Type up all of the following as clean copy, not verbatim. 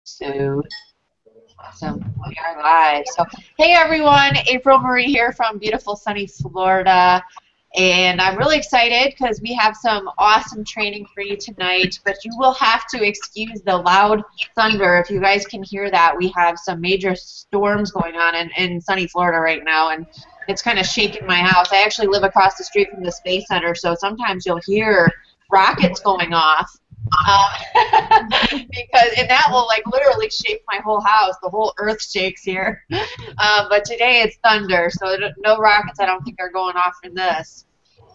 So awesome. We are live. So, hey everyone, April Marie here from beautiful sunny Florida. And I'm really excited because we have some awesome training for you tonight, but you will have to excuse the loud thunder. If you guys can hear that, we have some major storms going on in sunny Florida right now, and it's kind of shaking my house. I actually live across the street from the Space Center, so sometimes you'll hear rockets going off. And that will like literally shake my whole house. The whole earth shakes here. But today it's thunder, so no rockets I don't think are going off in this.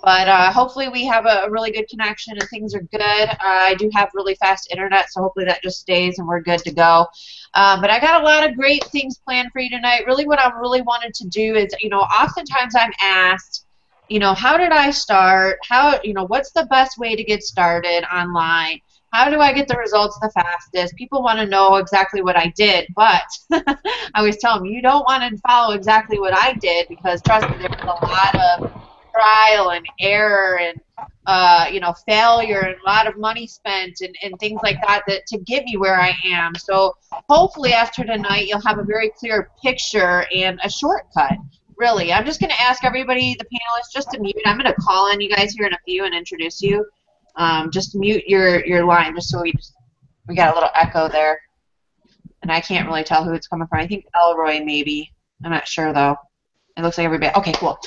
But hopefully we have a really good connection and things are good. I do have really fast internet, so hopefully that just stays and we're good to go. But I got a lot of great things planned for you tonight. Really what I really wanted to do is, oftentimes I'm asked, how did I start? What's the best way to get started online? How do I get the results the fastest? People want to know exactly what I did, but I always tell them, you don't want to follow exactly what I did because, trust me, there's a lot of trial and error and, failure and a lot of money spent and things like that to get me where I am. So hopefully after tonight you'll have a very clear picture and a shortcut. Really, I'm just going to ask everybody, the panelists, just to mute. I'm going to call on you guys here in a few and introduce you. Just mute your line, just so we got a little echo there, and I can't really tell who it's coming from. I think Elroy maybe. I'm not sure though. It looks like everybody. Okay, cool.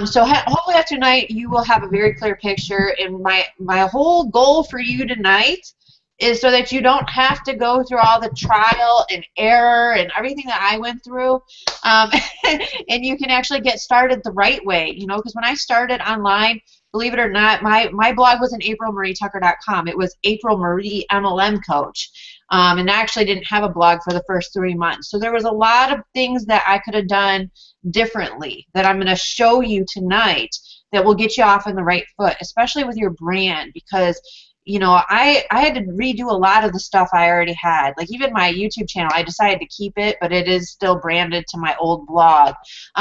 So hopefully after tonight you will have a very clear picture. And my whole goal for you tonight is so that you don't have to go through all the trial and error and everything that I went through, and you can actually get started the right way. Because when I started online, believe it or not, my blog wasn't aprilmarietucker.com. It was April Marie MLM Coach. And I actually didn't have a blog for the first 3 months. So there was a lot of things that I could have done differently that I'm going to show you tonight that will get you off on the right foot, especially with your brand, because I had to redo a lot of the stuff I already had. Like even my YouTube channel, I decided to keep it, but it is still branded to my old blog.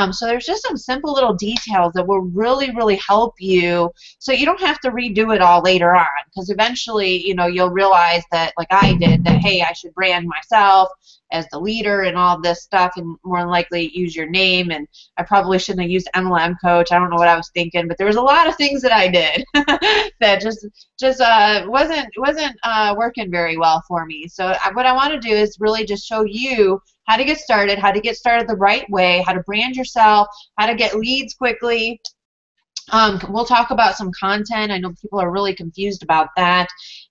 So there's just some simple little details that will really, really help you so you don't have to redo it all later on, because eventually, you'll realize that, like I did, that, hey, I should brand myself as the leader and all this stuff, and more than likely use your name. And I probably shouldn't have used MLM Coach. I don't know what I was thinking, but there was a lot of things that I did that just wasn't working very well for me. So what I want to do is really just show you how to get started the right way, how to brand yourself, how to get leads quickly. We'll talk about some content. I know people are really confused about that.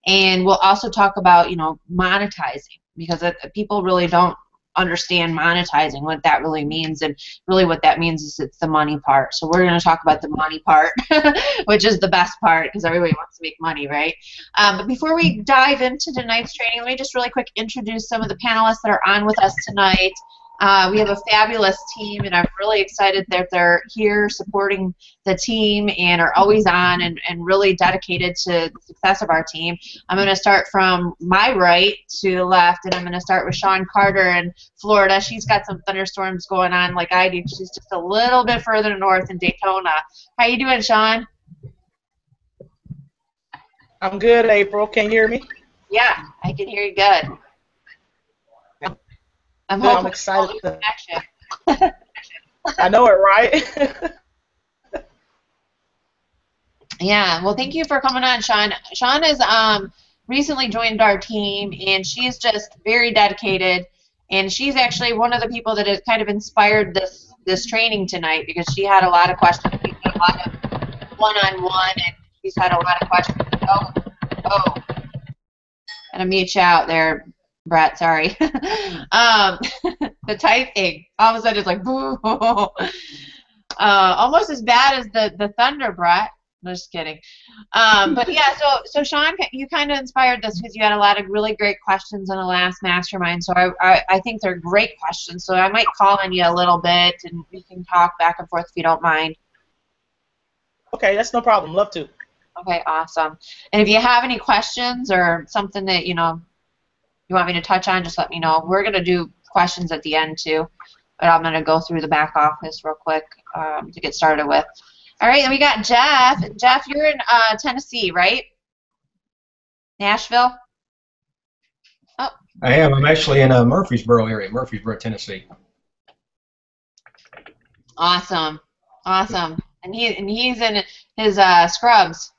And we'll also talk about, monetizing, because people really don't understand monetizing, what that really means. And really what that means is it's the money part. So we're going to talk about the money part, which is the best part because everybody wants to make money, right? But before we dive into tonight's training, let me just really quick introduce some of the panelists that are on with us tonight. We have a fabulous team, and I'm really excited that they're here supporting the team and are always on and really dedicated to the success of our team. I'm going to start from my right to the left, and I'm going to start with Sean Carter in Florida. She's got some thunderstorms going on like I do. She's just a little bit further north in Daytona. How you doing, Sean? I'm good, April. Can you hear me? Yeah, I can hear you good. I'm excited. I know it, right? Yeah, well, thank you for coming on, Sean. Sean has recently joined our team, and she's just very dedicated, and she's actually one of the people that has kind of inspired this training tonight, because she had a lot of questions. We had a lot of one-on-one, and she's had a lot of questions. Oh. Gotta mute you out there, Brett, sorry. The typing, all of a sudden it's like, boo. Almost as bad as the thunder, Brett. No, just kidding. But yeah, so Sean, you kind of inspired this because you had a lot of really great questions in the last mastermind. So I think they're great questions. So I might call on you a little bit, and we can talk back and forth if you don't mind. Okay, that's no problem. Love to. Okay, awesome. And if you have any questions or something that you want me to touch on, just let me know. We're going to do questions at the end too, but I'm going to go through the back office real quick to get started with. All right, and we got Jeff. Jeff, you're in Tennessee, right? Nashville? Oh, I am. I'm actually in Murfreesboro area, Murfreesboro, Tennessee. Awesome, awesome. And he's in his scrubs.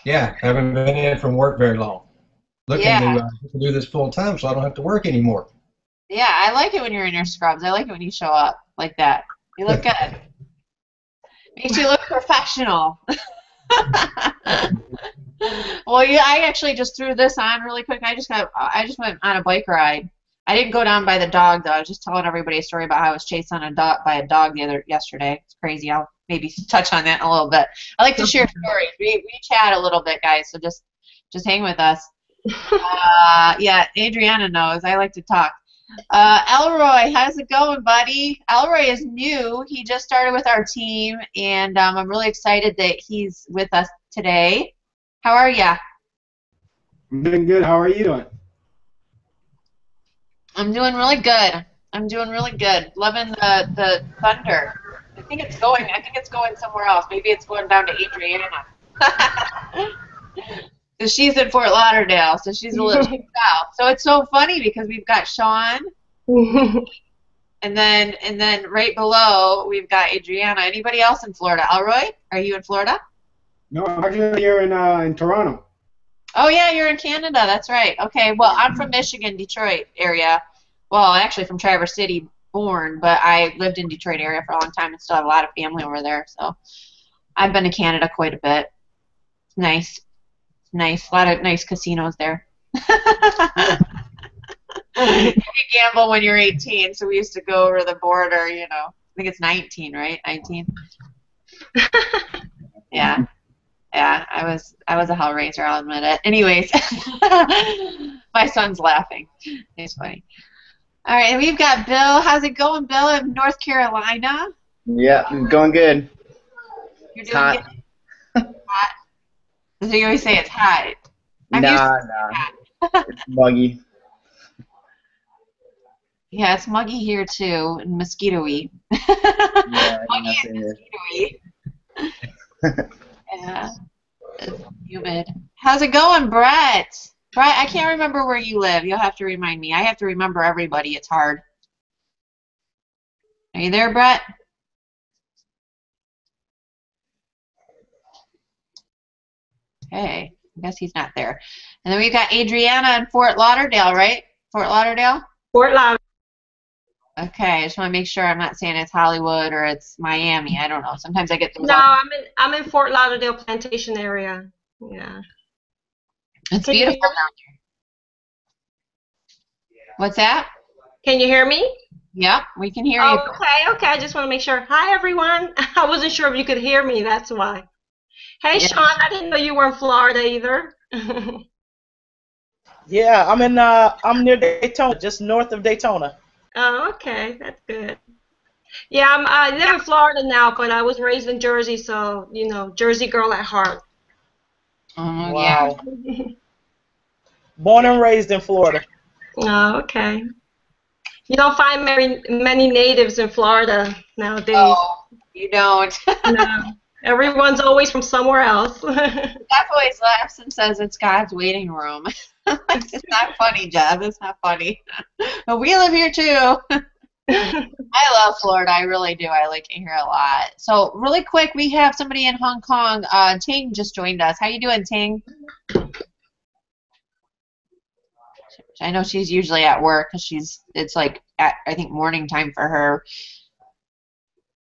Yeah, haven't been in from work very long. Looking Yeah, to do this full time, so I don't have to work anymore. yeah. I like it when you're in your scrubs. I like it when you show up like that. You look good. Makes you look professional. Well, yeah, I actually just threw this on really quick. I just went on a bike ride. I didn't go down by the dog though. I was just telling everybody a story about how I was chased on by a dog yesterday. It's crazy. I'll maybe touch on that in a little bit. I like to share stories. We chat a little bit, guys. So just hang with us. Yeah, Adriana knows. I like to talk. Elroy, how's it going, buddy? Elroy is new. He just started with our team, and I'm really excited that he's with us today. How are ya? I'm doing good. How are you doing? I'm doing really good. I'm doing really good. Loving the thunder. I think it's going somewhere else. Maybe it's going down to Adriana. So she's in Fort Lauderdale, so she's a little south. So it's so funny because we've got Sean, and then right below we've got Adriana. Anybody else in Florida? Elroy, are you in Florida? No, I'm actually here in Toronto. Oh yeah, you're in Canada. That's right. Okay. Well, I'm from Michigan, Detroit area. Well, actually from Traverse City, born, but I lived in Detroit area for a long time and still have a lot of family over there. So I've been to Canada quite a bit. It's nice. Nice, a lot of nice casinos there. You gamble when you're 18, so we used to go over the border, you know. I think it's 19, right? 19. Yeah, yeah. I was a hellraiser. I'll admit it. Anyways, my son's laughing. It's funny. All right, and we've got Bill. How's it going, Bill, in North Carolina? Yeah, going good. You're doing good. Hot. So you always say it's hot. Nah. It's muggy. Yeah, it's muggy here too, and mosquito-y. Yeah, Muggy and mosquito-y. Yeah, it's humid. How's it going, Brett? Brett, I can't remember where you live. You'll have to remind me. I have to remember everybody. It's hard. Are you there, Brett? Okay, I guess he's not there. And then we've got Adriana in Fort Lauderdale, right? Fort Lauderdale? Fort Lauderdale. Okay, I just want to make sure I'm not saying it's Hollywood or it's Miami. I don't know. Sometimes I get those. No, I'm in Fort Lauderdale Plantation area. Yeah. It's beautiful down there. What's that? Can you hear me? Yep, we can hear you. Okay. I just want to make sure. Hi, everyone. I wasn't sure if you could hear me. That's why. Hey, Yeah. Sean, I didn't know you were in Florida either. Yeah, I'm near Daytona, just north of Daytona. Oh, okay. That's good. Yeah, I live in Florida now, but I was raised in Jersey, so, you know, Jersey girl at heart. Oh, Wow. yeah. Born and raised in Florida. Oh, okay. You don't find many natives in Florida nowadays. Oh, you don't. No. Everyone's always from somewhere else. Jeff always laughs and says it's God's waiting room. It's not funny, Jeff. It's not funny. But we live here too. I love Florida. I really do. I like it here a lot. So really quick, we have somebody in Hong Kong. Ting just joined us. How you doing, Ting? I know she's usually at work because it's like I think morning time for her.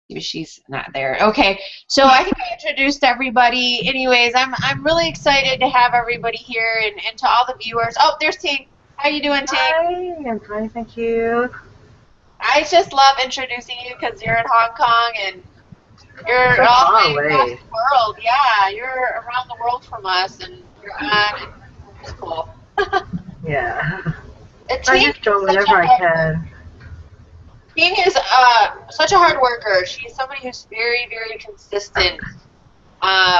Maybe she's not there. Okay, so I think I introduced everybody. Anyways, I'm really excited to have everybody here and to all the viewers. Oh, there's Ting. How you doing, Ting? Hi, I'm fine, thank you. I just love introducing you because you're in Hong Kong and you're So all far the way across away. the world. Yeah, you're around the world from us, and you're on. And it's cool. Yeah. And I Ting just go is such whenever a I can. Ting is such a hard worker. She's somebody who's very, very consistent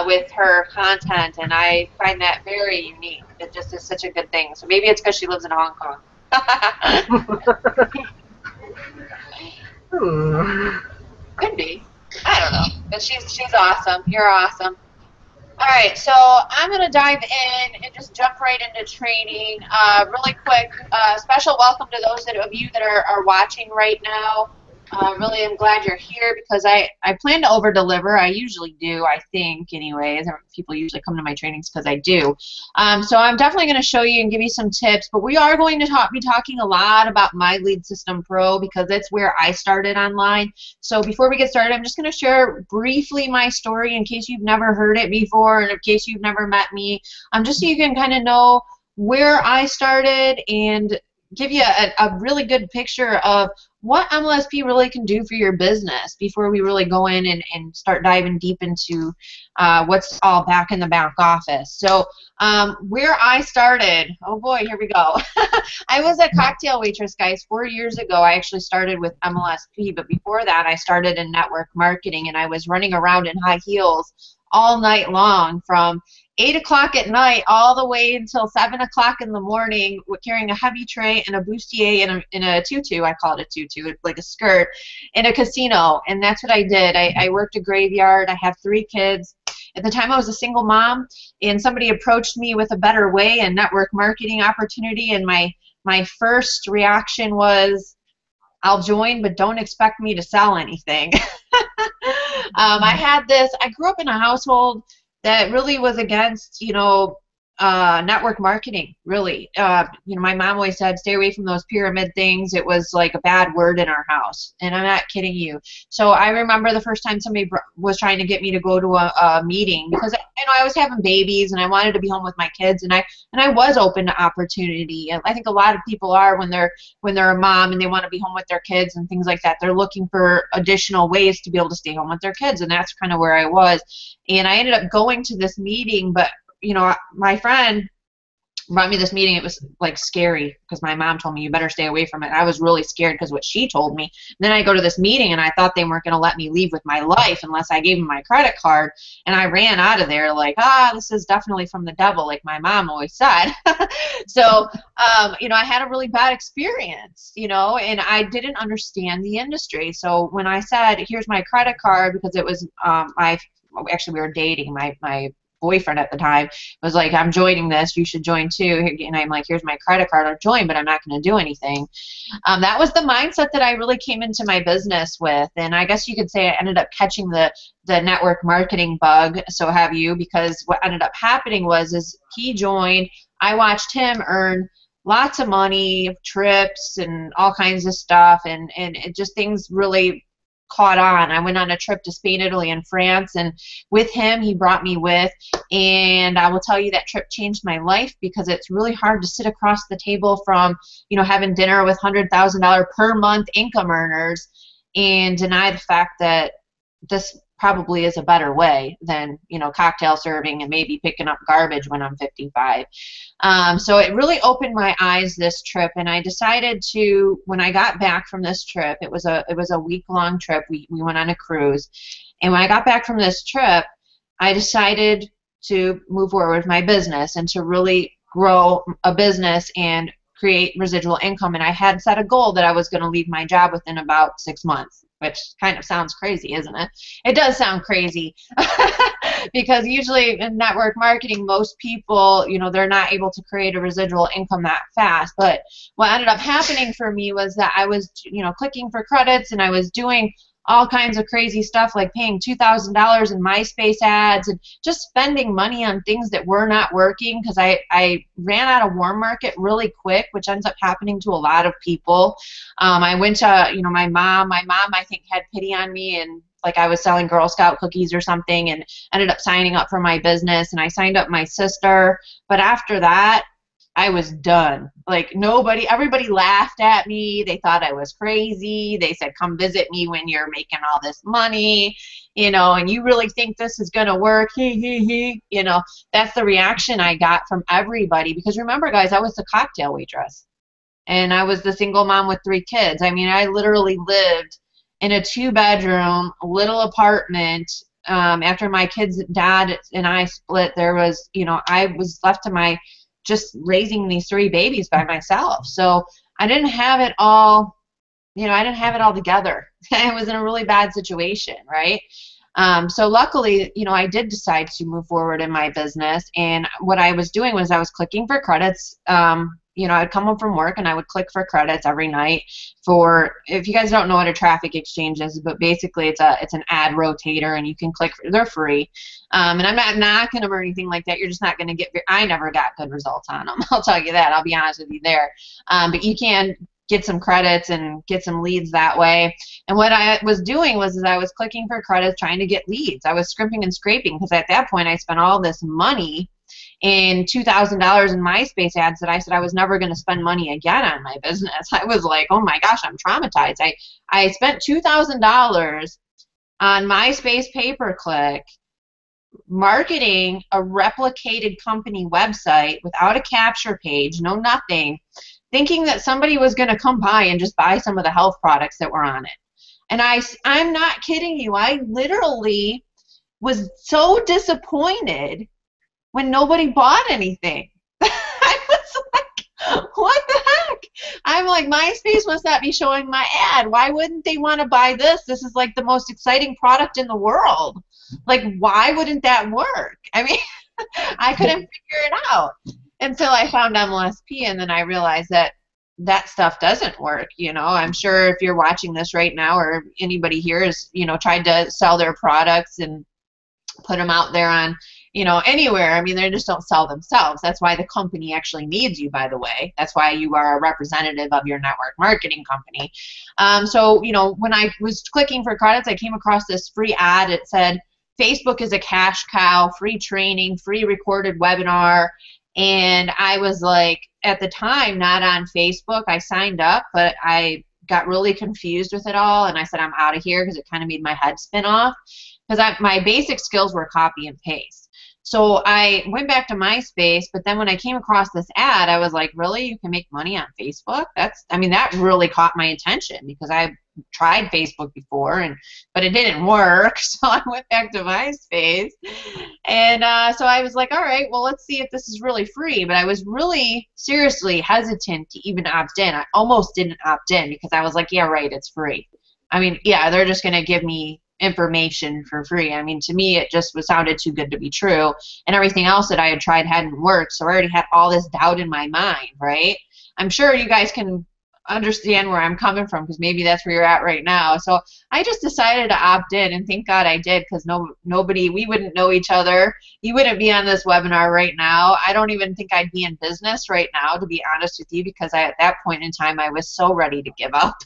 with her content, and I find that very unique. It just is such a good thing. So maybe it's because she lives in Hong Kong. Could be. I don't know. But she's awesome. You're awesome. All right, so I'm going to dive in and just jump right into training. Really quick, special welcome to those of you that are watching right now. Really am glad you're here because I plan to over-deliver. I usually do, I think, anyways. People usually come to my trainings because I do. So I'm definitely going to show you and give you some tips, but we are going to be talking a lot about My Lead System Pro because that's where I started online. So before we get started, I'm just going to share briefly my story in case you've never heard it before and in case you've never met me, just so you can kind of know where I started and give you a really good picture of what MLSP really can do for your business before we really go in and start diving deep into what's all back in the back office. So where I started, oh boy, here we go. I was a cocktail waitress, guys, 4 years ago. I actually started with MLSP, but before that I started in network marketing, and I was running around in high heels all night long from 8 o'clock at night all the way until 7 o'clock in the morning, carrying a heavy tray and a bustier and a tutu. I call it a tutu, like a skirt, in a casino. And that's what I did. I worked a graveyard. I have 3 kids. At the time, I was a single mom, and somebody approached me with a better way and network marketing opportunity. And my first reaction was, I'll join, but don't expect me to sell anything. I grew up in a household that really was against, network marketing, really. My mom always said, stay away from those pyramid things. It was like a bad word in our house, and I'm not kidding you. So I remember the first time somebody was trying to get me to go to a meeting because I was having babies and I wanted to be home with my kids, and I was open to opportunity. And I think a lot of people are when they're a mom and they want to be home with their kids and things like that. They're looking for additional ways to be able to stay home with their kids, and that's kind of where I was. And I ended up going to this meeting, but my friend brought me this meeting. It was like scary because my mom told me you better stay away from it. I was really scared because what she told me. And then I go to this meeting and I thought they weren't going to let me leave with my life unless I gave them my credit card. And I ran out of there like, this is definitely from the devil, like my mom always said. So, I had a really bad experience, and I didn't understand the industry. So when I said, here's my credit card, because it was actually we were dating, my boyfriend at the time was like, I'm joining this, you should join too. And I'm like, here's my credit card, I'll join, but I'm not going to do anything. That was the mindset that I really came into my business with. And I guess you could say I ended up catching the network marketing bug, so have you, because what ended up happening is he joined, I watched him earn lots of money, trips and all kinds of stuff, and it just things really caught on. I went on a trip to Spain, Italy, and France, and with him, he brought me with, and I will tell you that trip changed my life because it's really hard to sit across the table from, having dinner with $100,000 per month income earners and deny the fact that this probably is a better way than, cocktail serving and maybe picking up garbage when I'm 55. So it really opened my eyes, this trip, and I decided to, when I got back from this trip, it was a week-long trip. We went on a cruise, and when I got back from this trip, I decided to move forward with my business and to really grow a business and create residual income. And I had set a goal that I was going to leave my job within about 6 months, which kind of sounds crazy, isn't it? It does sound crazy because usually in network marketing, most people, they're not able to create a residual income that fast. But what ended up happening for me was that I was, clicking for credits, and I was doing all kinds of crazy stuff like paying $2,000 in MySpace ads and just spending money on things that were not working because I ran out of warm market really quick, which ends up happening to a lot of people. I went to, my mom I think had pity on me, and like I was selling Girl Scout cookies or something, and ended up signing up for my business, and I signed up my sister. But after that, I was done. Like everybody laughed at me. They thought I was crazy. They said, come visit me when you're making all this money, and you really think this is going to work. That's the reaction I got from everybody. Because remember, guys, I was the cocktail waitress, and I was the single mom with 3 kids. I mean, I literally lived in a 2-bedroom little apartment. After my kid's dad and I split, there was, I was left to just raising these 3 babies by myself. So I didn't have it all, I didn't have it all together. I was in a really bad situation, right? So luckily, I did decide to move forward in my business, and what I was doing was I was clicking for credits. I'd come home from work and I would click for credits every night for, if you guys don't know what a traffic exchange is, but basically it's an ad rotator, and you can click, they're free. And I'm not knocking them or anything like that. You're just not going to get, I never got good results on them. I'll tell you that. I'll be honest with you there. But you can get some credits and get some leads that way. And what I was doing was I was clicking for credits, trying to get leads. I was scrimping and scraping, because at that point I spent all this money in $2,000 in MySpace ads that I said I was never going to spend money again on my business. I was like, oh my gosh, I'm traumatized. I spent $2,000 on MySpace pay-per-click marketing a replicated company website without a capture page, no nothing, thinking that somebody was going to come by and just buy some of the health products that were on it. And I'm not kidding you. I literally was so disappointed when nobody bought anything. I was like, what the heck? I'm like, MySpace must not be showing my ad. Why wouldn't they want to buy this? This is like the most exciting product in the world. Like, why wouldn't that work? I mean, I couldn't figure it out until I found MLSP, and then I realized that that stuff doesn't work. I'm sure if you're watching this right now, or anybody here has, tried to sell their products and put them out there on, anywhere. I mean, they just don't sell themselves. That's why the company actually needs you, by the way. That's why you are a representative of your network marketing company. So, when I was clicking for credits, I came across this free ad. It said, Facebook is a cash cow, free training, free recorded webinar. And I was like, at the time, not on Facebook. I signed up, but I got really confused with it all, and I said, I'm out of here, because it kind of made my head spin off, because my basic skills were copy and paste. So I went back to MySpace, but then when I came across this ad, I was like, really? You can make money on Facebook? That really caught my attention, because I tried Facebook before, but it didn't work. So I went back to MySpace, and so I was like, all right, well, let's see if this is really free. But I was really seriously hesitant to even opt in. I almost didn't opt in, because I was like, yeah, right, it's free. I mean, yeah, they're just going to give me information for free. I mean, to me, it just sounded too good to be true, and everything else that I had tried hadn't worked, so I already had all this doubt in my mind, right? I'm sure you guys can understand where I'm coming from, because maybe that's where you're at right now. So I just decided to opt in, and thank God I did, because we wouldn't know each other. You wouldn't be on this webinar right now. I don't even think I'd be in business right now, to be honest with you, because at that point in time I was so ready to give up.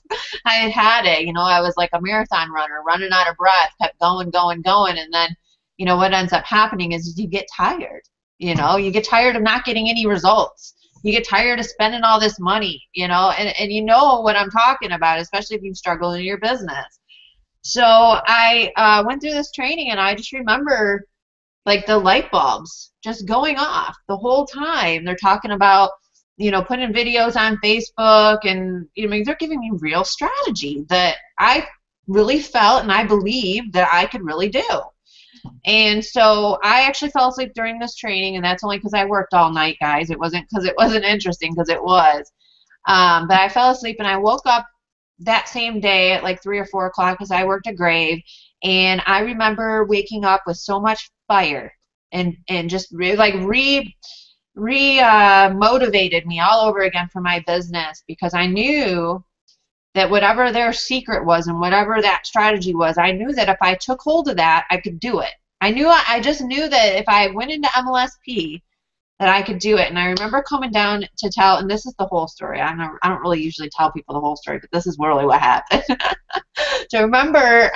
I had it, I was like a marathon runner, running out of breath, kept going, and then, what ends up happening is you get tired. You get tired of not getting any results. You get tired of spending all this money, and you know what I'm talking about, especially if you struggle in your business. So I went through this training, and I just remember, like, the light bulbs just going off the whole time. They're talking about, putting videos on Facebook, and they're giving me real strategy that I really felt and I believed that I could really do. And so I actually fell asleep during this training, and that's only because I worked all night, guys. It wasn't because it wasn't interesting, because it was. But I fell asleep, and I woke up that same day at like 3 or 4 o'clock, because I worked a grave, and I remember waking up with so much fire, and just motivated me all over again for my business, because I knew that whatever their secret was and whatever that strategy was, I knew that if I took hold of that, I could do it. I just knew that if I went into MLSP, that I could do it. And I remember coming down to tell, and this is the whole story. I don't really usually tell people the whole story, but this is really what happened. So I remember,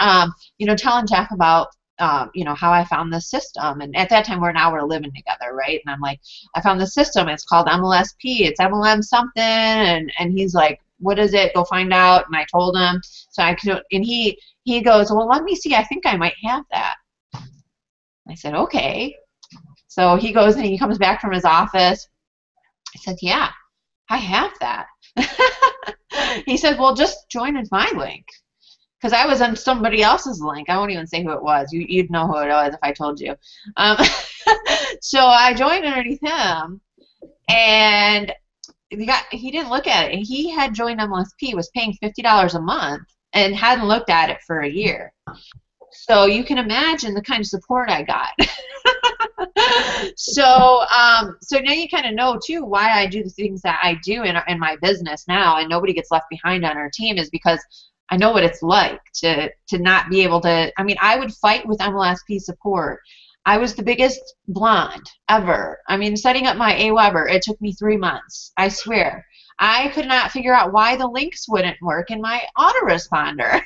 telling Jeff about, how I found this system. And at that time, we're living together, right? And I'm like, I found this system. It's called MLSP. It's MLM something. And he's like, what is it? Go find out. And I told him. So I could, and he goes, well, let me see. I think I might have that. I said, okay. So he goes and he comes back from his office. I said, yeah, I have that. He said, well, just join in my link. Because I was on somebody else's link. I won't even say who it was. You'd know who it was if I told you. So I joined underneath him, and he didn't look at it. He had joined MLSP, was paying $50 a month, and hadn't looked at it for a year. So you can imagine the kind of support I got. So now you kind of know too why I do the things that I do in my business now, and nobody gets left behind on our team, is because I know what it's like to not be able to. I mean, I would fight with MLSP support. I was the biggest blonde ever. I mean, setting up my AWeber, it took me 3 months. I swear. I could not figure out why the links wouldn't work in my autoresponder.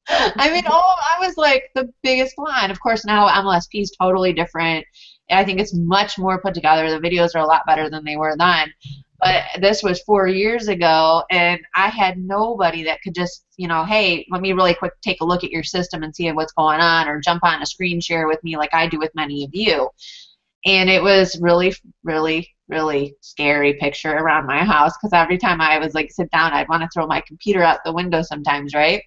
I mean, I was like the biggest blind. Of course, now MLSP is totally different. I think it's much more put together. The videos are a lot better than they were then. But this was 4 years ago, and I had nobody that could just, you know, hey, let me really quick take a look at your system and see what's going on, or jump on a screen share with me like I do with many of you. And it was really, really, really scary picture around my house, because every time I was like sit down, I'd want to throw my computer out the window sometimes, right?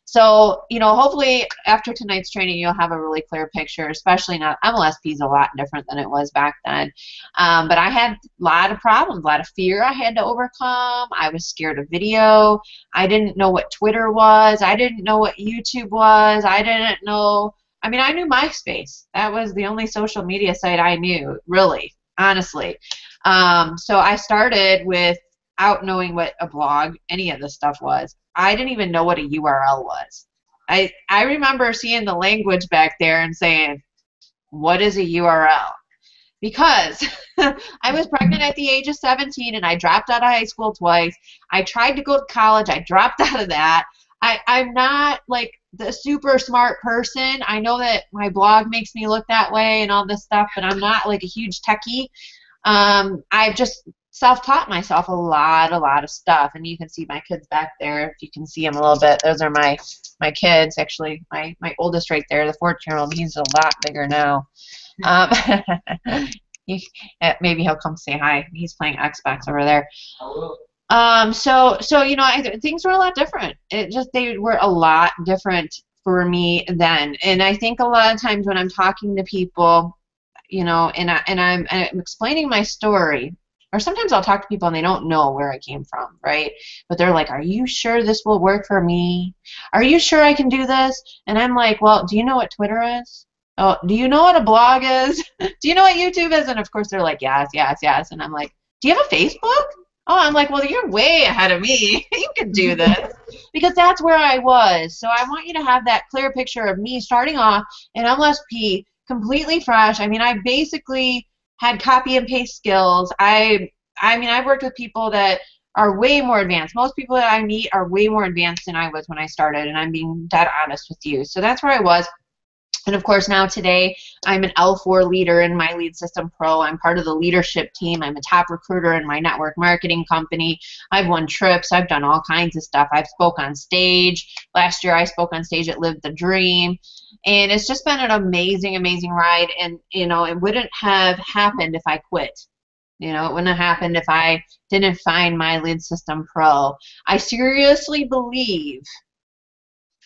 So, you know, hopefully after tonight's training, you'll have a really clear picture, especially now. MLSP is a lot different than it was back then. But I had a lot of problems, a lot of fear I had to overcome. I was scared of video. I didn't know what Twitter was. I didn't know what YouTube was. I didn't know. I mean, I knew MySpace. That was the only social media site I knew, really, honestly. So I started without knowing what a blog, any of this stuff was. I didn't even know what a URL was. I remember seeing the language back there and saying, what is a URL? Because I was pregnant at the age of 17, and I dropped out of high school twice. I tried to go to college. I dropped out of that. I'm not like the super smart person. I know that my blog makes me look that way and all this stuff, but I'm not like a huge techie. I've just self-taught myself a lot of stuff, and you can see my kids back there. If you can see them a little bit, those are my kids. Actually, my oldest right there, the 14-year-old, he's a lot bigger now. Maybe he'll come say hi. He's playing Xbox over there. So you know, things were a lot different. They were a lot different for me then, and I think a lot of times when I'm talking to people, you know, and I'm explaining my story, or sometimes I'll talk to people and they don't know where I came from, right? But they're like, are you sure this will work for me? Are you sure I can do this? And I'm like, well, do you know what Twitter is? Oh, do you know what a blog is? Do you know what YouTube is? And of course they're like, yes, yes, yes. And I'm like, do you have a Facebook? Oh, I'm like, well, you're way ahead of me. You can do this. Because that's where I was. So I want you to have that clear picture of me starting off in MLSP completely fresh. I mean, I basically had copy and paste skills. I mean, I've worked with people that are way more advanced. Most people that I meet are way more advanced than I was when I started, and I'm being dead honest with you. So that's where I was. And of course, now today, I'm an L4 leader in my Lead System Pro. I'm part of the leadership team. I'm a top recruiter in my network marketing company. I've won trips. I've done all kinds of stuff. I've spoke on stage. Last year, I spoke on stage at Live the Dream. And it's just been an amazing, amazing ride. And, you know, it wouldn't have happened if I quit. You know, it wouldn't have happened if I didn't find my Lead System Pro. I seriously believe,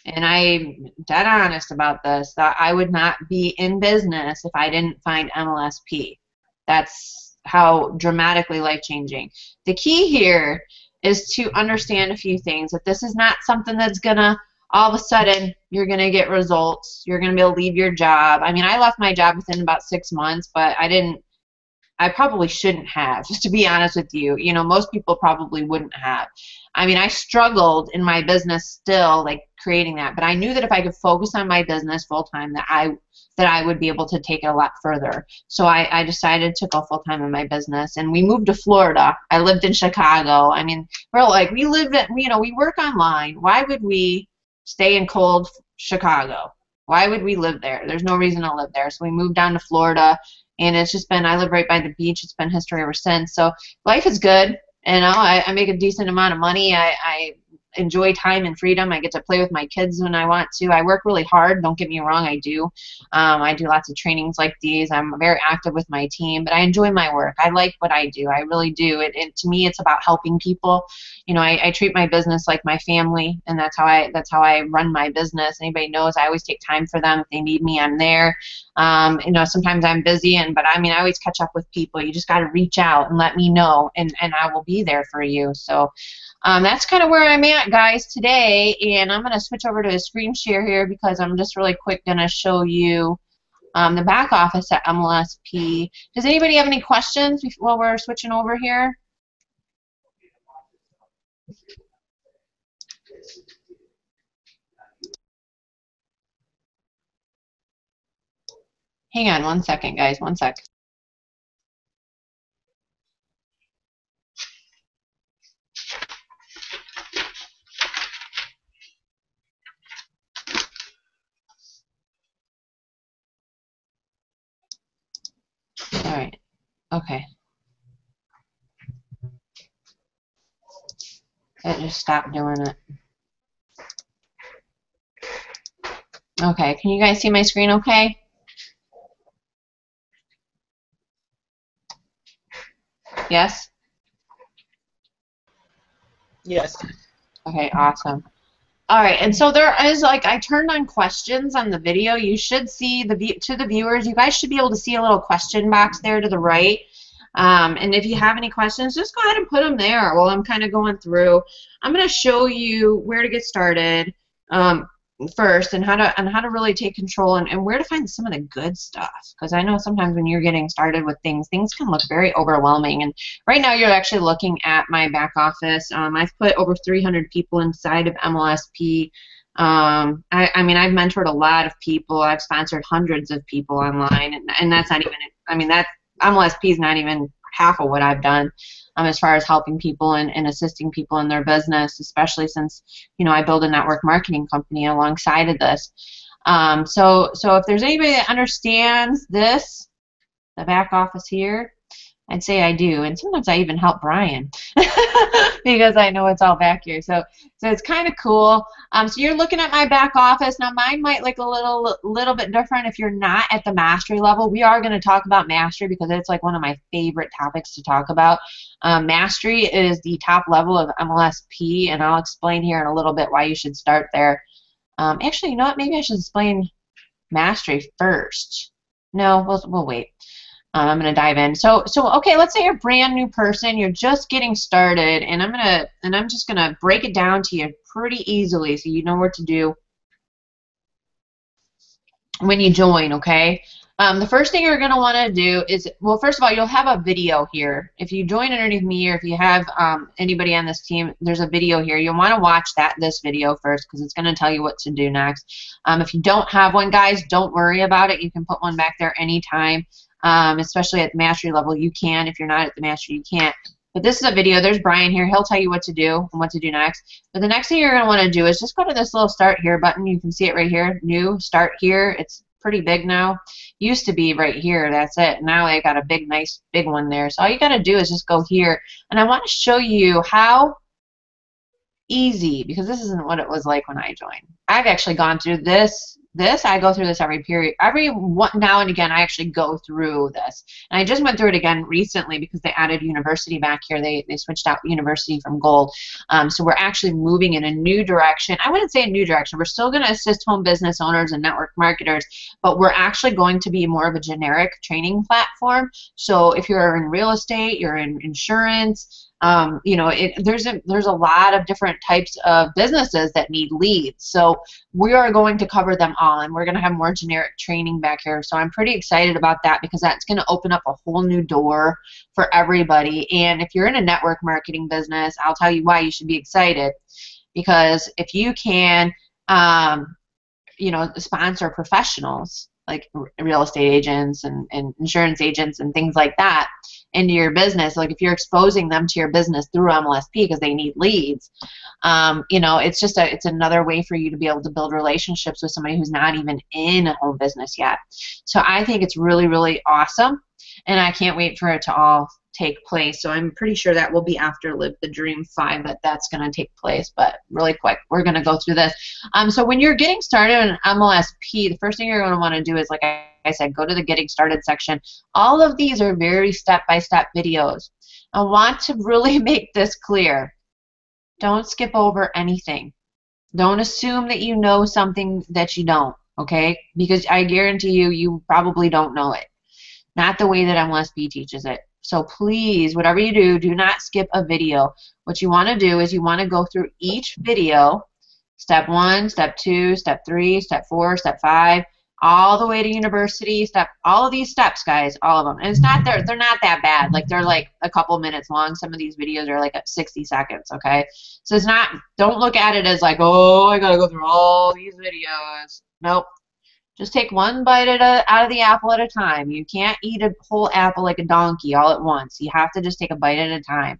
and I'm dead honest about this, that I would not be in business if I didn't find MLSP. That's how dramatically life-changing. The key here is to understand a few things, that this is not something that's going to, all of a sudden, you're going to get results. You're going to be able to leave your job. I mean, I left my job within about 6 months, but I probably shouldn't have, to be honest with you. You know, most people probably wouldn't have. I mean, I struggled in my business still, like creating that, but I knew that if I could focus on my business full time, that I would be able to take it a lot further. So I decided to go full time in my business, and we moved to Florida. I lived in Chicago. I mean, we're like, we work online. Why would we stay in cold Chicago? Why would we live there? There's no reason to live there. So we moved down to Florida. And it's just been, I live right by the beach. It's been history ever since. So life is good. You know, I make a decent amount of money. I enjoy time and freedom. I get to play with my kids when I want to. I work really hard. Don't get me wrong, I do. I do lots of trainings like these. I'm very active with my team, but I enjoy my work. I like what I do. I really do. To me, it's about helping people. You know, I treat my business like my family, and that's how I run my business. Anybody knows I always take time for them. If they need me, I'm there. You know, sometimes I'm busy, but I mean, I always catch up with people. You just got to reach out and let me know, and I will be there for you. So That's kind of where I'm at, guys, today. And I'm going to switch over to a screen share here because I'm just really quick going to show you the back office at MLSP. Does anybody have any questions while we're switching over here? Hang on one second, guys. One sec. All right. Okay. It just stopped doing it. Okay. Can you guys see my screen okay? Yes? Yes. Okay, awesome. All right, and so there is, like, I turned on questions on the video. You should see to the viewers, you guys should be able to see a little question box there to the right. And if you have any questions, just go ahead and put them there while I'm kind of going through. I'm going to show you where to get started first, and how to really take control, and where to find some of the good stuff. Because I know sometimes when you're getting started with things can look very overwhelming. And right now you're actually looking at my back office. I've put over 300 people inside of MLSP. I mean, I've mentored a lot of people. I've sponsored hundreds of people online, and that's not even, I mean, that MLSP is not even half of what I've done as far as helping people and assisting people in their business, especially since, you know, I build a network marketing company alongside of this. So if there's anybody that understands this, the back office here, I'd say I do, and sometimes I even help Brian because I know it's all back here. So it's kind of cool. So you're looking at my back office. Now mine might look a little bit different if you're not at the mastery level. We are going to talk about mastery because it's like one of my favorite topics to talk about. Mastery is the top level of MLSP, and I'll explain here in a little bit why you should start there. Actually, you know what? Maybe I should explain mastery first. No, we'll wait. I'm going to dive in. So okay, let's say you're a brand new person, you're just getting started, and I'm just going to break it down to you pretty easily so you know what to do when you join, okay? The first thing you're going to want to do is, well, first of all, you'll have a video here. If you join underneath me, or if you have anybody on this team, there's a video here. You'll want to watch this video first because it's going to tell you what to do next. If you don't have one, guys, don't worry about it. You can put one back there anytime. Especially at the mastery level, you can. If you're not at the mastery, you can't. But this is a video. There's Brian here. He'll tell you what to do and what to do next. But the next thing you're going to want to do is just go to this little start here button. You can see it right here. New, start here. It's pretty big now. Used to be right here. That's it. Now they got a big, nice, big one there. So all you got to do is just go here. And I want to show you how easy, because this isn't what it was like when I joined. I've actually gone through this. I go through this every now and again. I actually go through this, and I just went through it again recently because they added university back here. They switched out university from gold, so we're actually moving in a new direction. I wouldn't say a new direction. We're still going to assist home business owners and network marketers, but we're actually going to be more of a generic training platform. So if you're in real estate, you're in insurance. You know, there's a lot of different types of businesses that need leads. So we are going to cover them all, and we're going to have more generic training back here. So I'm pretty excited about that because that's going to open up a whole new door for everybody. And if you're in a network marketing business, I'll tell you why you should be excited. Because if you can, you know, sponsor professionals like real estate agents and insurance agents and things like that into your business, like if you're exposing them to your business through MLSP because they need leads, you know, it's another way for you to be able to build relationships with somebody who's not even in a home business yet. So I think it's really, really awesome, and I can't wait for it to all take place. So I'm pretty sure that will be after Live the Dream 5 that's going to take place. But really quick, we're going to go through this. So when you're getting started in MLSP, the first thing you're going to want to do is, like I said, go to the Getting Started section. All of these are very step-by-step videos. I want to really make this clear. Don't skip over anything. Don't assume that you know something that you don't, okay? Because I guarantee you, you probably don't know it. Not the way that MLSP teaches it. So please, whatever you do, do not skip a video. What you want to do is you want to go through each video, step 1, step 2, step 3, step 4, step 5, all the way to university, all of these steps, guys, all of them. And it's not, they're not that bad. Like, they're like a couple minutes long. Some of these videos are like at 60 seconds, okay? So it's not, don't look at it as like, oh, I gotta go through all these videos. Nope. Just take one bite out of the apple at a time. You can't eat a whole apple like a donkey all at once. You have to just take a bite at a time.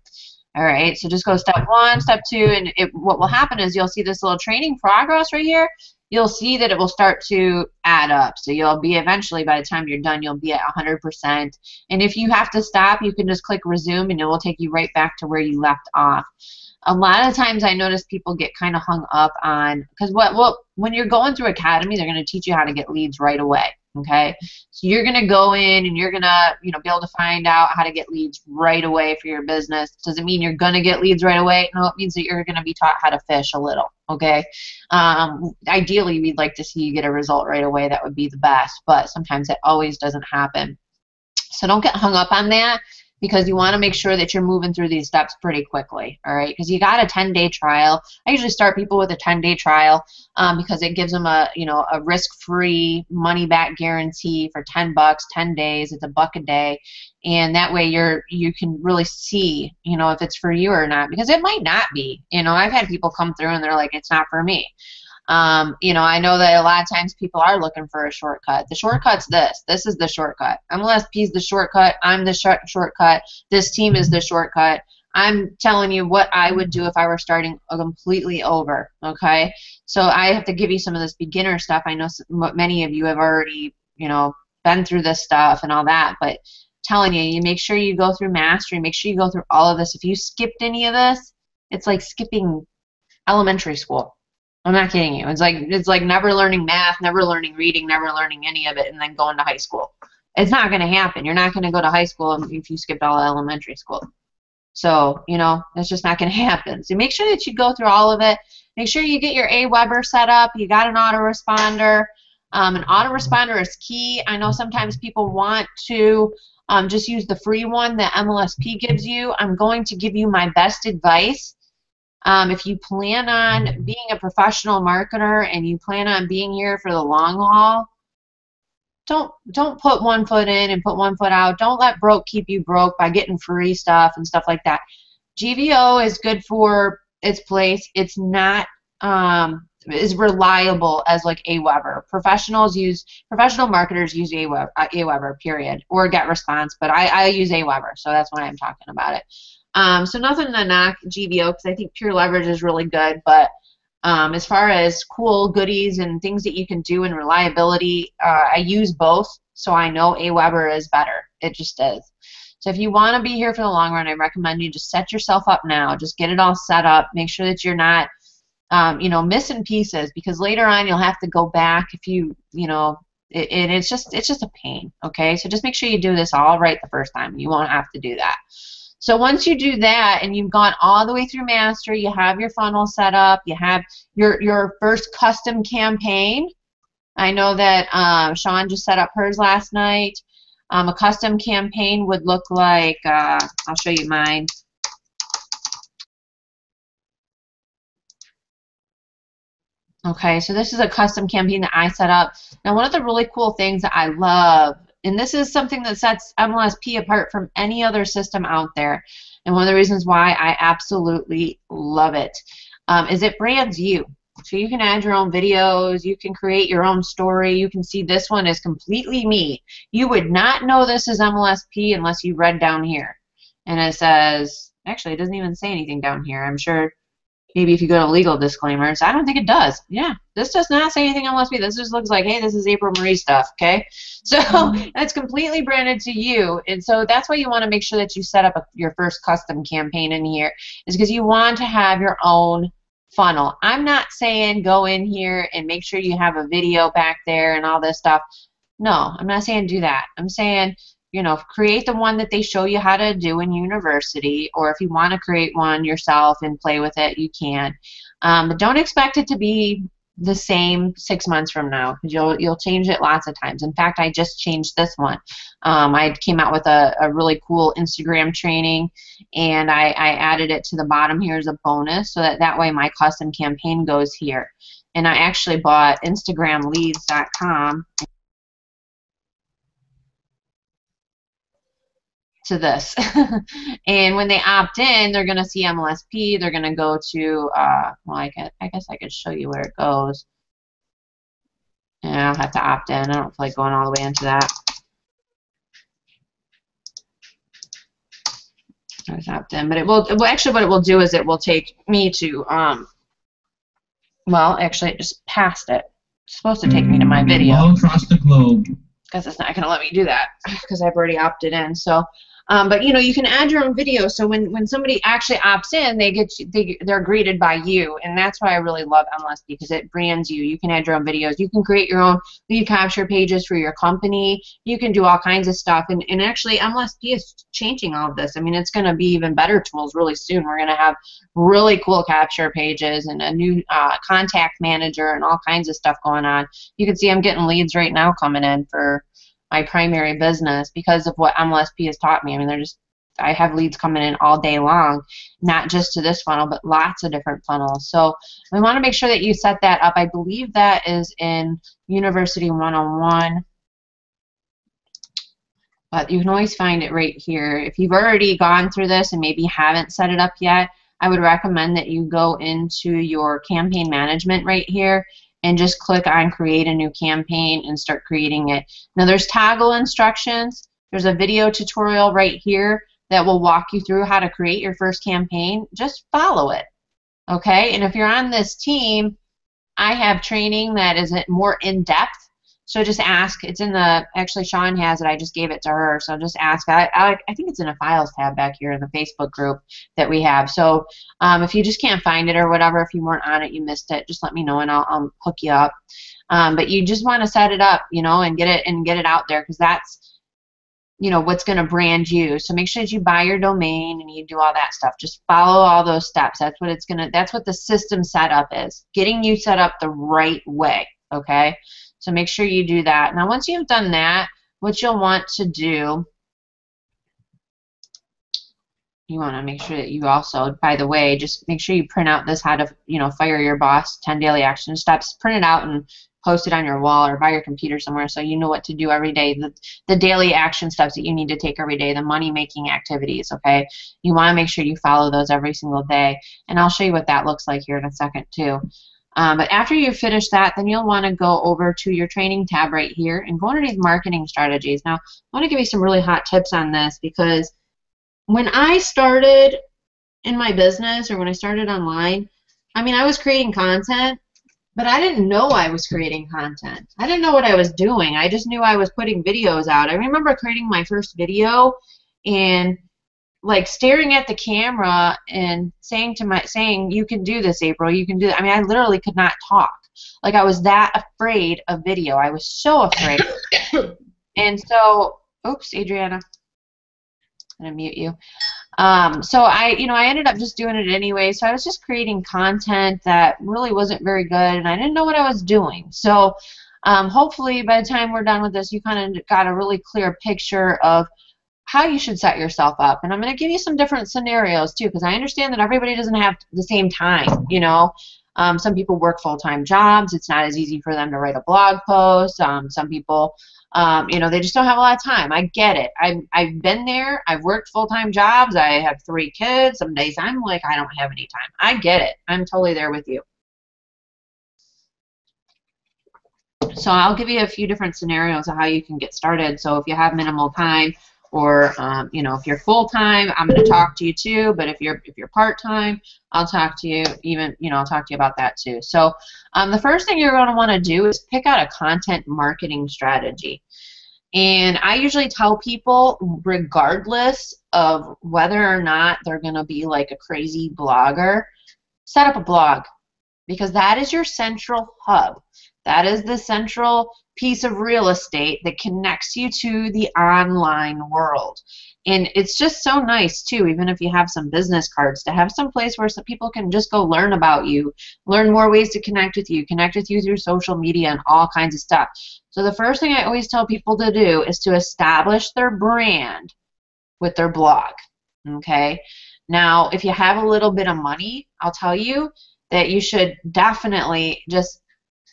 All right, so just go step 1, step 2, and what will happen is you'll see this little training progress right here. You'll see that it will start to add up. So you'll be eventually, by the time you're done, you'll be at 100%. And if you have to stop, you can just click resume, and it will take you right back to where you left off. A lot of times I notice people get kind of hung up on, because when you're going through Academy, they're going to teach you how to get leads right away. Okay, so you're going to go in and you're going to, be able to find out how to get leads right away for your business. Does it mean you're going to get leads right away? No, it means that you're going to be taught how to fish a little. Okay, ideally we'd like to see you get a result right away. That would be the best, but sometimes it always doesn't happen. So don't get hung up on that, because you want to make sure that you're moving through these steps pretty quickly, all right? Because you got a 10-day trial. I usually start people with a 10-day trial because it gives them a risk-free money-back guarantee for 10 bucks, 10 days. It's $1 a day, and that way you can really see, if it's for you or not, because it might not be. I've had people come through and they're like, it's not for me. I know that a lot of times people are looking for a shortcut. The shortcut's this. This is the shortcut. MLSP is the shortcut. I'm the shortcut. This team is the shortcut. I'm telling you what I would do if I were starting completely over, okay? So I have to give you some of this beginner stuff. I know many of you have already, been through this stuff and all that, but telling you make sure you go through mastery. Make sure you go through all of this. If you skipped any of this, it's like skipping elementary school. I'm not kidding you. It's like never learning math, never learning reading, never learning any of it, and then going to high school. It's not going to happen. You're not going to go to high school if you skipped all elementary school. So, it's just not going to happen. So make sure that you go through all of it. Make sure you get your AWeber set up. You got an autoresponder. An autoresponder is key. I know sometimes people want to just use the free one that MLSP gives you. I'm going to give you my best advice. If you plan on being a professional marketer and you plan on being here for the long haul, don't put one foot in and put one foot out. Don't let broke keep you broke by getting free stuff and stuff like that. GVO is good for its place. It's not as reliable as like AWeber. Professional marketers use AWeber, period, or GetResponse, but I use AWeber, so that's why I'm talking about it. So nothing to knock GVO, because I think Pure Leverage is really good, but as far as cool goodies and things that you can do and reliability, I use both, so I know AWeber is better. It just is. So if you want to be here for the long run, I recommend you just set yourself up now. Just get it all set up. Make sure that you're not, missing pieces, because later on you'll have to go back if and it's just a pain. Okay, so just make sure you do this all right the first time. You won't have to do that. So once you do that and you've gone all the way through mastery, you have your funnel set up, you have your first custom campaign. I know that Sean just set up hers last night. A custom campaign would look like, I'll show you mine. Okay, so this is a custom campaign that I set up. Now, one of the really cool things that I love, and this is something that sets MLSP apart from any other system out there, and one of the reasons why I absolutely love it, is it brands you. So you can add your own videos, you can create your own story, you can see this one is completely me. You would not know this is MLSP unless you read down here. And it says, actually it doesn't even say anything down here. I'm sure maybe if you go to legal disclaimers, I don't think it does. Yeah, this does not say anything on MLSP. This just looks like, hey, this is April Marie stuff, okay? So it's completely branded to you, and so that's why you want to make sure that you set up your first custom campaign in here, is because you want to have your own funnel. I'm not saying go in here and make sure you have a video back there and all this stuff. No, I'm not saying do that. I'm saying, create the one that they show you how to do in university, or if you want to create one yourself and play with it, you can. But don't expect it to be the same 6 months from now, because you'll change it lots of times. In fact, I just changed this one. I came out with a really cool Instagram training, and I added it to the bottom here as a bonus, so that way my custom campaign goes here. And I actually bought InstagramLeads.com to this. And when they opt in, they're going to see MLSP. They're going to go to, well, I guess I could show you where it goes. And I'll have to opt in. I don't feel like going all the way into that. There's opt in. But it will actually, what it will do is it will take me to, well, actually, it just passed it. It's supposed to take me to my video. All across the globe. Because it's not going to let me do that because I've already opted in. So, but you know, you can add your own video. So when somebody actually opts in, they're greeted by you, and that's why I really love MLSP, because it brands you. You can add your own videos. You can create your own lead capture pages for your company. You can do all kinds of stuff. And actually, MLSP is changing all of this. I mean, it's going to be even better tools really soon. We're going to have really cool capture pages and a new contact manager and all kinds of stuff going on. You can see I'm getting leads right now coming in for my primary business because of what MLSP has taught me. I mean, I have leads coming in all day long, not just to this funnel, but lots of different funnels. So we want to make sure that you set that up. I believe that is in University 101, but you can always find it right here. If you've already gone through this and maybe haven't set it up yet, I would recommend that you go into your campaign management right here and just click on create a new campaign and start creating it. Now there's toggle instructions. There's a video tutorial right here that will walk you through how to create your first campaign. Just follow it, okay? And if you're on this team, I have training that is more in-depth. So just ask. It's in the, actually Sean has it. I just gave it to her. So just ask. I think it's in a files tab back here in the Facebook group that we have. So if you just can't find it or whatever, if you weren't on it, you missed it, just let me know and I'll hook you up. But you just want to set it up, you know, and get it out there, because that's, you know, what's going to brand you. So make sure that you buy your domain and you do all that stuff. Just follow all those steps. That's what that's what the system setup is. Getting you set up the right way, okay? So make sure you do that. Now once you've done that, what you'll want to do, you want to make sure that you also, by the way, just make sure you print out this how to, you know, fire your boss 10 daily action steps. Print it out and post it on your wall or by your computer somewhere so you know what to do every day, the daily action steps that you need to take every day, the money-making activities, okay? You want to make sure you follow those every single day, and I'll show you what that looks like here in a second too. But after you finish that, then you'll want to go over to your training tab right here and go underneath marketing strategies. Now, I want to give you some really hot tips on this, because when I started in my business or when I started online, I mean, I was creating content, but I didn't know I was creating content. I didn't know what I was doing. I just knew I was putting videos out. I remember creating my first video and like staring at the camera and saying you can do this, April, you can do that. I mean, I literally could not talk. Like, I was that afraid of video. I was so afraid. And so, oops, Adriana, I'm gonna mute you. So I ended up just doing it anyway. So I was just creating content that really wasn't very good, and I didn't know what I was doing. So hopefully by the time we're done with this, you kind of got a really clear picture of how you should set yourself up. And I'm going to give you some different scenarios too, because I understand that everybody doesn't have the same time, you know. Some people work full-time jobs. It's not as easy for them to write a blog post. Some people, you know, they just don't have a lot of time. I get it. I've been there. I've worked full-time jobs. I have 3 kids. Some days I'm like, I don't have any time. I get it. I'm totally there with you. So I'll give you a few different scenarios of how you can get started. So if you have minimal time, or you know, if you're full-time, I'm going to talk to you too. But if you're part-time, I'll talk to you. Even, you know, I'll talk to you about that too. So the first thing you're going to want to do is pick out a content marketing strategy. And I usually tell people, regardless of whether or not they're going to be like a crazy blogger, set up a blog, because that is your central hub. That is the central piece of real estate that connects you to the online world. And it's just so nice too, even if you have some business cards, to have some place where some people can just go learn about you, learn more ways to connect with you through social media and all kinds of stuff. So the first thing I always tell people to do is to establish their brand with their blog. Okay? Now, if you have a little bit of money, I'll tell you that you should definitely just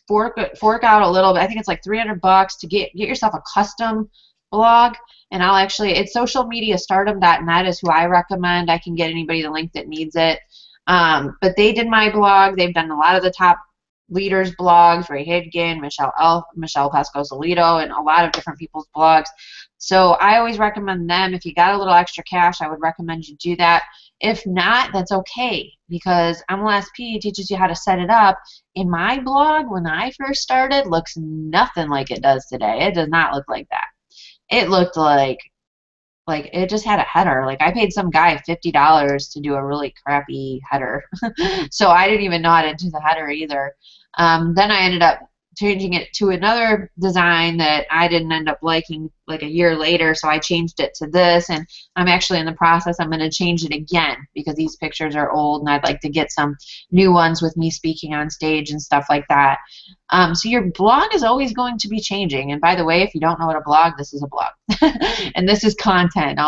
fork out a little bit. I think it's like $300 to get yourself a custom blog. And I'll actually, it's socialmediastardom.net is who I recommend. I can get anybody the link that needs it. But they did my blog. They've done a lot of the top leaders' blogs, Ray Hidgen, Michelle Pascoe-Zolito, and a lot of different people's blogs. So I always recommend them. If you got a little extra cash, I would recommend you do that. If not, that's okay, because MLSP teaches you how to set it up. In my blog, when I first started, looks nothing like it does today. It does not look like that. It looked like it just had a header. Like, I paid some guy $50 to do a really crappy header. So I didn't even know how to do the header either. Then I ended up changing it to another design that I didn't end up liking like a year later, so I changed it to this, and I'm actually in the process. I'm going to change it again because these pictures are old and I'd like to get some new ones with me speaking on stage and stuff like that. So your blog is always going to be changing, and by the way, if you don't know what a blog, this is a blog. And this is content,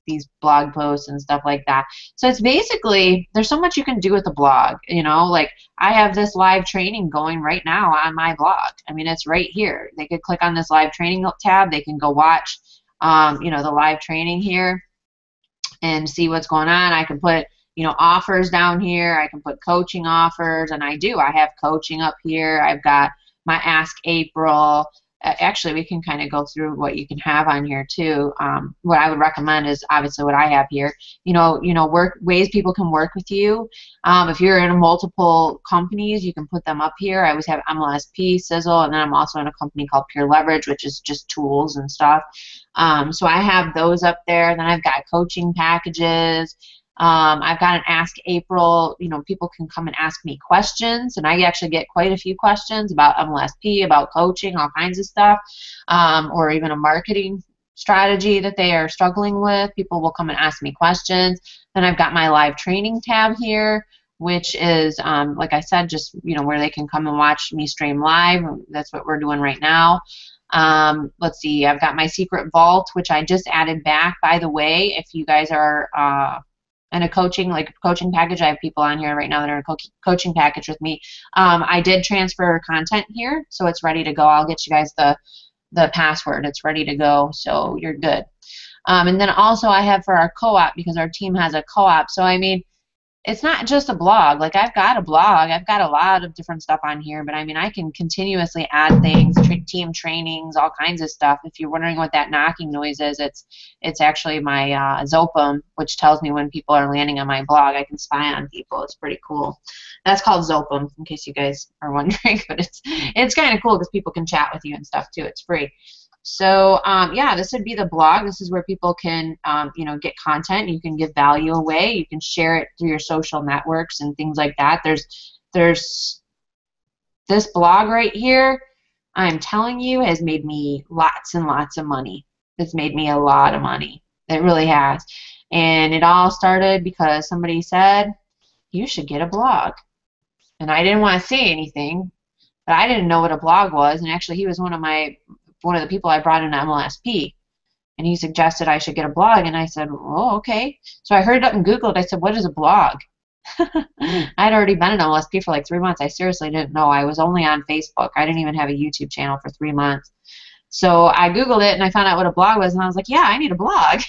these blog posts and stuff like that. So it's basically, there's so much you can do with a blog, you know, like I have this live training going right now on my blog. I mean, it's right here. They could click on this live training tab. They can go watch, you know, the live training here and see what's going on. I can put, you know, offers down here. I can put coaching offers, and I do. I have coaching up here. I've got my Ask April. Actually, we can kind of go through what you can have on here too. What I would recommend is obviously what I have here. Ways people can work with you. If you're in multiple companies, you can put them up here. I always have MLSP, Sizzle, and then I'm also in a company called Pure Leverage, which is just tools and stuff. So I have those up there. Then I've got coaching packages. I've got an Ask April. You know, people can come and ask me questions, and I actually get quite a few questions about MLSP, about coaching, all kinds of stuff, or even a marketing strategy that they are struggling with. People will come and ask me questions. Then I've got my live training tab here, which is, like I said, just, you know, where they can come and watch me stream live. That's what we're doing right now. Let's see, I've got my secret vault, which I just added back. By the way, if you guys are in a coaching package, I have people on here right now that are in a coaching package with me. I did transfer content here, so it's ready to go. I'll get you guys the password. It's ready to go, so you're good. And then also I have for our co-op, because our team has a co-op. So I mean, it's not just a blog. Like, I've got a blog. I've got a lot of different stuff on here, but I mean, I can continuously add things, team trainings, all kinds of stuff. If you're wondering what that knocking noise is, it's actually my Zopum, which tells me when people are landing on my blog. I can spy on people. It's pretty cool. That's called Zopum, in case you guys are wondering, but it's kind of cool because people can chat with you and stuff too. It's free. So yeah, this would be the blog. This is where people can, you know, get content. You can give value away. You can share it through your social networks and things like that. There's this blog right here. I'm telling you, has made me lots and lots of money. It's made me a lot of money. It really has. And it all started because somebody said, you should get a blog. And I didn't want to say anything, but I didn't know what a blog was. And actually, he was one of the people I brought into MLSP, and he suggested I should get a blog, and I said, oh, okay. So I heard it up and Googled. I said, what is a blog? I'd already been in MLSP for like 3 months. I seriously didn't know. I was only on Facebook. I didn't even have a YouTube channel for 3 months. So I Googled it, and I found out what a blog was, and I was like, yeah, I need a blog.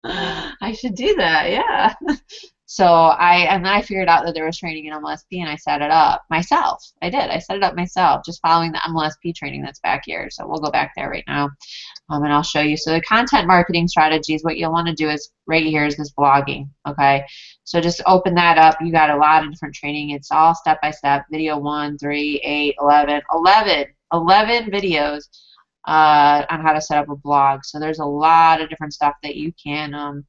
I should do that, yeah. So then I figured out that there was training in MLSP, and I set it up myself. I did. I set it up myself, just following the MLSP training that's back here. So we'll go back there right now, and I'll show you. So the content marketing strategies, what you'll want to do is right here is this blogging, okay? So just open that up. You got a lot of different training. It's all step-by-step, video 1, 3, 8, 11 videos on how to set up a blog. So there's a lot of different stuff that you can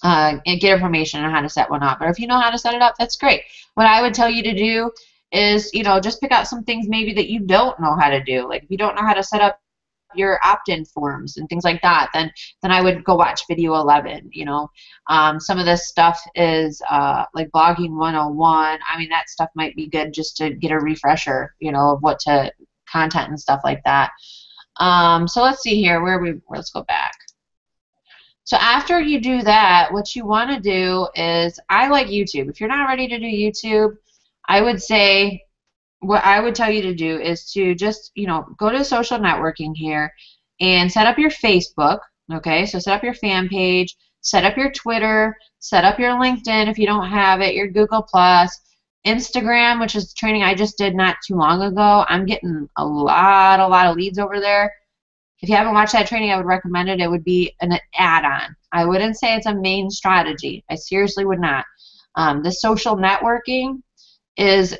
and get information on how to set one up. But if you know how to set it up, that's great. What I would tell you to do is, you know, just pick out some things maybe that you don't know how to do. Like, if you don't know how to set up your opt-in forms and things like that, then I would go watch video 11. You know, some of this stuff is like blogging 101. I mean, that stuff might be good just to get a refresher, you know, of what to content and stuff like that. So let's see here, let's go back. So after you do that, what you want to do is, I like YouTube. If you're not ready to do YouTube, I would say, what I would tell you to do is to just, you know, go to social networking here and set up your Facebook, okay? So set up your fan page, set up your Twitter, set up your LinkedIn if you don't have it, your Google+, Instagram, which is the training I just did not too long ago. I'm getting a lot of leads over there. If you haven't watched that training, I would recommend it. It would be an add-on. I wouldn't say it's a main strategy. I seriously would not. The social networking is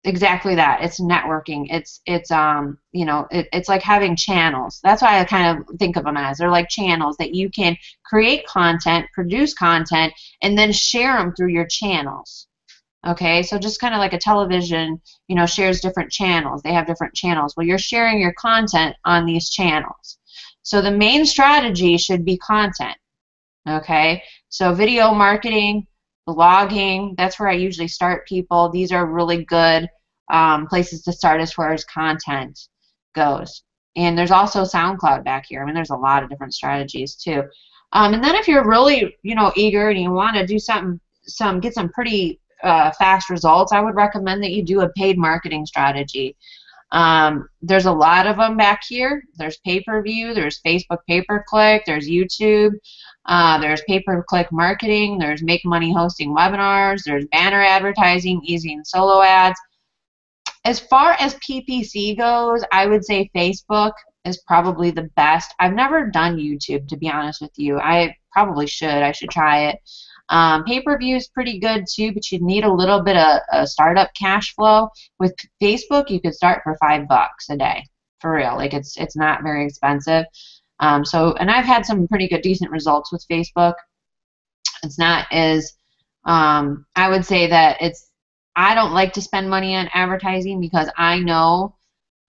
exactly that. It's networking. It's you know, it's like having channels. That's why I kind of think of them as. They're like channels that you can create content, produce content, and then share them through your channels. Okay, so just kind of like a television, you know, shares different channels. They have different channels. Well, you're sharing your content on these channels. So the main strategy should be content. Okay, so video marketing, blogging, that's where I usually start people. These are really good places to start as far as content goes. And there's also SoundCloud back here. I mean, there's a lot of different strategies too. And then if you're really, you know, eager and you want to do get some pretty fast results, I would recommend that you do a paid marketing strategy. There's a lot of them back here. There's pay-per-view, there's Facebook pay-per-click, there's YouTube, there's pay-per-click marketing, there's make money hosting webinars, there's banner advertising, easy and solo ads. As far as PPC goes, I would say Facebook is probably the best. I've never done YouTube, to be honest with you. I probably should. I should try it. Pay-per-view is pretty good too, but you need a little bit of a startup cash flow. With Facebook, you could start for $5 a day, for real. Like it's not very expensive. And I've had some pretty good, decent results with Facebook. It's not as I would say that I don't like to spend money on advertising because I know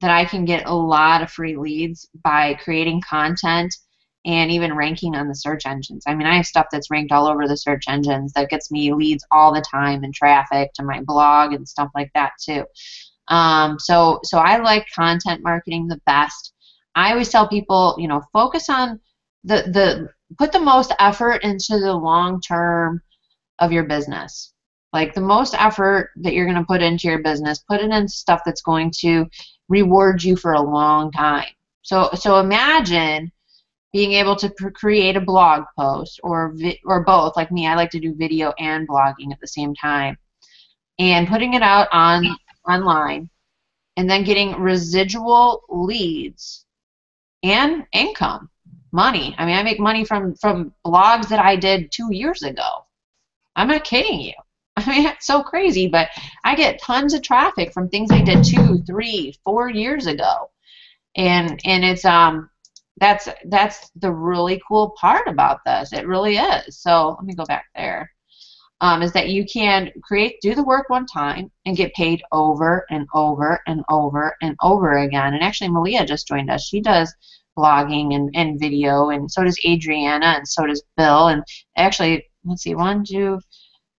that I can get a lot of free leads by creating content and even ranking on the search engines. I mean, I have stuff that's ranked all over the search engines that gets me leads all the time and traffic to my blog and stuff like that too. So I like content marketing the best. I always tell people, you know, focus on put the most effort into the long term of your business. Like the most effort that you're going to put into your business, put it in stuff that's going to reward you for a long time. So imagine being able to create a blog post or both. Like me, I like to do video and blogging at the same time, and putting it out online, and then getting residual leads and income, money. I mean, I make money from blogs that I did 2 years ago. I'm not kidding you. I mean, it's so crazy, but I get tons of traffic from things I did 2, 3, 4 years ago, and it's that's the really cool part about this. It really is. So let me go back there. Is that you can do the work one time and get paid over and over and over and over again. And actually, Malia just joined us. She does blogging and video, and so does Adriana, and so does Bill. And actually, let's see, 1, 2.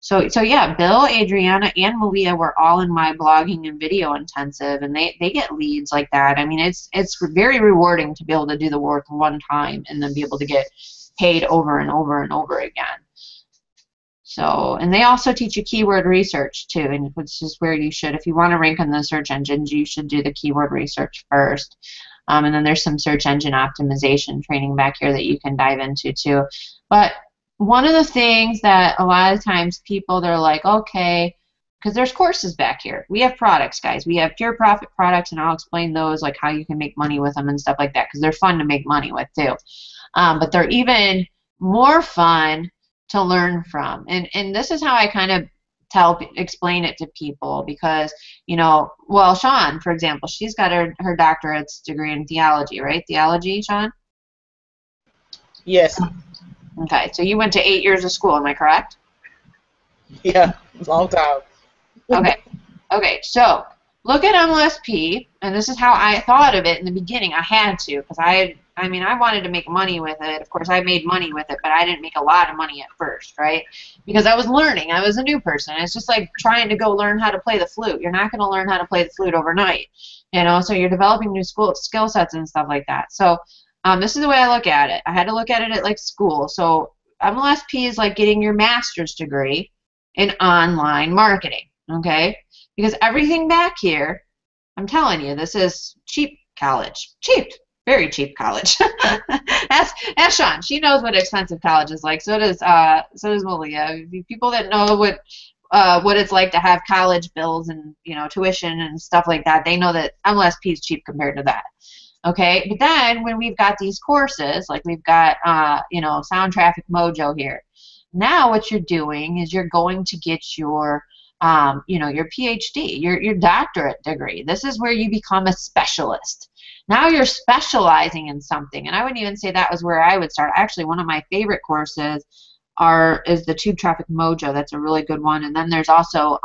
So yeah, Bill, Adriana, and Malia were all in my blogging and video intensive, and they get leads like that. I mean, it's very rewarding to be able to do the work one time and then be able to get paid over and over and over again. So, and they also teach you keyword research too, and which is where you should, if you want to rank on the search engines, you should do the keyword research first. And then there's some search engine optimization training back here that you can dive into too. But one of the things that a lot of times people, they're like, okay, because there's courses back here. We have products, guys. We have pure profit products, and I'll explain those, like how you can make money with them and stuff like that, because they're fun to make money with too. But they're even more fun to learn from. And this is how I kind of explain it to people, because, you know, well, Sean, for example, she's got her doctorate's degree in theology, right? Theology, Sean? Yes. Okay, so you went to 8 years of school, am I correct? Yeah, long time. Okay. Okay, so look at MLSP, and this is how I thought of it in the beginning. I had to, because I mean, I wanted to make money with it. Of course, I made money with it, but I didn't make a lot of money at first, right? Because I was learning. I was a new person. It's just like trying to go learn how to play the flute. You're not going to learn how to play the flute overnight, you know, so you're developing new skill sets and stuff like that. So this is the way I look at it. I had to look at it at like school. So MLSP is like getting your master's degree in online marketing, okay? Because everything back here, I'm telling you, this is cheap college. Cheap. Very cheap college. Ask Sean. She knows what expensive college is like. So does Malia. People that know what it's like to have college bills and, you know, tuition and stuff like that, they know that MLSP is cheap compared to that. Okay, but then when we've got these courses, like we've got you know, Sound Traffic Mojo here. Now what you're doing is you're going to get your you know, your PhD, your doctorate degree. This is where you become a specialist. Now you're specializing in something, and I wouldn't even say that was where I would start. Actually, one of my favorite courses is the Tube Traffic Mojo. That's a really good one. And then there's also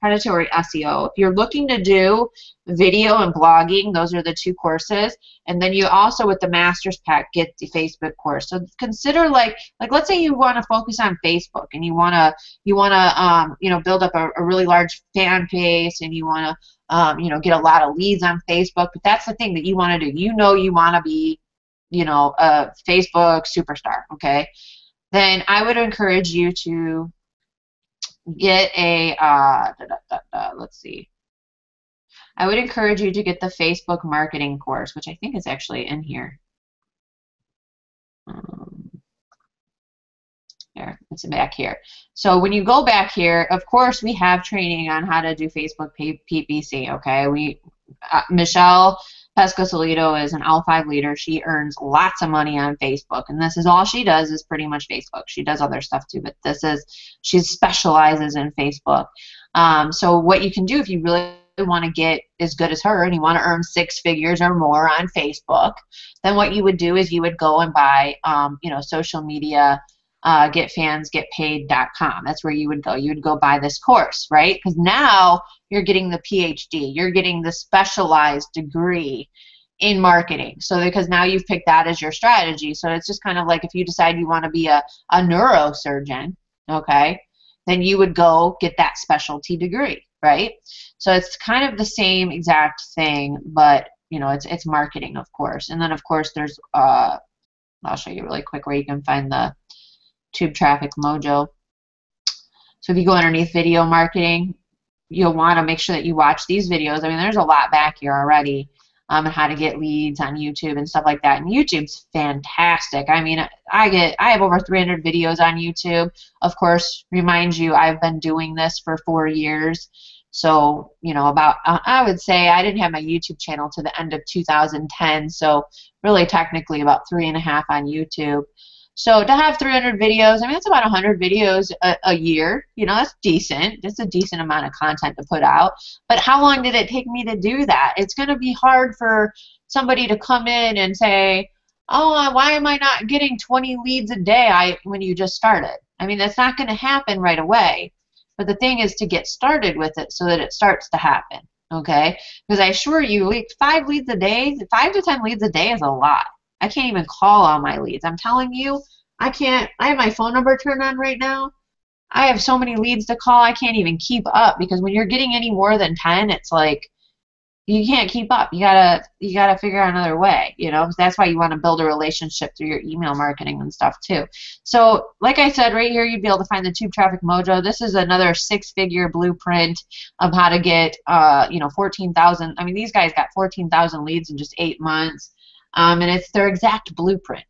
predatory SEO. If you're looking to do video and blogging, those are the two courses. And then you also, with the Master's Pack, get the Facebook course. So consider like let's say you want to focus on Facebook and you want to you know, build up a really large fan base, and you want to you know, get a lot of leads on Facebook. But that's the thing that you want to do. You know, you want to be, you know, a Facebook superstar. Okay. Then I would encourage you to get a, let's see. I would encourage you to get the Facebook marketing course, which I think is actually in here. There, it's back here. So when you go back here, of course, we have training on how to do Facebook PPC, okay? Michelle Pesco-Solido is an L5 leader. She earns lots of money on Facebook, and this is all she does is pretty much Facebook. She does other stuff too, but she specializes in Facebook. So what you can do if you really want to get as good as her and you want to earn 6 figures or more on Facebook, then what you would do is you would go and buy, you know, social media, getfansgetpaid.com. That's where you would go. You would go buy this course, right? Because now you're getting the PhD. You're getting the specialized degree in marketing. So because now you've picked that as your strategy. So it's just kind of like if you decide you want to be a neurosurgeon, okay, then you would go get that specialty degree, right? So it's kind of the same exact thing, but you know, it's marketing, of course. And then of course there's I'll show you really quick where you can find the Tube Traffic Mojo. So if you go underneath video marketing, you'll want to make sure that you watch these videos. I mean, there's a lot back here already on how to get leads on YouTube and stuff like that. And YouTube's fantastic. I mean, I have over 300 videos on YouTube. Of course, remind you, I've been doing this for 4 years. So, you know, about, I would say I didn't have my YouTube channel to the end of 2010. So really technically about 3.5 on YouTube. So to have 300 videos, I mean, that's about 100 videos a year. You know, that's decent. That's a decent amount of content to put out. But how long did it take me to do that? It's going to be hard for somebody to come in and say, oh, why am I not getting 20 leads a day when you just started? I mean, that's not going to happen right away. But the thing is to get started with it so that it starts to happen, okay? Because I assure you, 5 leads a day, 5 to 10 leads a day is a lot. I can't even call all my leads. I'm telling you, I can't. I have my phone number turned on right now. I have so many leads to call, I can't even keep up, because when you're getting any more than 10, it's like you can't keep up. You gotta figure out another way, you know. That's why you want to build a relationship through your email marketing and stuff too. So, like I said, right here you'd be able to find the Tube Traffic Mojo. This is another 6-figure blueprint of how to get, you know, 14,000. I mean, these guys got 14,000 leads in just 8 months. And it's their exact blueprint.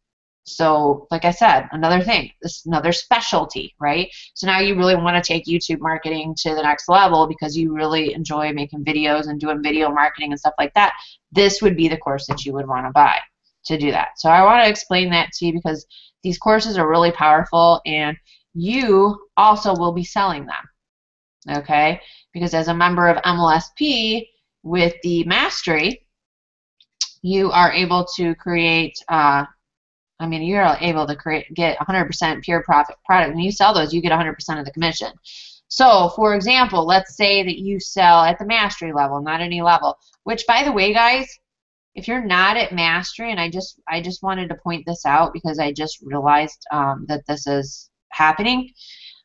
So, like I said, another thing, this is another specialty, right? So now you really want to take YouTube marketing to the next level because you really enjoy making videos and doing video marketing and stuff like that. This would be the course that you would want to buy to do that. So I want to explain that to you because these courses are really powerful, and you also will be selling them, okay? Because as a member of MLSP with the Mastery, you are able to create, I mean, you're able to get 100% pure profit product. When you sell those, you get 100% of the commission. So, for example, let's say that you sell at the mastery level, not any level, which, by the way, guys, if you're not at mastery, and I just wanted to point this out because I just realized that this is happening.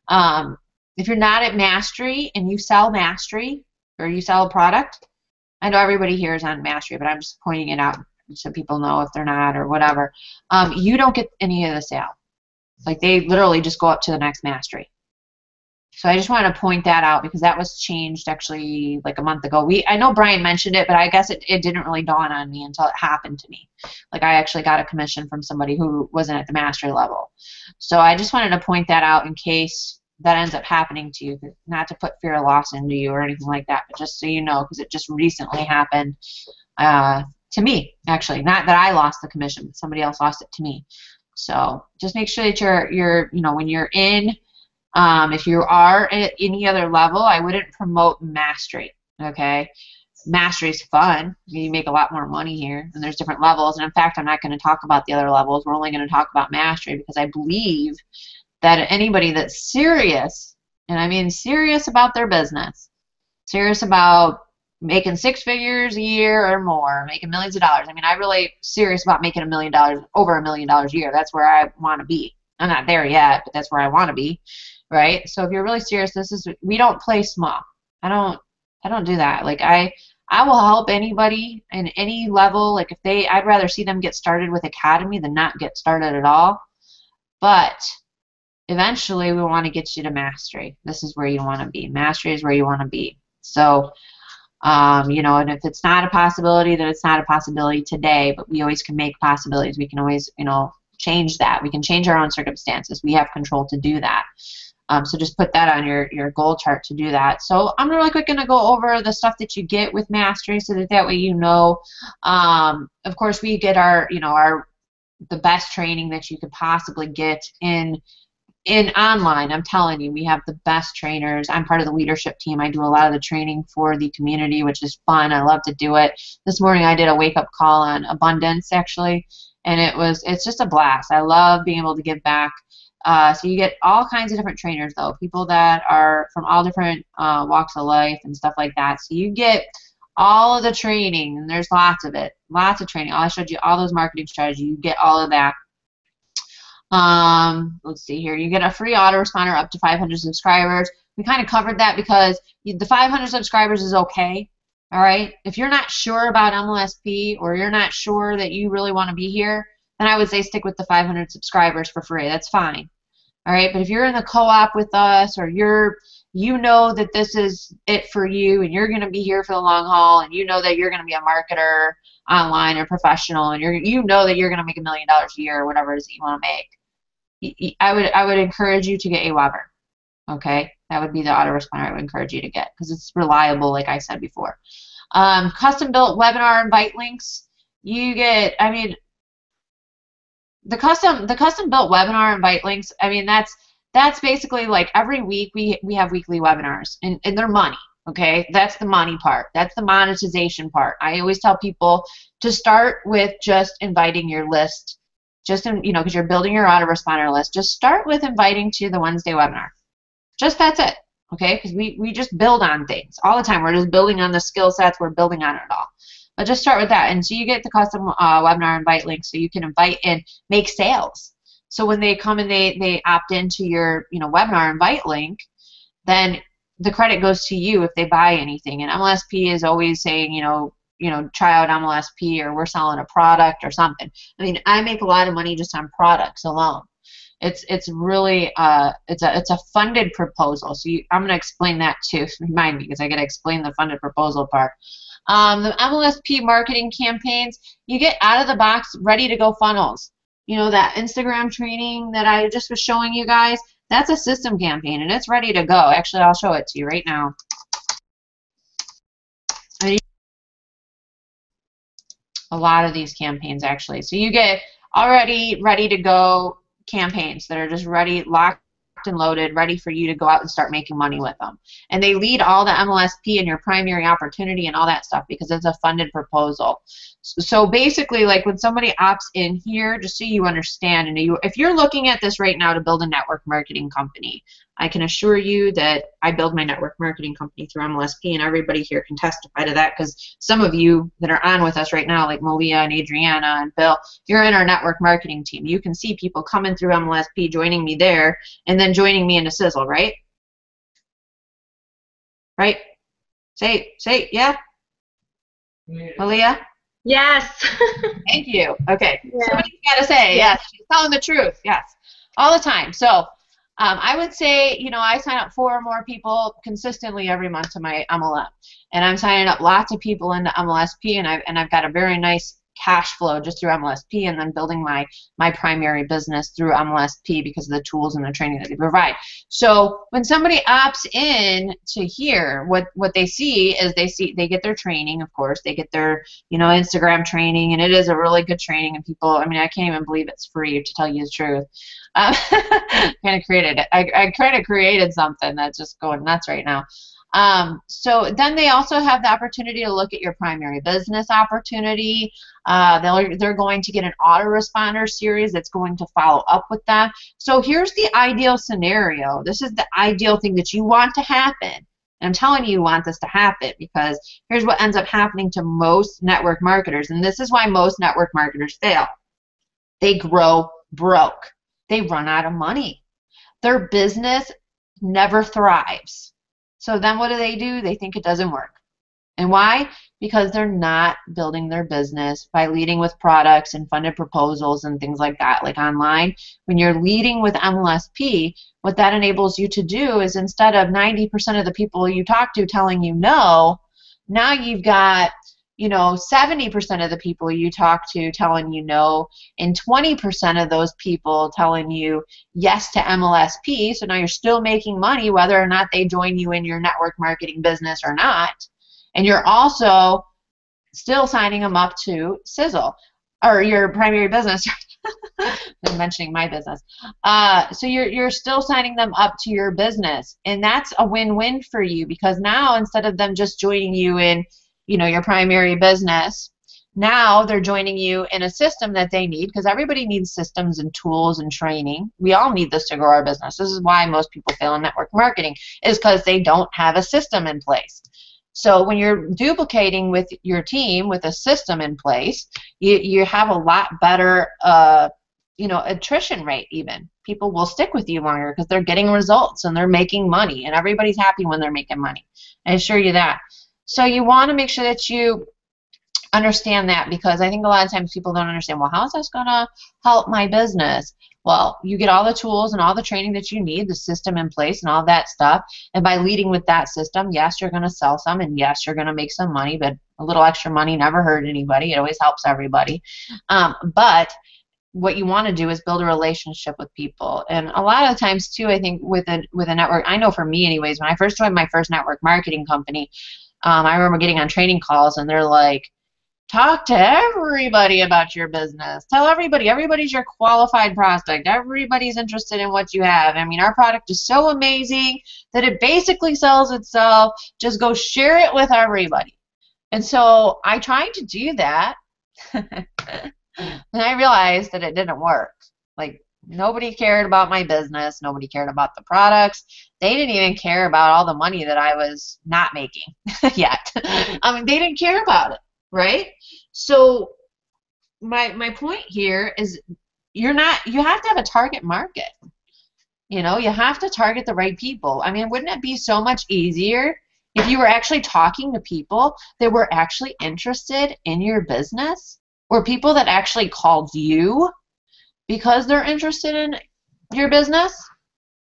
If you're not at mastery and you sell mastery or you sell a product, I know everybody here is on mastery, but I'm just pointing it out so people know if they're not or whatever. You don't get any of the sale. Like, they literally just go up to the next mastery. So I just wanted to point that out because that was changed actually like a month ago. I know Brian mentioned it, but I guess it didn't really dawn on me until it happened to me. Like, I actually got a commission from somebody who wasn't at the mastery level. So I just wanted to point that out in case that ends up happening to you, not to put fear of loss into you or anything like that, but just so you know, because it just recently happened to me, actually. Not that I lost the commission, but somebody else lost it to me. So just make sure that you're when you're in, if you are at any other level, I wouldn't promote mastery, okay? Mastery is fun. You make a lot more money here, and there's different levels. And in fact, I'm not going to talk about the other levels. We're only going to talk about mastery because I believe that anybody that's serious, and I mean serious about their business, serious about making 6 figures a year or more, making millions of dollars. I mean, I'm really serious about making $1 million, over $1 million a year. That's where I want to be. I'm not there yet, but that's where I want to be, right? So if you're really serious, we don't play small. I don't do that. Like, I will help anybody in any level. Like, I'd rather see them get started with Academy than not get started at all. But eventually we want to get you to mastery. This is where you want to be. Mastery is where you want to be. So, and if it's not a possibility, then it's not a possibility today, but we always can make possibilities. We can always, change that. We can change our own circumstances. We have control to do that. So just put that on your goal chart to do that. So I'm really quick going to go over the stuff that you get with mastery so that way you know. Of course, we get the best training that you could possibly get in online. I'm telling you, we have the best trainers. I'm part of the leadership team. I do a lot of the training for the community, which is fun. I love to do it. This morning I did a wake-up call on abundance, actually, and it's just a blast. I love being able to give back. So you get all kinds of different trainers, though, people that are from all different walks of life and stuff like that. So you get all of the training, and there's lots of it, lots of training. I showed you all those marketing strategies. You get all of that. Let's see here. You get a free autoresponder up to 500 subscribers. We kind of covered that because the 500 subscribers is okay. All right. If you're not sure about MLSP or you're not sure that you really want to be here, then I would say stick with the 500 subscribers for free. That's fine. All right. But if you're in the co-op with us, or you know that this is it for you, and you're going to be here for the long haul, and you know that you're going to be a marketer online or professional, and you know that you're going to make $1 million a year or whatever it is that you want to make, I would encourage you to get a Weber. Okay, that would be the autoresponder I would encourage you to get because it's reliable, like I said before. Custom built webinar invite links. You get, I mean, the custom built webinar invite links. I mean, that's basically like every week we have weekly webinars, and they're money. Okay, that's the money part. That's the monetization part. I always tell people to start with just inviting your list. Because you're building your autoresponder list, just start with inviting to the Wednesday webinar. Just that's it, okay? Because we just build on things all the time. We're just building on the skill sets. We're building on it all. But just start with that. And so you get the custom webinar invite link, so you can invite and make sales. So when they come and they opt into your webinar invite link, then the credit goes to you if they buy anything. And MLSP is always saying, try out MLSP, or we're selling a product or something. I mean, I make a lot of money just on products alone. It's really it's a funded proposal. So I'm going to explain that too. Remind me, because I got to explain the funded proposal part. The MLSP marketing campaigns, you get out of the box ready to go funnels. That Instagram training that I just was showing you guys, that's a system campaign, and it's ready to go. Actually, I'll show it to you right now. A lot of these campaigns, actually. So you get already ready to go campaigns that are just ready, locked and loaded, ready for you to go out and start making money with them. And they lead all the MLSP and your primary opportunity and all that stuff because it's a funded proposal. So basically, like when somebody opts in here, just so you understand, and if you're looking at this right now to build a network marketing company, I can assure you that I build my network marketing company through MLSP, and everybody here can testify to that, because some of you that are on with us right now, like Malia and Adriana and Bill, you're in our network marketing team. You can see people coming through MLSP, joining me there, and then joining me into Sizzle, right? Right? Say, yeah? Malia? Yes. Thank you. Okay. Yeah. Somebody's got to say, yes, she's telling the truth. Yes. All the time. So I would say, you know, I sign up 4 or more people consistently every month to my MLM. And I'm signing up lots of people into MLSP, and I've got a very nice cash flow just through MLSP, and then building my primary business through MLSP because of the tools and the training that they provide. So when somebody opts in to here, what they see is they get their training, of course, they get their, you know, Instagram training, and it is a really good training, and people, I mean, I can't even believe it's free, to tell you the truth. I kind of created something that's just going nuts right now. So then they also have the opportunity to look at your primary business opportunity. They're going to get an autoresponder series that's going to follow up with that. So here's the ideal scenario. This is the ideal thing that you want to happen. And I'm telling you want this to happen, because here's what ends up happening to most network marketers, and this is why most network marketers fail. They grow broke. They run out of money. Their business never thrives. So then what do? They think it doesn't work. And why? Because they're not building their business by leading with products and funded proposals and things like that, like online. When you're leading with MLSP, what that enables you to do is, instead of 90% of the people you talk to telling you no, now you've got, you know, 70% of the people you talk to telling you no, and 20% of those people telling you yes to MLSP. So now you're still making money whether or not they join you in your network marketing business or not. And you're also still signing them up to Sizzle, or your primary business. I'm mentioning my business. So you're still signing them up to your business, and that's a win-win for you, because now instead of them just joining you in, you know, your primary business, now they're joining you in a system that they need, because everybody needs systems and tools and training. We all need this to grow our business. This is why most people fail in network marketing, is because they don't have a system in place. So when you're duplicating with your team with a system in place, you have a lot better you know, attrition rate even. People will stick with you longer because they're getting results and they're making money, and everybody's happy when they're making money. I assure you that. So you want to make sure that you understand that, because I think a lot of times people don't understand, well, how is this going to help my business? Well, you get all the tools and all the training that you need, the system in place and all that stuff, and by leading with that system, yes, you're going to sell some, and yes, you're going to make some money, but a little extra money never hurt anybody. It always helps everybody. But what you want to do is build a relationship with people. And a lot of times too, I think with a network, I know for me anyways, when I first joined my first network marketing company, I remember getting on training calls, and they're like, talk to everybody about your business. Tell everybody. Everybody's your qualified prospect. Everybody's interested in what you have. I mean, our product is so amazing that it basically sells itself. Just go share it with everybody. And so I tried to do that, and I realized that it didn't work. Like, nobody cared about my business. Nobody cared about the products. They didn't even care about all the money that I was not making yet. I mean, they didn't care about it, right? So my point here is you have to have a target market. You know, you have to target the right people. I mean, wouldn't it be so much easier if you were actually talking to people that were actually interested in your business, or people that actually called you because they're interested in your business,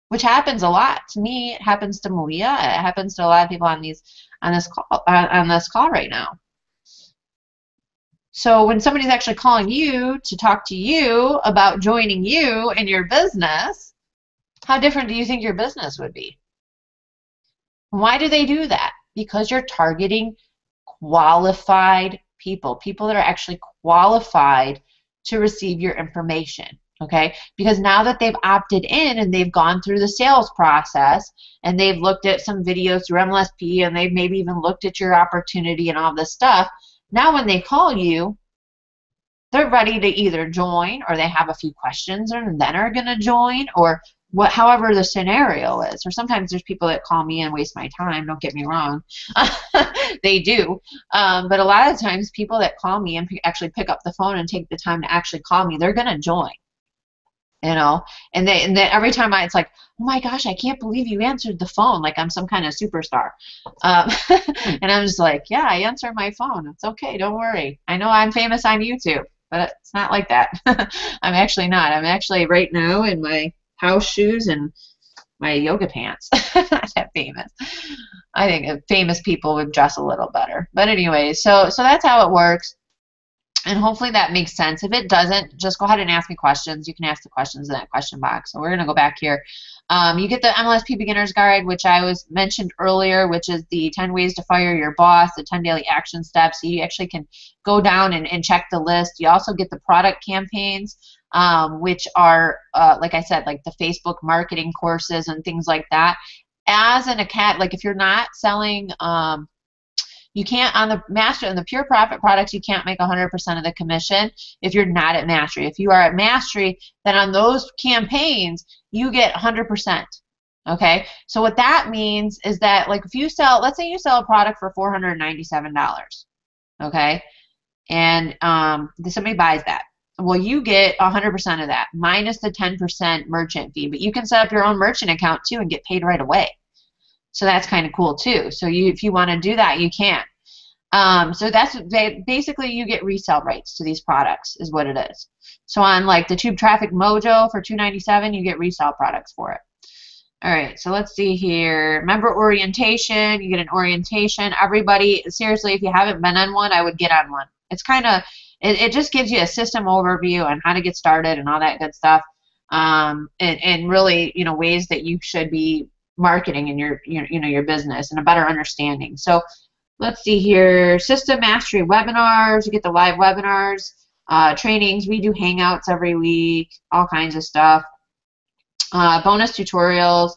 which happens a lot to me. It happens to Malia. It happens to a lot of people on this call right now. So when somebody's actually calling you to talk to you about joining you in your business, how different do you think your business would be? Why do they do that? Because you're targeting qualified people, people that are actually qualified to receive your information, okay? Because now that they've opted in and they've gone through the sales process and they've looked at some videos through MLSP and they've maybe even looked at your opportunity and all this stuff, now when they call you, they're ready to either join, or they have a few questions and then are going to join, or however the scenario is. Or sometimes there's people that call me and waste my time. Don't get me wrong, they do. But a lot of times, people that call me and actually pick up the phone and take the time to actually call me, they're gonna join. You know, and then every time it's like, oh my gosh, I can't believe you answered the phone, like I'm some kind of superstar. And I'm just like, yeah, I answer my phone. It's okay, don't worry. I know I'm famous on YouTube, but it's not like that. I'm actually not. I'm actually right now in my house shoes and my yoga pants. Not that famous. I think famous people would dress a little better. But anyway, so that's how it works. And hopefully that makes sense. If it doesn't, just go ahead and ask me questions. You can ask the questions in that question box. So we're going to go back here. You get the MLSP Beginner's Guide, which I mentioned earlier, which is the 10 ways to fire your boss, the 10 daily action steps. So you actually can go down and check the list. You also get the product campaigns, which are, like I said, like the Facebook marketing courses and things like that. As an account, like if you're not selling... you can't, on the pure profit products, you can't make 100% of the commission if you're not at mastery. If you are at mastery, then on those campaigns, you get 100%. Okay? So what that means is that, like, if you sell, let's say you sell a product for $497, okay? And somebody buys that. Well, you get 100% of that, minus the 10% merchant fee. But you can set up your own merchant account, too, and get paid right away. So that's kind of cool too. So if you want to do that, you can. So basically you get resale rights to these products is what it is. So on like the Tube Traffic Mojo for $297, you get resale products for it. All right, so let's see here. Member orientation, you get an orientation. Everybody, seriously, if you haven't been on one, I would get on one. It's kind of, it just gives you a system overview on how to get started and all that good stuff. And really, you know, ways that you should be marketing in your business and a better understanding. So let's see here. System mastery webinars. You get the live webinars, trainings. We do hangouts every week, all kinds of stuff. Bonus tutorials.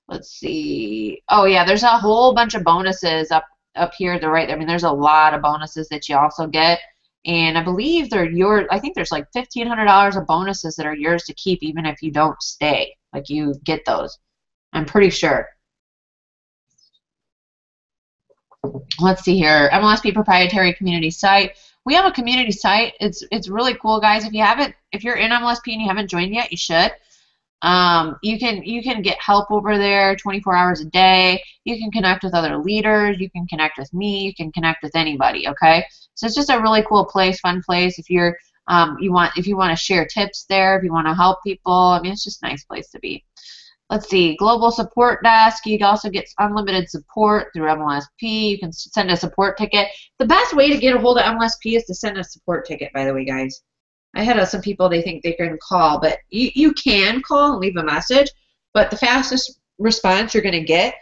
Let's see. Oh yeah, there's a whole bunch of bonuses up here to the right. I mean, there's a lot of bonuses that you also get, and I believe they're yours. I think there's like $1,500 of bonuses that are yours to keep, even if you don't stay. Like you get those. I'm pretty sure. Let's see here. MLSP proprietary community site. We have a community site. It's really cool, guys. If you're in MLSP and you haven't joined yet, you should. You can get help over there 24 hours a day. You can connect with other leaders. You can connect with me. You can connect with anybody. Okay. So it's just a really cool place, fun place. If you want to share tips there, if you want to help people, I mean, it's just a nice place to be. Let's see, global support desk. You also get unlimited support through MLSP. You can send a support ticket. The best way to get a hold of MLSP is to send a support ticket, by the way, guys. I had some people, they think they can call, but you can call and leave a message, but the fastest response you're going to get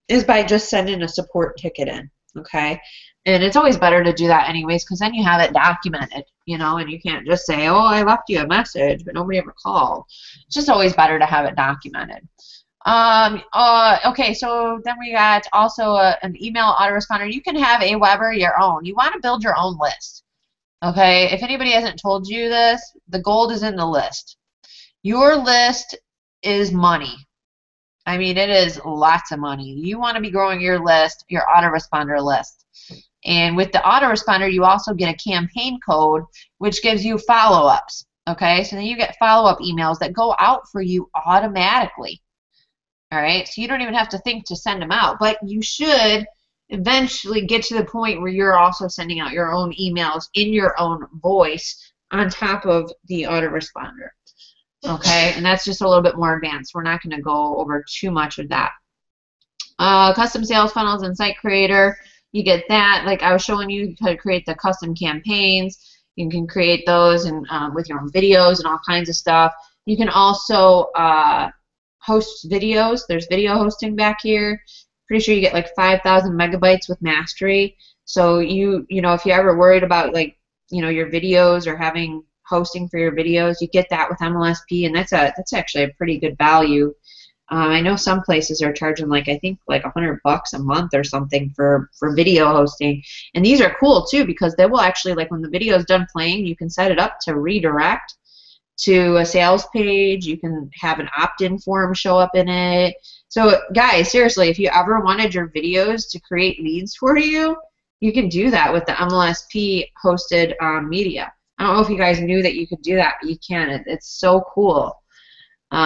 is by just sending a support ticket in, okay? And it's always better to do that anyways, because then you have it documented, you know, and you can't just say, oh, I left you a message, but nobody ever called. It's just always better to have it documented. Okay, so then we got also an email autoresponder. You can have a Weber your own. You want to build your own list, okay? If anybody hasn't told you this, the gold is in the list. Your list is money. I mean, it is lots of money. You want to be growing your list, your autoresponder list. And with the autoresponder, you also get a campaign code, which gives you follow-ups, okay? So then you get follow-up emails that go out for you automatically, all right? So you don't even have to think to send them out, but you should eventually get to the point where you're also sending out your own emails in your own voice on top of the autoresponder, okay? And that's just a little bit more advanced. We're not going to go over too much of that. Custom sales funnels and site creator. You get that, like I was showing you how to create the custom campaigns. You can create those and with your own videos and all kinds of stuff. You can also host videos. There's video hosting back here. Pretty sure you get like 5,000 megabytes with Mastery. So you know, if you're ever worried about like, you know, your videos or having hosting for your videos, you get that with MLSP, and that's actually a pretty good value. I know some places are charging like, I think like $100 a month or something for video hosting, and these are cool too because they will actually, like when the video is done playing, you can set it up to redirect to a sales page. You can have an opt-in form show up in it. So guys, seriously, if you ever wanted your videos to create leads for you, you can do that with the MLSP hosted media. I don't know if you guys knew that you could do that, but you can. It's so cool.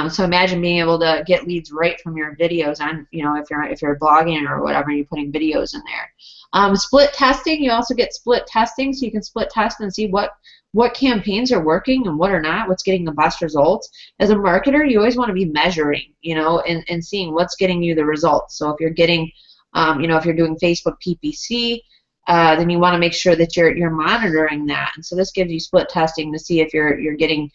So imagine being able to get leads right from your videos on, you know, if you're blogging or whatever, and you're putting videos in there. Split testing, you also get split testing, so you can split test and see what campaigns are working and what are not, what's getting the best results. As a marketer, you always want to be measuring, you know, and seeing what's getting you the results. So if you're getting, you know, if you're doing Facebook PPC, then you want to make sure that you're monitoring that. And so this gives you split testing to see if you're getting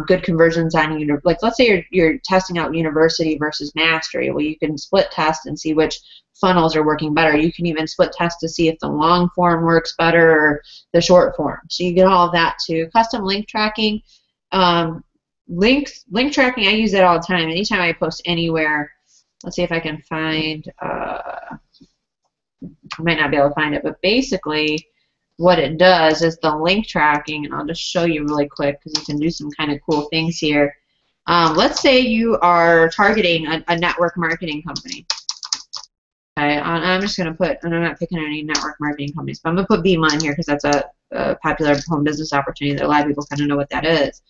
good conversions on, like let's say you're testing out university versus mastery. Well, you can split test and see which funnels are working better. You can even split test to see if the long form works better or the short form. So you get all of that too. Custom link tracking. Link tracking, I use that all the time. Anytime I post anywhere, let's see if I can find, I might not be able to find it, but basically what it does is the link tracking, and I'll just show you really quick because you can do some kind of cool things here. Let's say you are targeting a network marketing company. Okay, I'm just going to put, and I'm not picking any network marketing companies, but I'm going to put Beam on here because that's a popular home business opportunity that a lot of people kind of know what that is.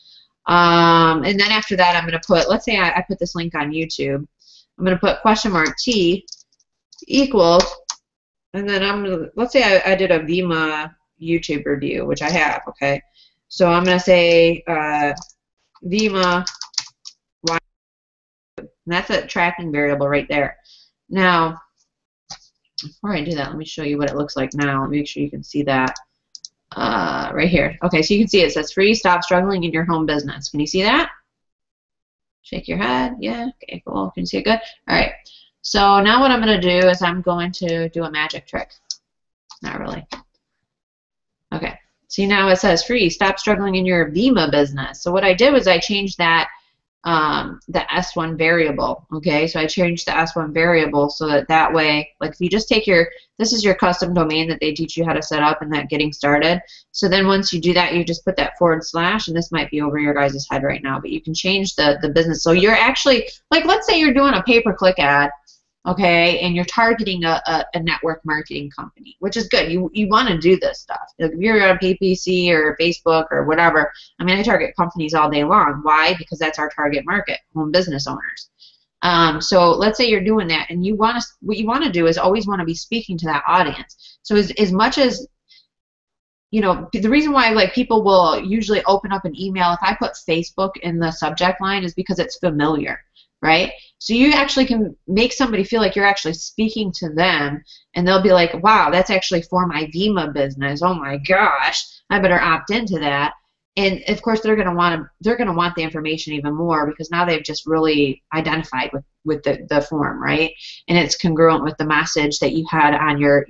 And then after that, I'm going to put, let's say I put this link on YouTube. I'm going to put $T equals, and then I'm going to, let's say I did a Vima YouTube review, which I have, okay? So I'm going to say Vima Y, and that's a tracking variable right there. Now, before I do that, let me show you what it looks like now. Let me make sure you can see that right here. Okay, so you can see it says free, stop struggling in your home business. Can you see that? Shake your head. Yeah, okay, cool. Can you see it good? All right. So now what I'm going to do is I'm going to do a magic trick. Not really. Okay. See, now it says free, stop struggling in your Vima business. So what I did was I changed that, the S1 variable. Okay, so I changed the S1 variable so that way, like if you just take this is your custom domain that they teach you how to set up and that getting started. So then once you do that, you just put that /, and this might be over your guys' head right now, but you can change the business. So you're actually, like let's say you're doing a pay-per-click ad, okay, and you're targeting a network marketing company, which is good. You want to do this stuff. If you're on PPC or Facebook or whatever, I mean, I target companies all day long. Why? Because that's our target market, home business owners. So let's say you're doing that, and what you want to do is always want to be speaking to that audience. So as much as, you know, the reason why like people will usually open up an email, if I put Facebook in the subject line, is because it's familiar. Right? So you actually can make somebody feel like you're actually speaking to them, and they'll be like, wow, that's actually for my Vima business. Oh my gosh, I better opt into that. And of course they're gonna want the information even more because now they've just really identified with the form, right? And it's congruent with the message that you had on your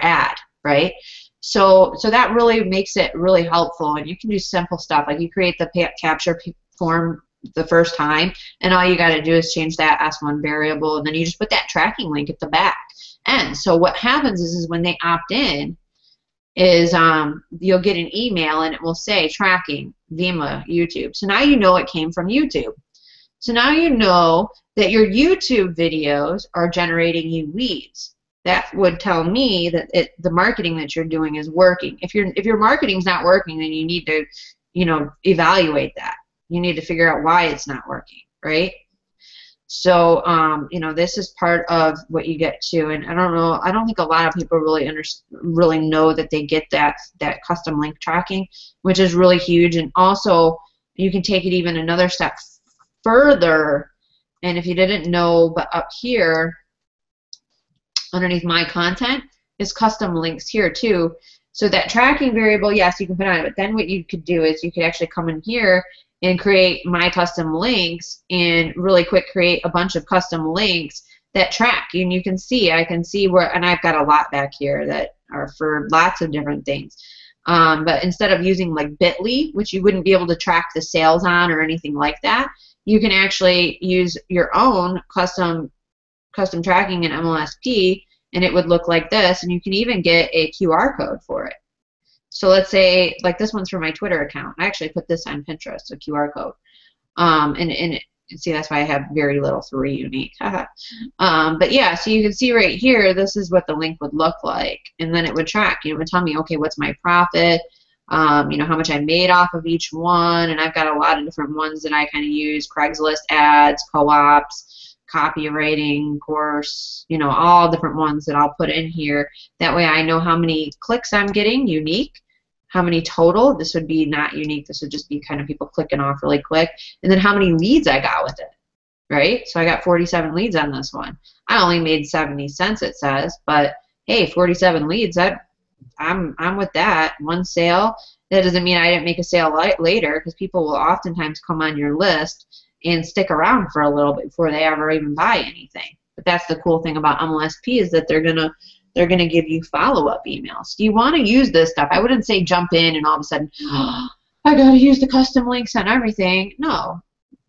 ad, right? So that really makes it really helpful, and you can do simple stuff like you create the capture form the first time, and all you got to do is change that S1 variable, and then you just put that tracking link at the back end. So what happens is when they opt in, is you'll get an email and it will say tracking Vima YouTube. So now you know it came from YouTube. So now you know that your YouTube videos are generating you leads. That would tell me that the marketing that you're doing is working. If your marketing's not working, then you need to, you know, evaluate that. You need to figure out why it's not working, right? So, you know, this is part of what you get to, and I don't think a lot of people really know that they get that custom link tracking, which is really huge. And also, you can take it even another step further. And if you didn't know, but up here, underneath my content, is custom links here too. So that tracking variable, yes, you can put on it, but then what you could do is you could actually come in here and create my custom links and really quick create a bunch of custom links that track. And you can see, I can see where, and I've got a lot back here that are for lots of different things. But instead of using like Bitly, which you wouldn't be able to track the sales on or anything like that, you can actually use your own custom tracking in MLSP, and it would look like this, and you can even get a QR code for it. So let's say, like this one's for my Twitter account. I actually put this on Pinterest, a QR code. And see, that's why I have very little, 3 unique. But yeah, so you can see right here, this is what the link would look like. And then it would track, it would tell me, okay, what's my profit? How much I made off of each one. And I've got a lot of different ones that I kind of use, Craigslist ads, co-ops, copywriting course, all different ones that I'll put in here. That way I know how many clicks I'm getting, unique, how many total. This would be not unique. This would just be kind of people clicking off really quick. And then how many leads I got with it, right? So I got 47 leads on this one. I only made 70 cents, it says, but hey, 47 leads, I'm with that. One sale. That doesn't mean I didn't make a sale later, because people will oftentimes come on your list and stick around for a little bit before they ever even buy anything. But that's the cool thing about MLSP, is that they're gonna give you follow-up emails. You want to use this stuff. I wouldn't say jump in and all of a sudden, oh, I gotta use the custom links and everything. No,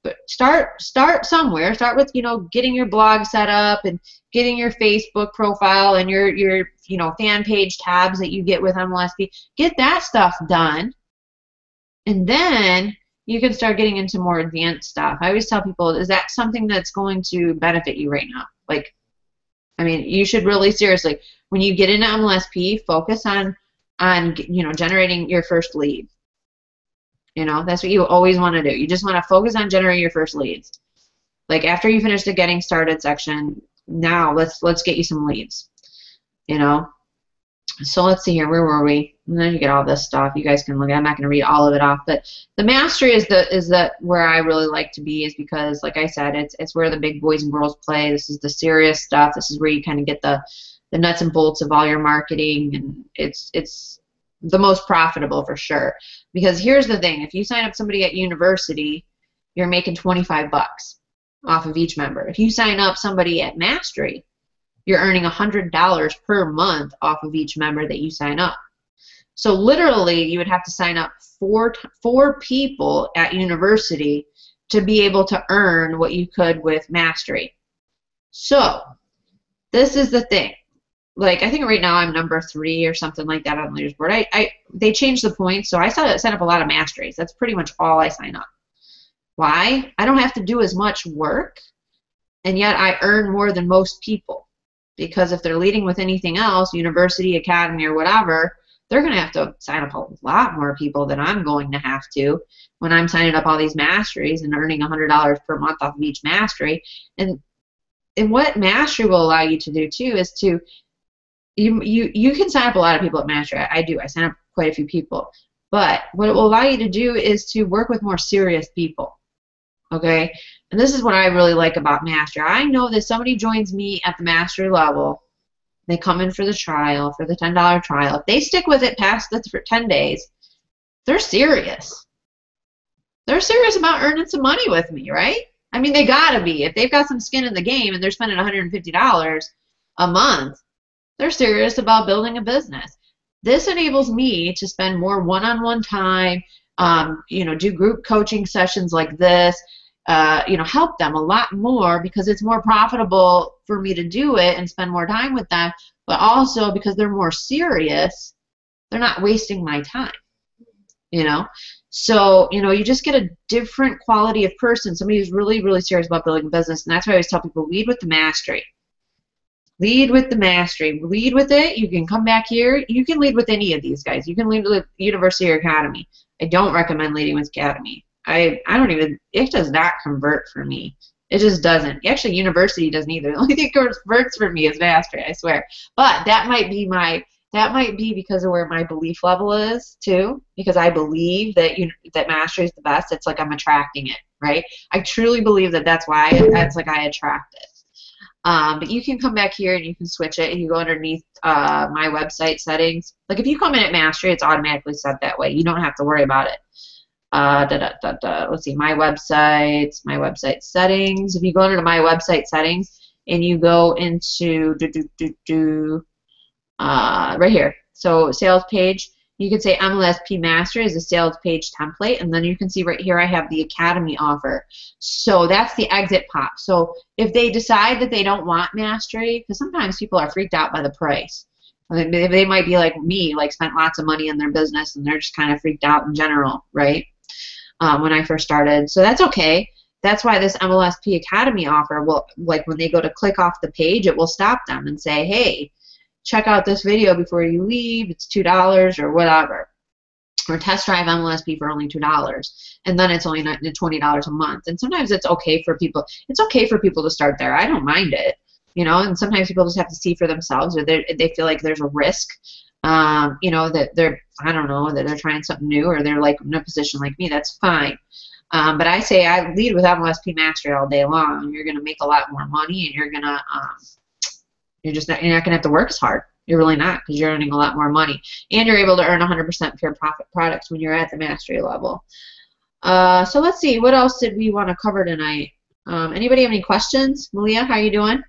but start somewhere. Start with getting your blog set up and getting your Facebook profile and your fan page tabs that you get with MLSP. Get that stuff done, and then you can start getting into more advanced stuff. I always tell people, is that something that's going to benefit you right now? Like, I mean, you should really seriously, when you get into MLSP, focus on generating your first lead. That's what you always want to do. You just want to focus on generating your first leads. Like after you finish the getting started section, now let's get you some leads. So let's see here. Where were we? And then you get all this stuff. You guys can look at. I'm not going to read all of it off, but the mastery is the where I really like to be, is because, like I said, it's where the big boys and girls play. This is the serious stuff. This is where you kind of get the nuts and bolts of all your marketing, and it's the most profitable for sure. Because here's the thing: if you sign up somebody at university, you're making 25 bucks off of each member. If you sign up somebody at Mastery, you're earning $100 per month off of each member that you sign up. So literally, you would have to sign up four people at university to be able to earn what you could with Mastery. So this is the thing. Like, I think right now I'm number 3 or something like that on the leaderboard. They changed the points, so I set up a lot of Masteries. That's pretty much all I sign up. Why? I don't have to do as much work, and yet I earn more than most people. Because if they're leading with anything else, university, academy, or whatever, they're going to have to sign up a lot more people than I'm going to have to when I'm signing up all these Masteries and earning $100 per month off of each Mastery. And what Mastery will allow you to do, too, is to you can sign up a lot of people at Mastery. I do. I sign up quite a few people. But what it will allow you to do is to work with more serious people. Okay? And this is what I really like about Mastery. I know that somebody joins me at the Mastery level, they come in for the trial, for the $10 trial. If they stick with it past the 10 days, they're serious. They're serious about earning some money with me, right? I mean, they gotta be. If they've got some skin in the game and they're spending $150 a month, they're serious about building a business. This enables me to spend more one-on-one time, do group coaching sessions like this, help them a lot more, because it's more profitable for me to do it and spend more time with them, but also because they're more serious, they're not wasting my time, So, you just get a different quality of person, somebody who's really, really serious about building a business, and that's why I always tell people, lead with the Mastery. Lead with the Mastery. Lead with it. You can come back here. You can lead with any of these guys. You can lead with University or Academy. I don't recommend leading with Academy. I don't even, it does not convert for me. It just doesn't. Actually, University doesn't either. The only thing that converts for me is Mastery, I swear. But that might be because of where my belief level is too, because I believe that that Mastery is the best. It's like I'm attracting it, right? I truly believe that that's why I attract it. But you can come back here and you can switch it. You go underneath my website settings. Like if you come in at Mastery, it's automatically set that way. You don't have to worry about it. Let's see, my website settings. If you go under my website settings and you go into right here, so sales page, you can say MLSP Mastery is a sales page template, and then you can see right here I have the Academy offer. So that's the exit pop. So if they decide that they don't want Mastery, because sometimes people are freaked out by the price. They might be like me, like spent lots of money in their business and they're just kind of freaked out in general, right? When I first started. So that's okay. That's why this MLSP Academy offer will, like when they go to click off the page, it will stop them and say, hey, check out this video before you leave. It's $2 or whatever. Or test drive MLSP for only $2. And then it's only $20 a month. And sometimes it's okay for people. It's okay for people to start there. I don't mind it. You know, and sometimes people just have to see for themselves, or they feel like there's a risk, you know, that they're, I don't know, that they're trying something new, or they're like in a position like me. That's fine. But I say I lead with MLSP Mastery all day long. You're going to make a lot more money, and you're not going to have to work as hard. You're really not, because you're earning a lot more money, and you're able to earn 100% pure profit products when you're at the mastery level. So let's see, what else did we want to cover tonight? Anybody have any questions? Malia, how are you doing?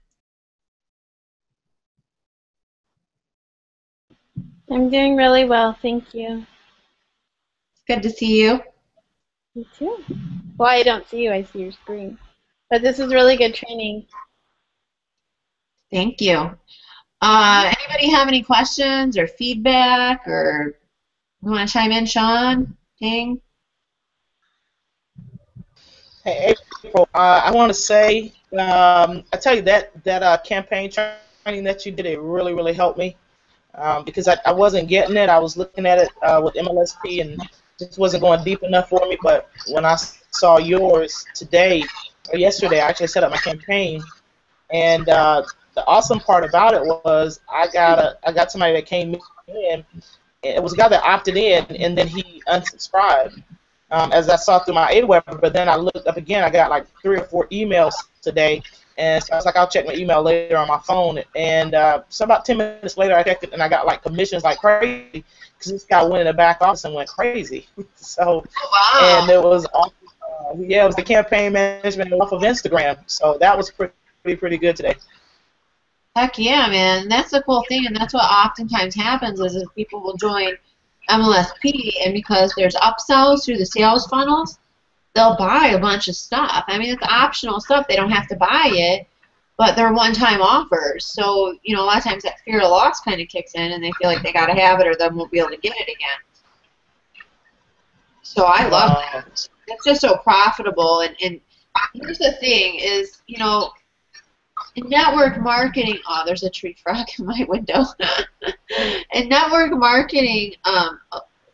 I'm doing really well, thank you. Good to see you. You too. Well, I don't see you, I see your screen. But this is really good training. Thank you. Anybody have any questions or feedback, or you want to chime in, Sean? Ding. Hey, April, I want to say, I tell you that campaign training that you did, it really, really helped me. Because I wasn't getting it. I was looking at it with MLSP and just wasn't going deep enough for me. But when I saw yours today or yesterday, I actually set up my campaign. And the awesome part about it was I got somebody that came in. It was a guy that opted in, and then he unsubscribed. As I saw through my AWeber, but then I looked up again. I got like 3 or 4 emails today. And so I was like, I'll check my email later on my phone. And so about 10 minutes later, I checked it, and I got like commissions like crazy, because this guy went in the back office and went crazy. So, wow. And it was, yeah, it was the campaign management off of Instagram. So that was pretty good today. Heck yeah, man. That's the cool thing, and that's what oftentimes happens is people will join MLSP, and because there's upsells through the sales funnels, they'll buy a bunch of stuff. I mean, it's optional stuff. They don't have to buy it, but they're one-time offers. So, you know, a lot of times that fear of loss kind of kicks in, and they feel like they got to have it or they won't be able to get it again. So I love that. It's just so profitable. And here's the thing is, you know, in network marketing, oh, there's a tree frog in my window. In network marketing,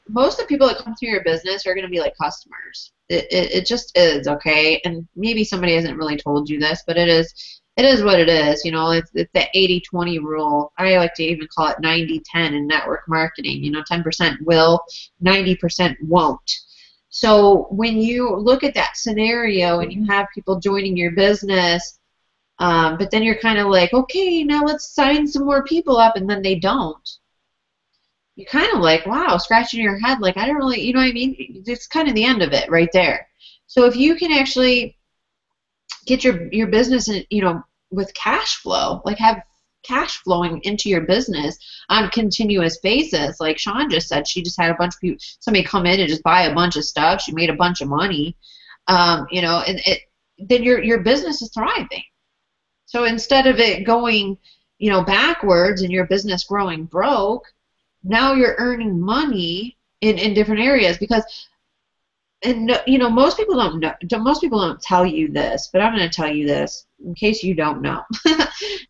most of the people that come through your business are going to be like customers. It just is, okay? And maybe somebody hasn't really told you this, but it is what it is. You know, it's the 80-20 rule. I like to even call it 90-10 in network marketing. You know, 10% will, 90% won't. So when you look at that scenario and you have people joining your business, but then you're kind of like, okay, now let's sign some more people up, and then they don't. You're kind of like, wow, scratching your head, like, I don't really, you know what I mean? It's kind of the end of it right there. So if you can actually get your business, in, you know, with cash flow, like have cash flowing into your business on a continuous basis, like Sean just said, she just had a bunch of people, somebody come in and just buy a bunch of stuff. She made a bunch of money, you know, and then your business is thriving. So instead of it going, you know, backwards and your business growing broke, now you're earning money in different areas because, and you know, most people don't know. Most people don't tell you this, but I'm going to tell you this in case you don't know.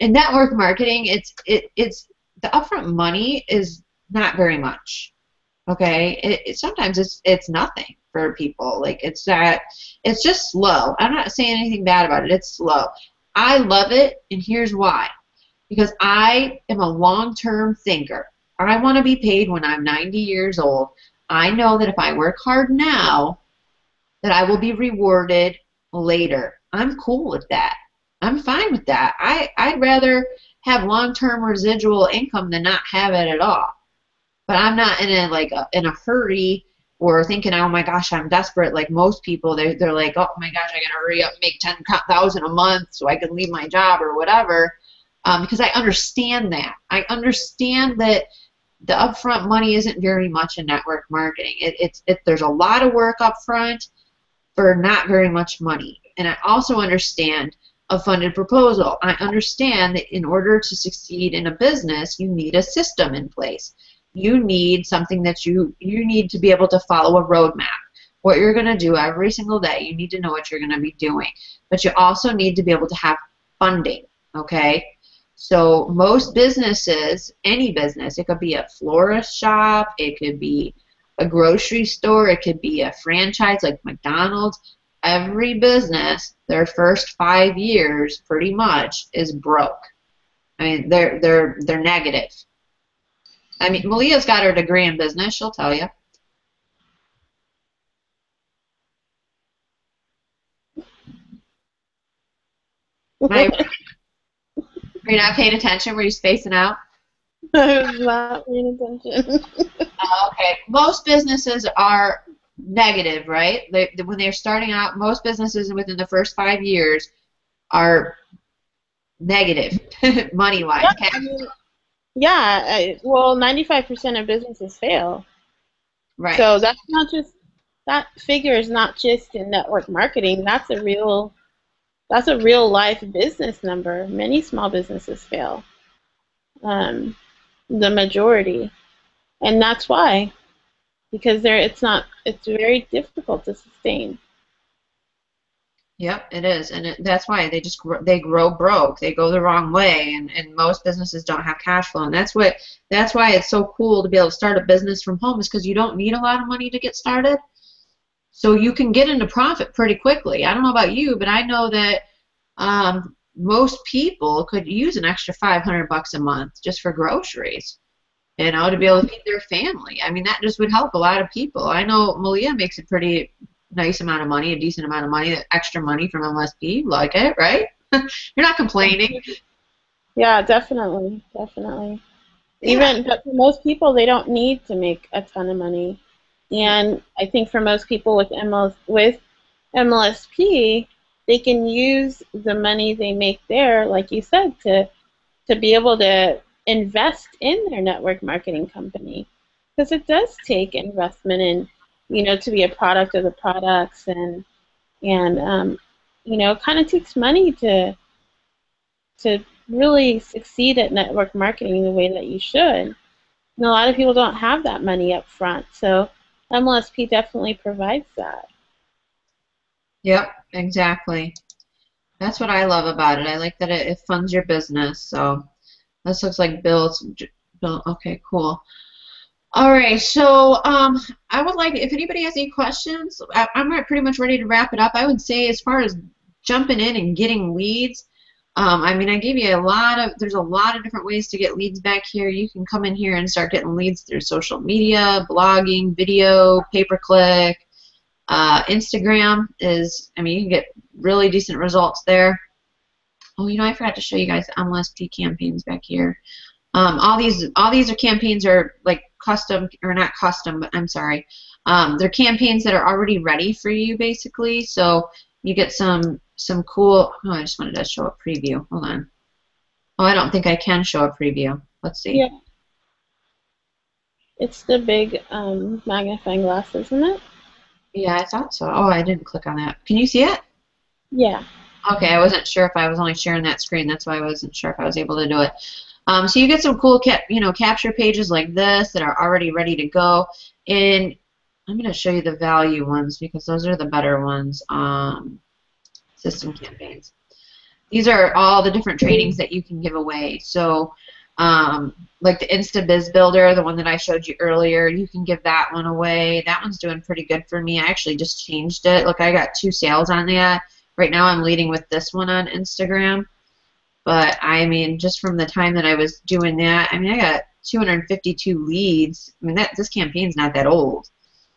In network marketing, it's the upfront money is not very much. Okay, sometimes it's nothing for people. Like it's just slow. I'm not saying anything bad about it. It's slow. I love it, and here's why. Because I am a long-term thinker. I want to be paid when I'm 90 years old. I know that if I work hard now, that I will be rewarded later. I'm cool with that. I'm fine with that. I'd rather have long-term residual income than not have it at all. But I'm not in a hurry or thinking, oh my gosh, I'm desperate. Like most people, they're like, oh my gosh, I gotta hurry up, and make $10,000 a month so I can leave my job or whatever. Because I understand that. I understand that the upfront money isn't very much in network marketing. There's a lot of work up front for not very much money. And I also understand a funded proposal. I understand that in order to succeed in a business, you need a system in place. You need something that you need to be able to follow a roadmap. What you're going to do every single day, you need to know what you're going to be doing. But you also need to be able to have funding, okay? So most businesses, any business, it could be a florist shop, it could be a grocery store, it could be a franchise like McDonald's. Every business, their first 5 years pretty much is broke. I mean, they're negative. I mean, Malia's got her degree in business, she'll tell you. Are you not paying attention? Were you spacing out? I was not paying attention. Okay. Most businesses are negative, right? When they're starting out, most businesses within the first 5 years are negative, money-wise. Yeah, I mean, yeah, well, 95% of businesses fail. Right. So that's not just, that figure is not just in network marketing. That's a real life business number. Many small businesses fail. The majority. And that's why. Because it's very difficult to sustain. Yep, it is, and that's why they grow broke. They go the wrong way, and most businesses don't have cash flow, and that's why it's so cool to be able to start a business from home, is because you don't need a lot of money to get started, so you can get into profit pretty quickly. I don't know about you, but I know that most people could use an extra $500 a month just for groceries, you know, to be able to feed their family. I mean, that just would help a lot of people. I know Malia makes a pretty nice amount of money, a decent amount of money, extra money from MLSP. Like it, right? You're not complaining. Yeah, definitely. Even, but for most people, they don't need to make a ton of money. And I think for most people with MLSP, they can use the money they make there, like you said, to be able to invest in their network marketing company. Because it does take investment in, you know, to be a product of the products, and you know, it kind of takes money to really succeed at network marketing the way that you should. And a lot of people don't have that money up front, so MLSP definitely provides that. Yep, exactly. That's what I love about it. I like that it funds your business. So this looks like Bill. Okay, cool. All right, so I would like, if anybody has any questions, I'm pretty much ready to wrap it up. I would say, as far as jumping in and getting leads, I mean, I gave you there's a lot of different ways to get leads back here. You can come in here and start getting leads through social media, blogging, video, pay-per-click. Instagram is, I mean, you can get really decent results there. Oh, you know, I forgot to show you guys the MLSP campaigns back here. All these are campaigns are like custom, or not custom, but I'm sorry. They're campaigns that are already ready for you, basically. So you get some cool. Oh, I just wanted to show a preview. Hold on. Oh, I don't think I can show a preview. Let's see. Yeah. It's the big magnifying glass, isn't it? Yeah, I thought so. Oh, I didn't click on that. Can you see it? Yeah. Okay, I wasn't sure if I was only sharing that screen. That's why I wasn't sure if I was able to do it. So you get some cool capture pages like this that are already ready to go. And I'm going to show you the value ones because those are the better ones. System campaigns. These are all the different trainings that you can give away. So like the InstaBiz Builder, the one that I showed you earlier, you can give that one away. That one's doing pretty good for me. I actually just changed it. Look, I got 2 sales on that. Right now I'm leading with this one on Instagram. But, I mean, just from the time that I was doing that, I mean, I got 252 leads. I mean, this campaign's not that old.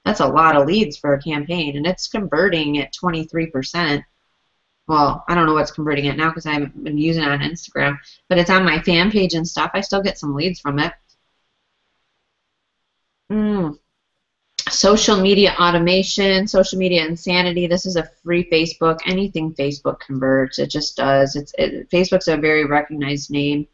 That's a lot of leads for a campaign, and it's converting at 23%. Well, I don't know what's converting it now because I haven't been using it on Instagram, but it's on my fan page and stuff. I still get some leads from it. Social media automation, social media insanity. This is a free Facebook. Anything Facebook converts, it just does. Facebook's a very recognized name,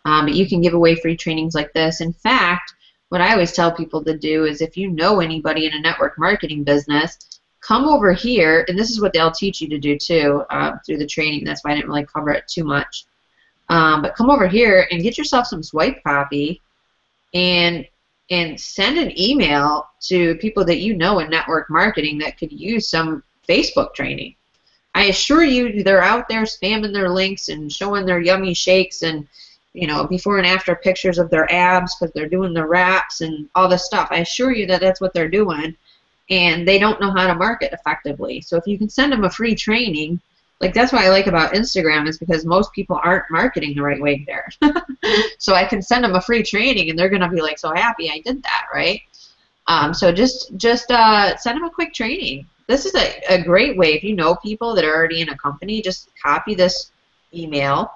but you can give away free trainings like this. In fact, what I always tell people to do is, if you know anybody in a network marketing business, come over here, and this is what they'll teach you to do too through the training. That's why I didn't really cover it too much. But come over here and get yourself some swipe copy and send an email to people that you know in network marketing that could use some Facebook training. I assure you they're out there spamming their links and showing their yummy shakes and, you know, before and after pictures of their abs because they're doing the wraps and all this stuff. I assure you that that's what they're doing, and they don't know how to market effectively. So if you can send them a free training, like that's what I like about Instagram, is because most people aren't marketing the right way there. So I can send them a free training and they're going to be like so happy I did that, right? So just send them a quick training. This is a great way. If you know people that are already in a company, just copy this email,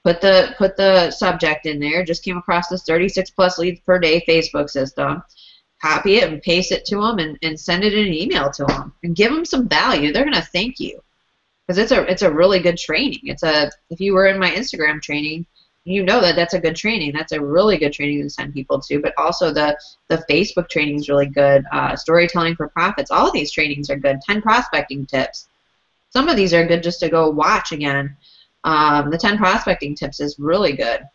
put the subject in there, just came across this 36 plus leads per day Facebook system. Copy it and paste it to them and send it in an email to them and give them some value. They're going to thank you. Because it's a really good training. If you were in my Instagram training, you know that that's a good training. That's a really good training to send people to. But also the Facebook training is really good. Storytelling for Profits. All of these trainings are good. 10 prospecting tips. Some of these are good just to go watch again. The 10 prospecting tips is really good.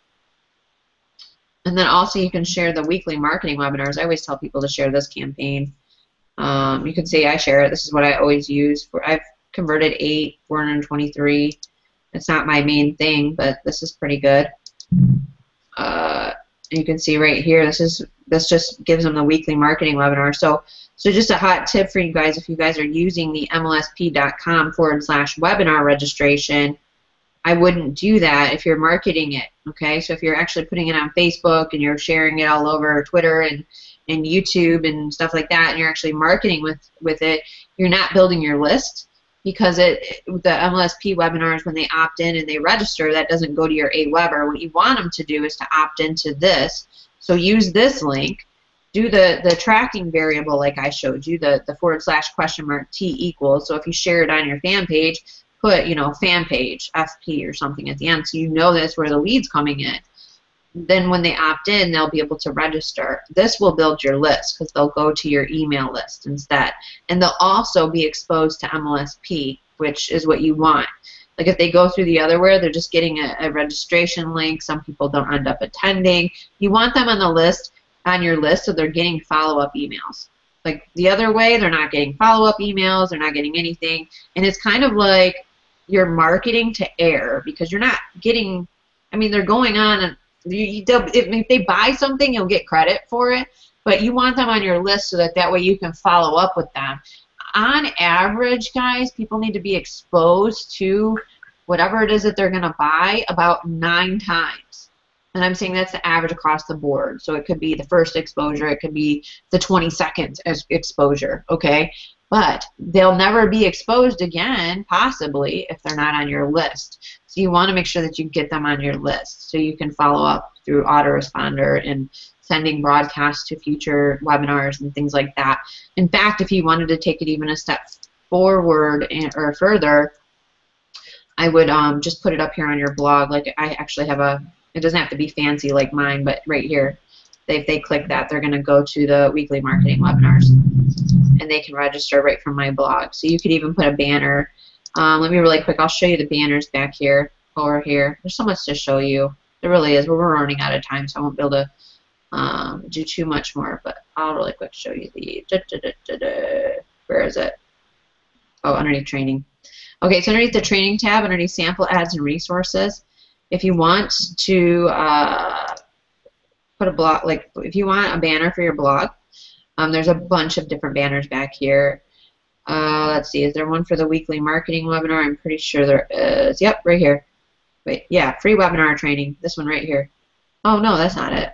And then also you can share the weekly marketing webinars. I always tell people to share this campaign. You can see I share it. This is what I always use. I've converted 8, 423. It's not my main thing, but this is pretty good. You can see right here, this just gives them the weekly marketing webinar. So just a hot tip for you guys, if you guys are using the MLSP.com/webinar registration, I wouldn't do that if you're marketing it, okay? So if you're actually putting it on Facebook and you're sharing it all over Twitter and YouTube and stuff like that, and you're actually marketing with it, you're not building your list. Because the MLSP webinars, when they opt in and they register, that doesn't go to your AWeber. What you want them to do is to opt into this. So use this link, do the tracking variable like I showed you, the /?T equals. So if you share it on your fan page, put, you know, fan page, FP or something at the end, so you know that's where the lead's coming in. Then when they opt in, they'll be able to register. This will build your list because they'll go to your email list instead. And they'll also be exposed to MLSP, which is what you want. Like if they go through the other way, they're just getting a registration link. Some people don't end up attending. You want them on the list, on your list, so they're getting follow-up emails. Like the other way, they're not getting follow-up emails, they're not getting anything. And it's kind of like you're marketing to air because you're not getting, I mean, they're going on and if they buy something, you'll get credit for it, but you want them on your list so that way you can follow up with them. On average, guys, people need to be exposed to whatever it is that they're going to buy about 9 times. And I'm saying that's the average across the board. So it could be the first exposure, it could be the 22nd exposure, okay? But they'll never be exposed again, possibly, if they're not on your list. So you want to make sure that you get them on your list so you can follow up through autoresponder and sending broadcasts to future webinars and things like that. In fact, if you wanted to take it even a step forward or further, I would just put it up here on your blog. Like I actually have it doesn't have to be fancy like mine, but right here, if they click that, they're going to go to the weekly marketing webinars, and they can register right from my blog. So you could even put a banner. Let me really quick, I'll show you the banners back here, over here. There's so much to show you. There really is. We're running out of time, so I won't be able to do too much more, but I'll really quick show you the, where is it? Oh, underneath training. Okay, so underneath the training tab, underneath sample ads and resources, if you want to put a blog, like if you want a banner for your blog, there's a bunch of different banners back here. Let's see, is there one for the weekly marketing webinar? I'm pretty sure there is. Yep, right here. Wait, yeah, free webinar training. This one right here. Oh, no, that's not it.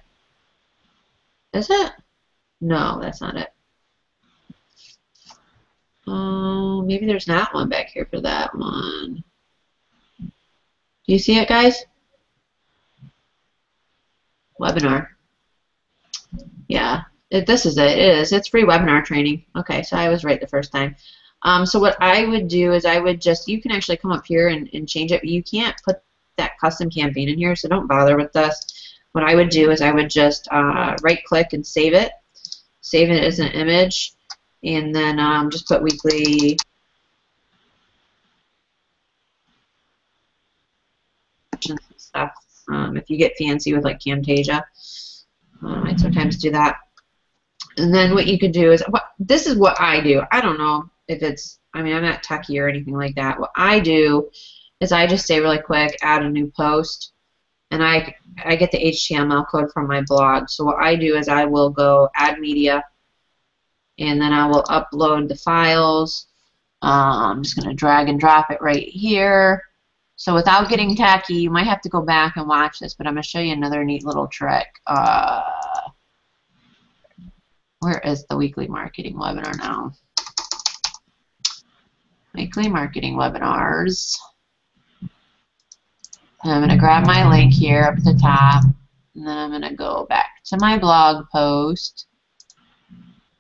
Is it? No, that's not it. Maybe there's not one back here for that one. Do you see it, guys? Webinar. Yeah, this is it. It is. It's free webinar training. Okay, so I was right the first time. So what I would do is I would just, you can actually come up here and change it. You can't put that custom campaign in here, so don't bother with this. What I would do is I would just right-click and save it. Save it as an image. and then just put weekly. Stuff. If you get fancy with like Camtasia, I sometimes do that. And then what you could do is, this is what I do. I don't know if it's, I mean, I'm not techie or anything like that. What I do is I just say really quick, add a new post, and I get the HTML code from my blog. So what I do is I will go add media, and then I will upload the files. I'm just going to drag and drop it right here. So without getting tacky, you might have to go back and watch this, but I'm going to show you another neat little trick. Where is the weekly marketing webinar now? Weekly marketing webinars. And I'm going to grab my link here up at the top, and then I'm going to go back to my blog post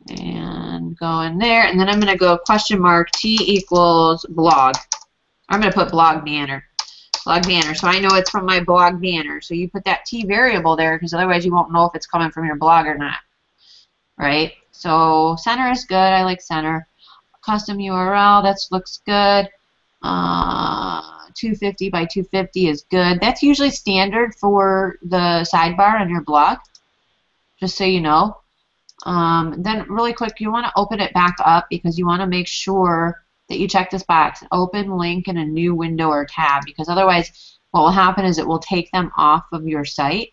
and go in there, and then I'm going to go T equals blog. I'm going to put blog banner. Blog banner, so I know it's from my blog banner. So you put that T variable there, because otherwise you won't know if it's coming from your blog or not. Right? So center is good. I like center. Custom URL, that looks good. 250 by 250 is good. That's usually standard for the sidebar on your blog, just so you know. Then really quick, you want to open it back up because you want to make sure that you check this box, open link in a new window or tab, because otherwise what will happen is it will take them off of your site,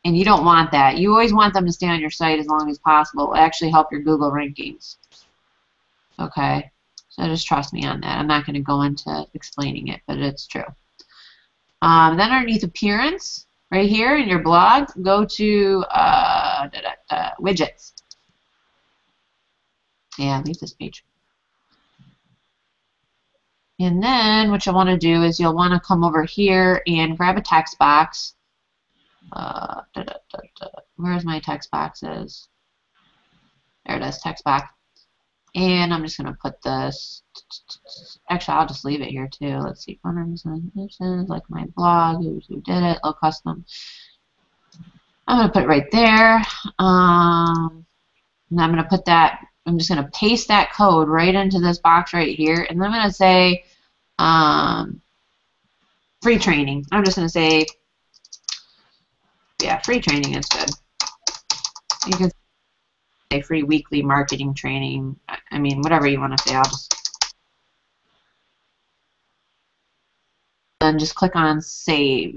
and you don't want that. You always want them to stay on your site as long as possible. It will actually help your Google rankings. Okay, so just trust me on that. I'm not going to go into explaining it, but it's true. Then underneath appearance, right here in your blog, go to widgets. Yeah, leave this page. And then what you'll want to do is you'll want to come over here and grab a text box. Where's my text boxes? There it is, text box. And I'm just going to put this. Actually, I'll just leave it here too. Let's see. Like my blog, who did it, low custom. I'm going to put it right there. And I'm going to put that. I'm just going to paste that code right into this box right here, and then I'm going to say free training. I'm just going to say, yeah, free training is good. You can say free weekly marketing training. I mean, whatever you want to say. I'll just then just click on save.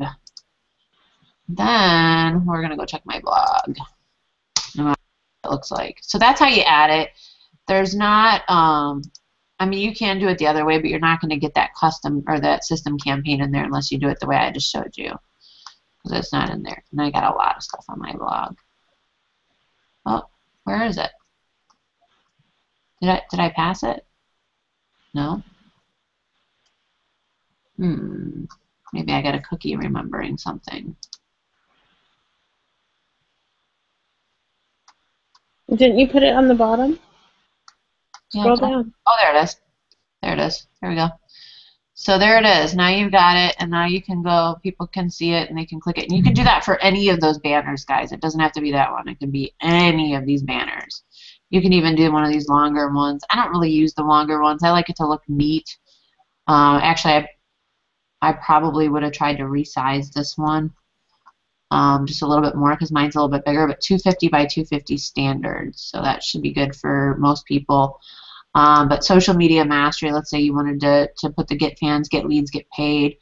Then we're going to go check my blog. It looks like. So that's how you add it. There's not, I mean, you can do it the other way, but you're not going to get that custom or that system campaign in there unless you do it the way I just showed you, because it's not in there. And I got a lot of stuff on my blog. Oh, where is it? Did I pass it? No? Maybe I got a cookie remembering something. Didn't you put it on the bottom? Scroll down. Oh, there it is. There it is. There we go. So there it is. Now you've got it, and now you can go, people can see it, and they can click it. And you can do that for any of those banners, guys. It doesn't have to be that one. It can be any of these banners. You can even do one of these longer ones. I don't really use the longer ones. I like it to look neat. Actually, I probably would have tried to resize this one just a little bit more because mine's a little bit bigger, but 250 by 250 standard, so that should be good for most people. But social media mastery, let's say you wanted to put the get fans, get leads, get paid.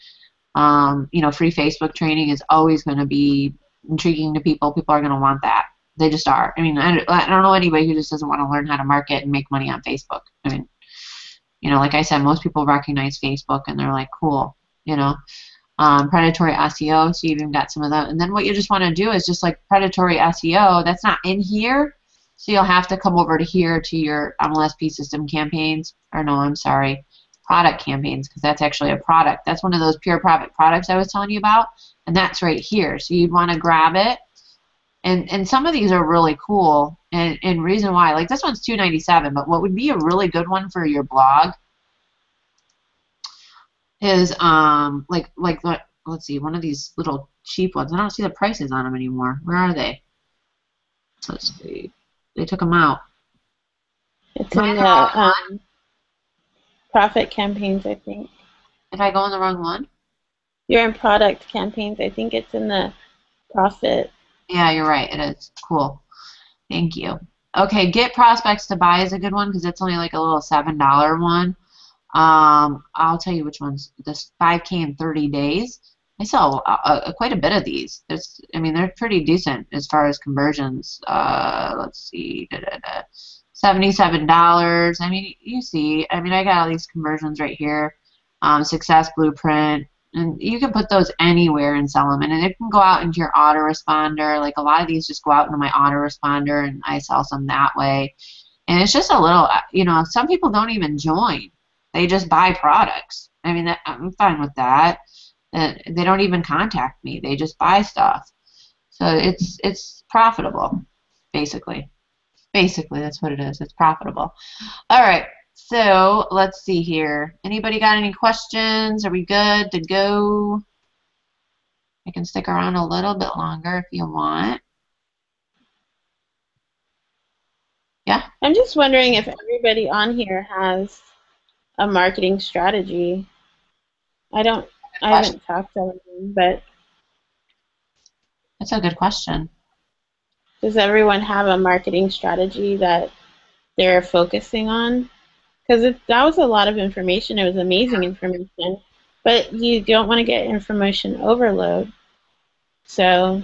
You know, free Facebook training is always going to be intriguing to people. People are going to want that. They just are. I mean, I don't know anybody who just doesn't want to learn how to market and make money on Facebook. I mean, you know, like I said, most people recognize Facebook and they're like, cool, you know. Predatory SEO, so you even got some of that. And then what you just want to do is just like predatory SEO, that's not in here, so you'll have to come over to here to your MLSP system campaigns, or no, I'm sorry, product campaigns, because that's actually a product. That's one of those pure profit products I was telling you about, and that's right here. So you'd want to grab it, and some of these are really cool, and reason why, like this one's $2.97, but what would be a really good one for your blog is let's see, one of these little cheap ones. I don't see the prices on them anymore. Where are they? Let's see. They took them out. It's Am I in in the wrong one? the profit campaigns, I think. Did I go in the wrong one? You're in product campaigns. I think it's in the profit. Yeah, you're right. It is. Cool. Thank you. Okay, get prospects to buy is a good one because it's only like a little $7 one. I'll tell you which ones. This 5K in 30 days. I saw quite a bit of these. I mean, they're pretty decent as far as conversions. Let's see, $77. I mean, you see. I mean, I got all these conversions right here. Success blueprint, and you can put those anywhere and sell them. And it can go out into your autoresponder. Like a lot of these just go out into my autoresponder, and I sell some that way. And it's just a little, some people don't even join. They just buy products. I mean, I'm fine with that. They don't even contact me. They just buy stuff. So it's profitable, basically. Basically, that's what it is. It's profitable. All right. So let's see here. Anybody got any questions? Are we good to go? I can stick around a little bit longer if you want. Yeah? I'm just wondering if everybody on here has a marketing strategy. I haven't talked to them, but That's a good question. does everyone have a marketing strategy that they're focusing on? Because that was a lot of information. It was amazing information, but you don't want to get information overload. So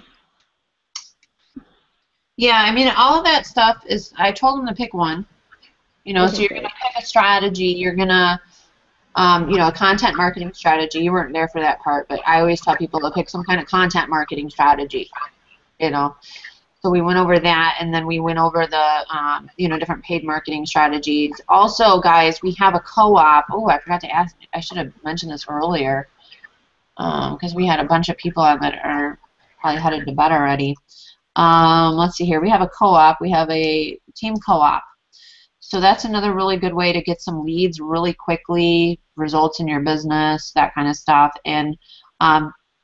Yeah, I mean, all of that stuff is, I told them to pick one. So you're going to pick a strategy. You're going to, a content marketing strategy. You weren't there for that part, but I always tell people to pick some kind of content marketing strategy, So we went over that, and then we went over the, different paid marketing strategies. Also, guys, we have a co-op. Oh, I forgot to ask. I should have mentioned this earlier because we had a bunch of people on that are probably headed to bed already. Let's see here. We have a co-op. We have a team co-op. So that's another really good way to get some leads really quickly, results in your business, that kind of stuff. And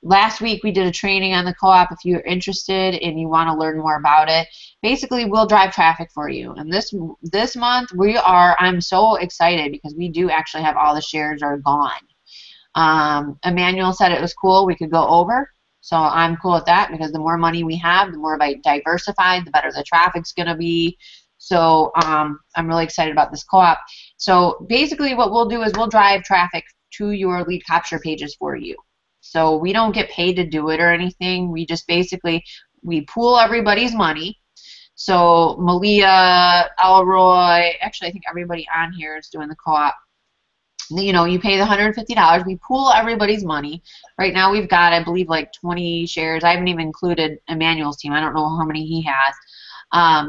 last week we did a training on the co-op. If you're interested and you want to learn more about it, basically we'll drive traffic for you. And this month I'm so excited because we do actually have all the shares are gone. Emmanuel said it was cool. We could go over. So I'm cool with that because the more money we have, the more diversified, the better the traffic's going to be. So I'm really excited about this co-op. So basically what we'll do is we'll drive traffic to your lead capture pages for you. So we don't get paid to do it or anything. We just we pool everybody's money. So Malia, Elroy, actually I think everybody on here is doing the co-op. You pay the $150. We pool everybody's money. Right now we've got, I believe, like 20 shares. I haven't even included Emmanuel's team. I don't know how many he has.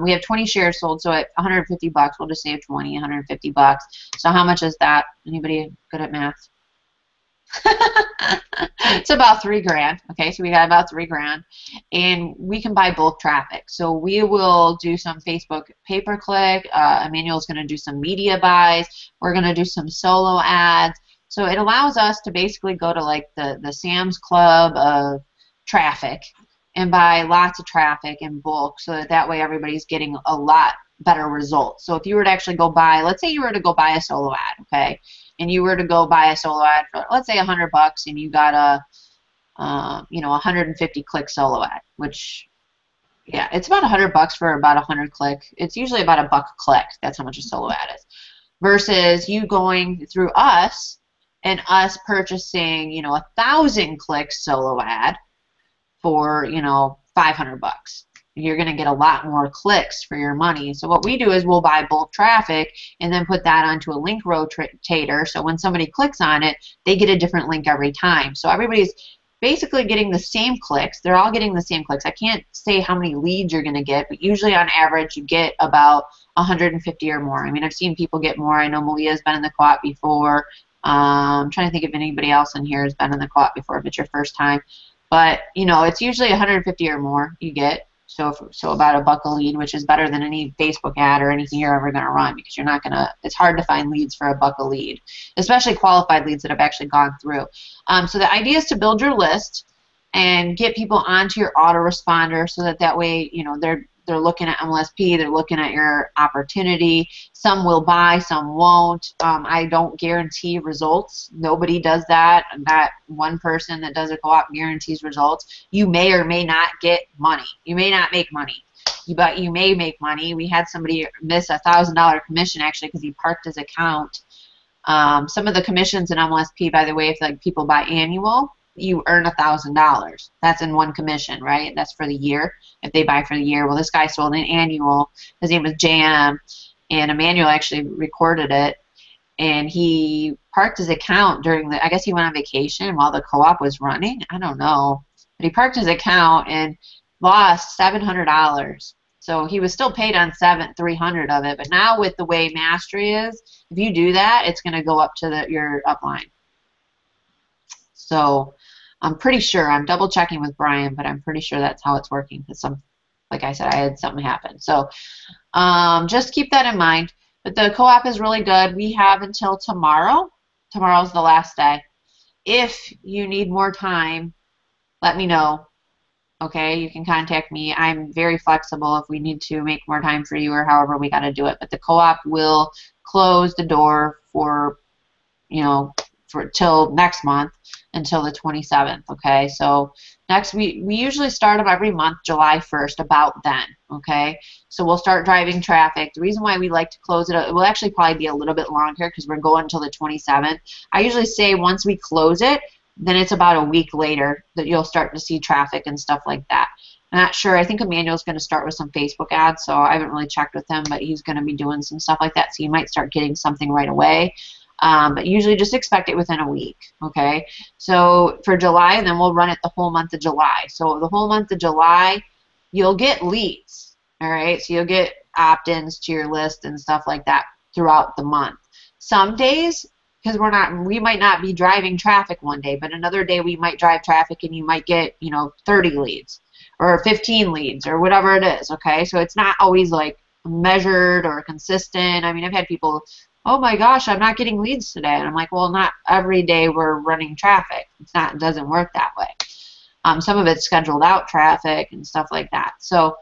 We have 20 shares sold, so at $150, we'll just save 20, $150. So how much is that? Anybody good at math? It's about $3,000. Okay, so we got about $3,000, and we can buy bulk traffic. So we will do some Facebook pay-per-click. Emmanuel's going to do some media buys. We're going to do some solo ads. So it allows us to basically go to like the Sam's Club of traffic and buy lots of traffic in bulk, so that way everybody's getting a lot better results. So if you were to actually go buy, let's say you were to go buy a solo ad, okay, and you were to go buy a solo ad for, let's say, $100, and you got a 150 click solo ad, which, yeah, it's about $100 for about 100 click. It's usually about $1 a click. That's how much a solo ad is. Versus you going through us and us purchasing, 1,000 click solo ad for, $500. You're going to get a lot more clicks for your money. So what we do is we'll buy bulk traffic and then put that onto a link rotator. So when somebody clicks on it, they get a different link every time. So everybody's basically getting the same clicks. They're all getting the same clicks. I can't say how many leads you're going to get, but usually on average you get about 150 or more. I mean, I've seen people get more. I know Malia's been in the co-op before. I'm trying to think if anybody else in here has been in the co-op before if it's your first time. But, it's usually 150 or more you get. So about $1 a lead, which is better than any Facebook ad or anything you're ever going to run, because you're not going to, it's hard to find leads for $1 a lead, especially qualified leads that have actually gone through. So the idea is to build your list and get people onto your autoresponder so that way, they're looking at MLSP, they're looking at your opportunity. Some will buy, some won't. I don't guarantee results. Nobody does that. Not one person that does a co-op guarantees results. You may or may not get money. You may not make money, but you may make money. We had somebody miss a $1,000 commission actually because he parked his account. Some of the commissions in MLSP, by the way, if like people buy annual, you earn $1,000. That's in one commission, right? That's for the year. If they buy for the year, well, this guy sold an annual. His name was JM, and Emmanuel actually recorded it. And he parked his account during the, I guess he went on vacation while the co-op was running. I don't know, but he parked his account and lost $700. So he was still paid on $300 of it. But now with the way Mastery is, if you do that, it's going to go up to your upline. So I'm pretty sure, I'm double checking with Brian, but I'm pretty sure that's how it's working. Because like I said, I had something happen. So just keep that in mind. But the co-op is really good. We have until tomorrow. Tomorrow's the last day. If you need more time, let me know. Okay, you can contact me. I'm very flexible if we need to make more time for you or however we got to do it. But the co-op will close the door for, till next month until the 27th. Okay, so we usually start them every month, July 1st, about then. Okay, so we'll start driving traffic. The reason why we like to close it will actually probably be a little bit longer because we're going until the 27th. I usually say once we close it, then it's about a week later that you'll start to see traffic and stuff like that. I'm not sure. I think Emmanuel's going to start with some Facebook ads, so I haven't really checked with him, but he's going to be doing some stuff like that, so you might start getting something right away. But usually just expect it within a week, okay? So for July, and then we'll run it the whole month of July. So the whole month of July, you'll get leads, all right? So you'll get opt-ins to your list and stuff like that throughout the month. Some days, because we might not be driving traffic one day, but another day we might drive traffic and you might get, 30 leads or 15 leads or whatever it is, okay? So it's not always like measured or consistent. I mean, I've had people, oh my gosh, I'm not getting leads today. And I'm like, well, not every day we're running traffic. It doesn't work that way. Some of it's scheduled out traffic and stuff like that. So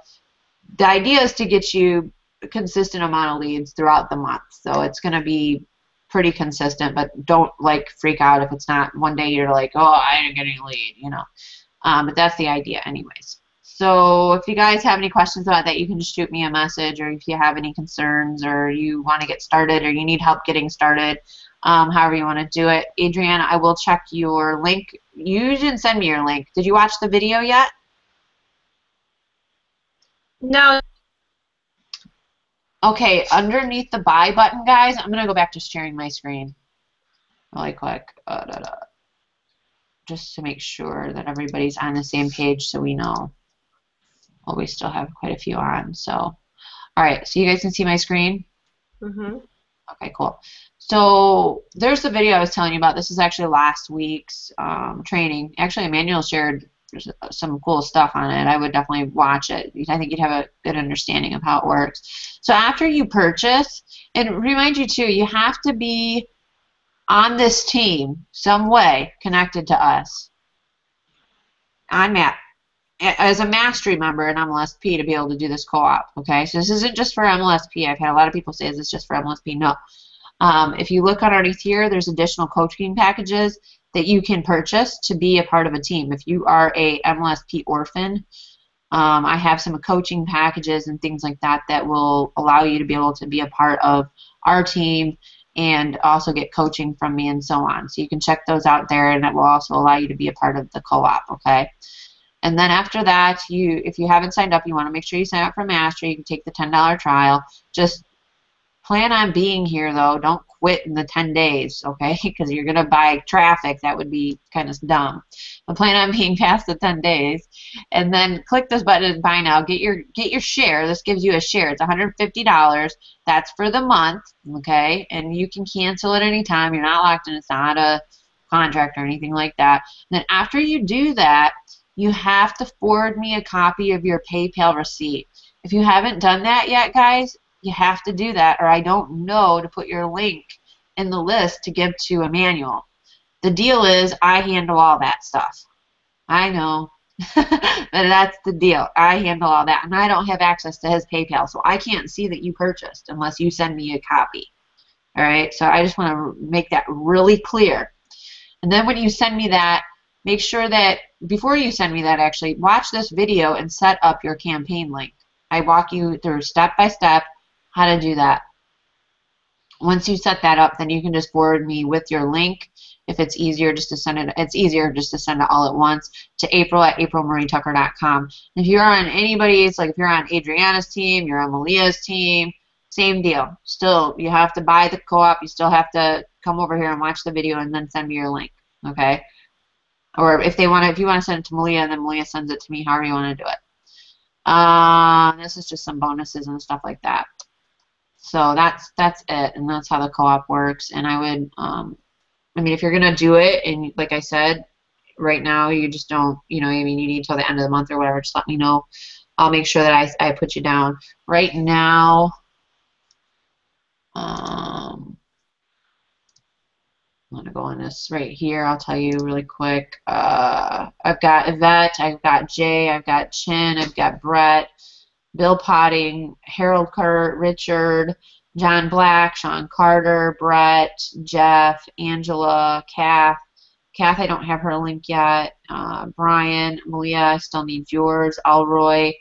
the idea is to get you a consistent amount of leads throughout the month. So it's going to be pretty consistent, but don't freak out if it's not one day you're like, oh, I didn't get any lead, but that's the idea anyways. So if you guys have any questions about that, you can just shoot me a message, or if you have any concerns or you want to get started or you need help getting started, however you want to do it. Adrienne, I will check your link. You didn't send me your link. Did you watch the video yet? No. Okay, underneath the buy button, guys, I'm going to go back to sharing my screen really quick. Just to make sure that everybody's on the same page so we know. Well, we still have quite a few on. So, all right, so you guys can see my screen? Mm-hmm. Okay, cool. So there's the video I was telling you about. This is actually last week's training. Actually, Emmanuel shared some cool stuff on it. I would definitely watch it. I think you'd have a good understanding of how it works. So after you purchase, and remind you too, you have to be on this team some way connected to us on MAP as a Mastery member in MLSP to be able to do this co-op. Okay, so this isn't just for MLSP. I've had a lot of people say, is this just for MLSP? No. If you look underneath here, there's additional coaching packages that you can purchase to be a part of a team. If you are a MLSP orphan, I have some coaching packages and things like that that will allow you to be able to be a part of our team and also get coaching from me and so on. So you can check those out there, and that will also allow you to be a part of the co-op, okay? And then after that, if you haven't signed up, you want to make sure you sign up for Mastery. You can take the $10 trial. Just plan on being here, though. Don't quit in the 10 days, okay? Because you're going to buy traffic. That would be kind of dumb. But plan on being past the 10 days. And then click this button, buy now. Get your share. This gives you a share. It's $150. That's for the month, okay? And you can cancel at any time. You're not locked in. It's not a contract or anything like that. And then after you do that, you have to forward me a copy of your PayPal receipt. If you haven't done that yet, guys, you have to do that, or I don't know to put your link in the list to give to Emmanuel. The deal is I handle all that stuff. I know. But that's the deal. I handle all that, and I don't have access to his PayPal, so I can't see that you purchased unless you send me a copy. All right, so I just want to make that really clear. And then when you send me that, make sure that before you send me that, actually, watch this video and set up your campaign link. I walk you through step by step how to do that. Once you set that up, then you can just forward me with your link. If it's easier just to send it, it's easier just to send it all at once to April@aprilmarietucker.com. If you're on anybody's, like if you're on Adriana's team, you're on Malia's team, same deal. Still, you have to buy the co-op. You still have to come over here and watch the video and then send me your link, okay? Or if you want to send it to Malia, and then Malia sends it to me, however you want to do it. This is just some bonuses and stuff like that. So that's it, and that's how the co-op works. And I would, I mean, if you're gonna do it, and like I said, right now you just don't, you know, I mean, you need till the end of the month or whatever. Just let me know. I'll make sure that I put you down. Right now, I'm gonna go on this right here. I'll tell you really quick. I've got Yvette, I've got Jay, I've got Chin, I've got Brett, Bill Potting, Harold Kurt, Richard, John Black, Sean Carter, Brett, Jeff, Angela, Kath. Kath, I don't have her link yet. Brian, Malia, I still need yours. Alroy,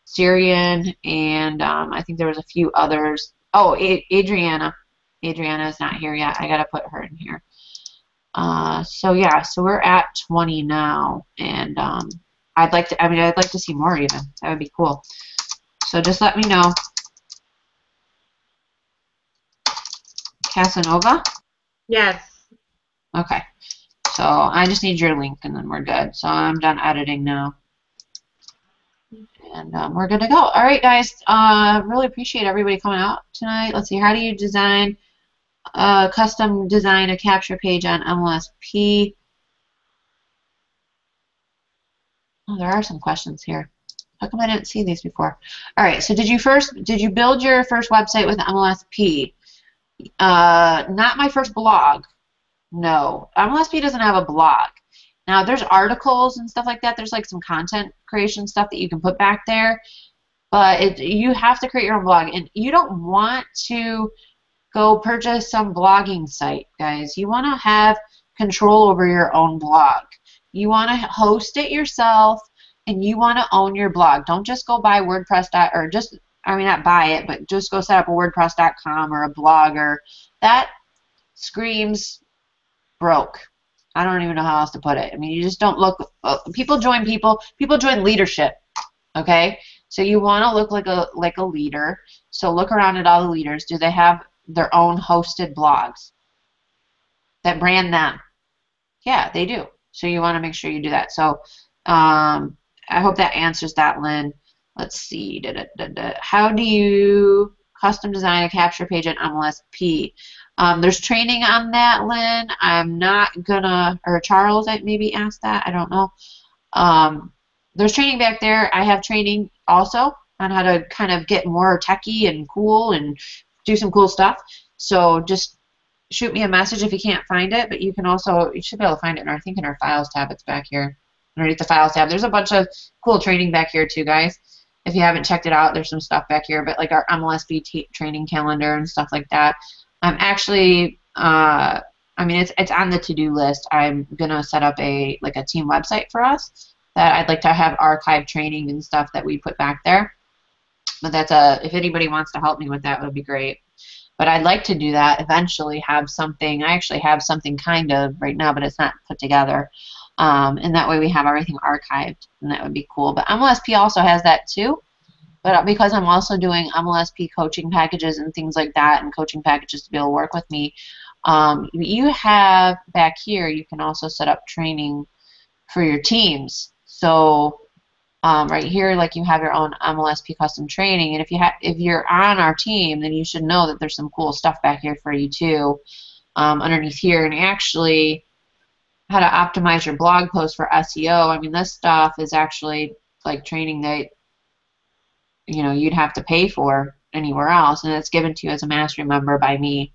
Syrian, and I think there was a few others. Oh, Adriana. Adriana is not here yet. I gotta put her in here. So yeah, so we're at 20 now, and I'd like to see more even. That would be cool. So just let me know. Casanova? Yes. Okay. So I just need your link, and then we're good. So I'm done editing now. And we're good to go. All right, guys. Really appreciate everybody coming out tonight. Let's see. How do you custom design a capture page on MLSP? Oh, there are some questions here. How come I didn't see these before? All right. So did you build your first website with MLSP? Not my first blog. No. MLSP doesn't have a blog. Now, there's articles and stuff like that. There's like some content creation stuff that you can put back there. But you have to create your own blog. And you don't want to go purchase some blogging site, guys. You want to have control over your own blog. You want to host it yourself, and you want to own your blog. Don't just go buy WordPress. Not buy it, but just go set up a WordPress.com or a Blogger. That screams broke. I don't even know how else to put it. I mean, you just don't look. People join leadership. Okay, so you want to look like a leader. So look around at all the leaders. Do they have their own hosted blogs that brand them? Yeah, they do. So you want to make sure you do that. So I hope that answers that, Lynn. Let's see. How do you custom design a capture page at MLSP? There's training on that, Lynn. I'm not gonna, or Charles, I maybe asked that. I don't know. There's training back there. I have training also on how to kind of get more techie and cool and do some cool stuff. So just shoot me a message if you can't find it. But you should be able to find it in our files tab. It's back here underneath the files tab. There's a bunch of cool training back here too, guys. If you haven't checked it out, there's some stuff back here, but like our MLSP training calendar and stuff like that. I'm actually, it's on the to-do list. I'm gonna set up a team website for us that I'd like to have archived training and stuff that we put back there. But that's if anybody wants to help me with that, would be great. But I'd like to do that eventually. Have something. I actually have something kind of right now, but it's not put together. And that way we have everything archived, and that would be cool. But MLSP also has that too. But because I'm also doing MLSP coaching packages and things like that, and coaching packages to be able to work with me, you have back here, you can also set up training for your teams. So right here, like, you have your own MLSP custom training, and if you're on our team, then you should know that there's some cool stuff back here for you too, underneath here. And actually, how to optimize your blog post for SEO. I mean, this stuff is actually like training that you'd have to pay for anywhere else, and it's given to you as a mastery member by me.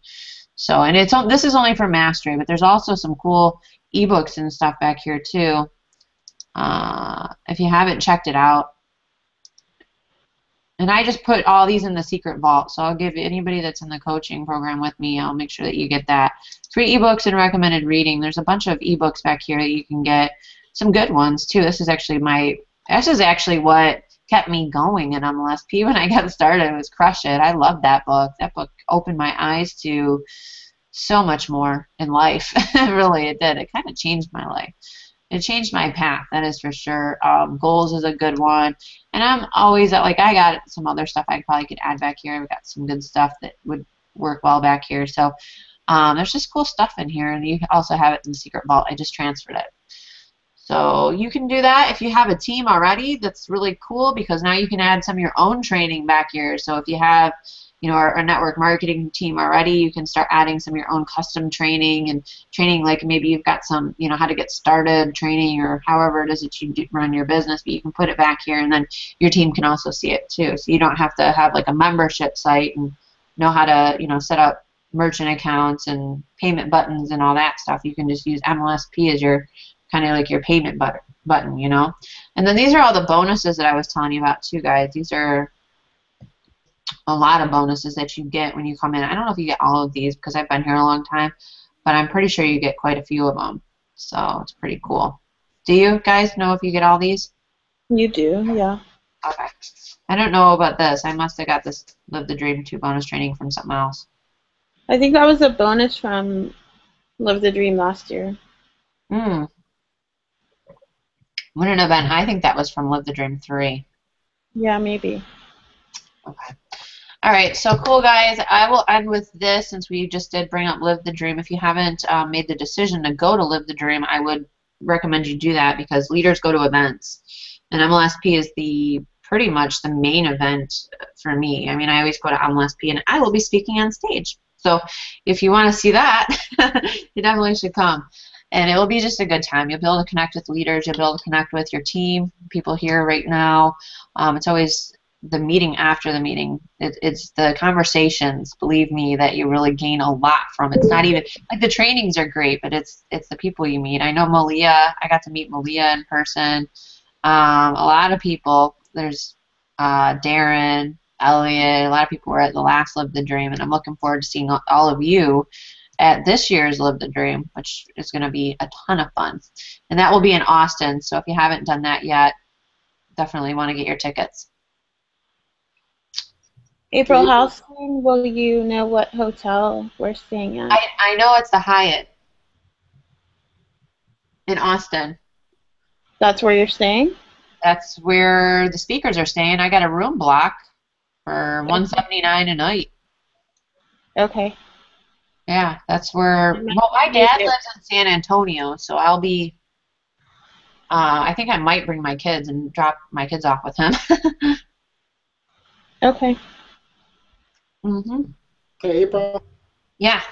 So, and this is only for mastery, but there's also some cool ebooks and stuff back here too. If you haven't checked it out. And I just put all these in the secret vault, so I'll give anybody that's in the coaching program with me, I'll make sure that you get that. Free ebooks and recommended reading. There's a bunch of ebooks back here that you can get. Some good ones, too. This is actually what kept me going in MLSP when I got started. It was Crush It. I loved that book. That book opened my eyes to so much more in life. Really, it did. It kind of changed my life. It changed my path, that is for sure. Goals is a good one. And I'm always, like, I got some other stuff I probably could add back here. I've got some good stuff that would work well back here. So there's just cool stuff in here. And you also have it in the secret vault. I just transferred it. So you can do that if you have a team already. That's really cool because now you can add some of your own training back here. So if you have, you know, a network marketing team already, you can start adding some of your own custom training and training, like maybe you've got some, you know, how to get started training or however it is that you run your business, but you can put it back here and then your team can also see it too. So you don't have to have like a membership site and know how to, you know, set up merchant accounts and payment buttons and all that stuff. You can just use MLSP as your kind of like your payment button, you know. And then these are all the bonuses that I was telling you about too, guys. These are a lot of bonuses that you get when you come in. I don't know if you get all of these because I've been here a long time, but I'm pretty sure you get quite a few of them. So it's pretty cool. Do you guys know if you get all these? You do, yeah. Okay. I don't know about this. I must have got this Live the Dream 2 bonus training from something else. I think that was a bonus from Live the Dream last year. Wouldn't have been. I think that was from Live the Dream 3. Yeah, maybe. Okay. All right, so cool, guys. I will end with this since we just did bring up Live the Dream. If you haven't made the decision to go to Live the Dream, I would recommend you do that because leaders go to events, and MLSP is pretty much the main event for me. I mean, I always go to MLSP, and I will be speaking on stage. So if you want to see that, you definitely should come. And it will be just a good time. You'll be able to connect with leaders. You'll be able to connect with your team, people here right now. It's always the meeting after the meeting. It's the conversations, believe me, that you really gain a lot from. It's not even, like the trainings are great, but it's the people you meet. I know Malia. I got to meet Malia in person. A lot of people. There's Darren, Elliot. A lot of people were at the last Live the Dream, and I'm looking forward to seeing all of you at this year's Live the Dream, which is going to be a ton of fun. And that will be in Austin, so if you haven't done that yet, definitely want to get your tickets. April, how soon will you know what hotel we're staying at? I know it's the Hyatt in Austin. That's where you're staying? That's where the speakers are staying. I got a room block for $179 a night. Okay. Yeah, that's where. Well, my dad lives in San Antonio, so I'll be. I think I might bring my kids and drop my kids off with him. Okay. Mhm. Okay, April. Yeah.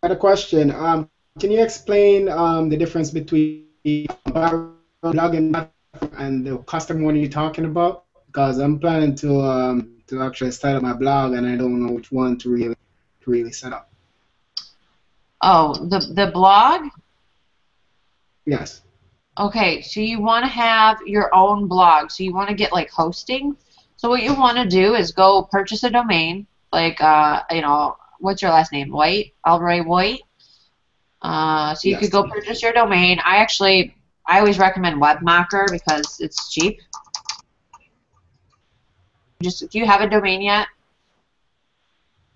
I had a question. Can you explain the difference between blogging and the custom one you're talking about? Because I'm planning to actually start up my blog, and I don't know which one to really set up. Oh, the blog? Yes. Okay, so you want to have your own blog. So you want to get like hosting. So what you want to do is go purchase a domain, like you know, what's your last name? White, Alroy White. So you could go purchase your domain. I always recommend WebMocker because it's cheap. Do you have a domain yet?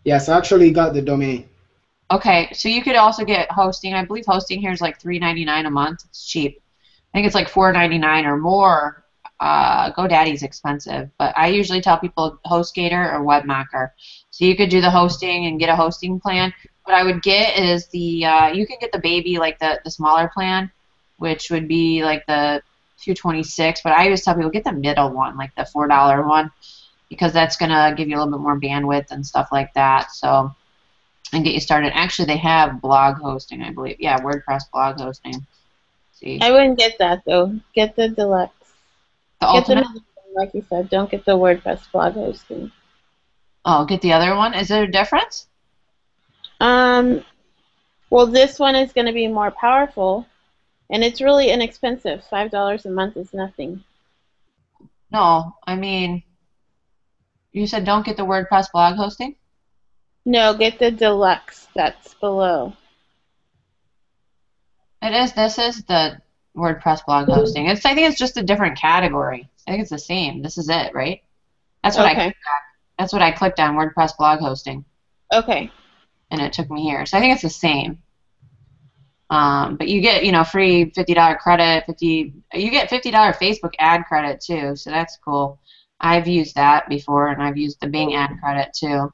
Yes, I actually got the domain. Okay, so you could also get hosting. I believe hosting here is like $3.99 a month. It's cheap. I think it's like $4.99 or more. GoDaddy's expensive, but I usually tell people HostGator or WebMocker. So you could do the hosting and get a hosting plan. What I would get is you can get the baby, like the smaller plan, which would be like the $226. But I always tell people get the middle one, like the $4 one, because that's gonna give you a little bit more bandwidth and stuff like that. So. And get you started. Actually, they have blog hosting, I believe. Yeah, WordPress blog hosting. See. I wouldn't get that though. Get the deluxe. The get ultimate? The, like you said, don't get the WordPress blog hosting. Oh, get the other one. Is there a difference? Well, this one is going to be more powerful, And it's really inexpensive. $5 a month is nothing. No, I mean, you said don't get the WordPress blog hosting? No, get the deluxe that's below. This is the WordPress blog hosting. I think it's just a different category. I think it's the same. This is it, right? That's what Okay. that's what I clicked on, WordPress blog hosting. Okay. And it took me here. So I think it's the same. But you get, free $50 credit, you get $50 Facebook ad credit too, so that's cool. I've used that before, and I've used the Bing ad credit too.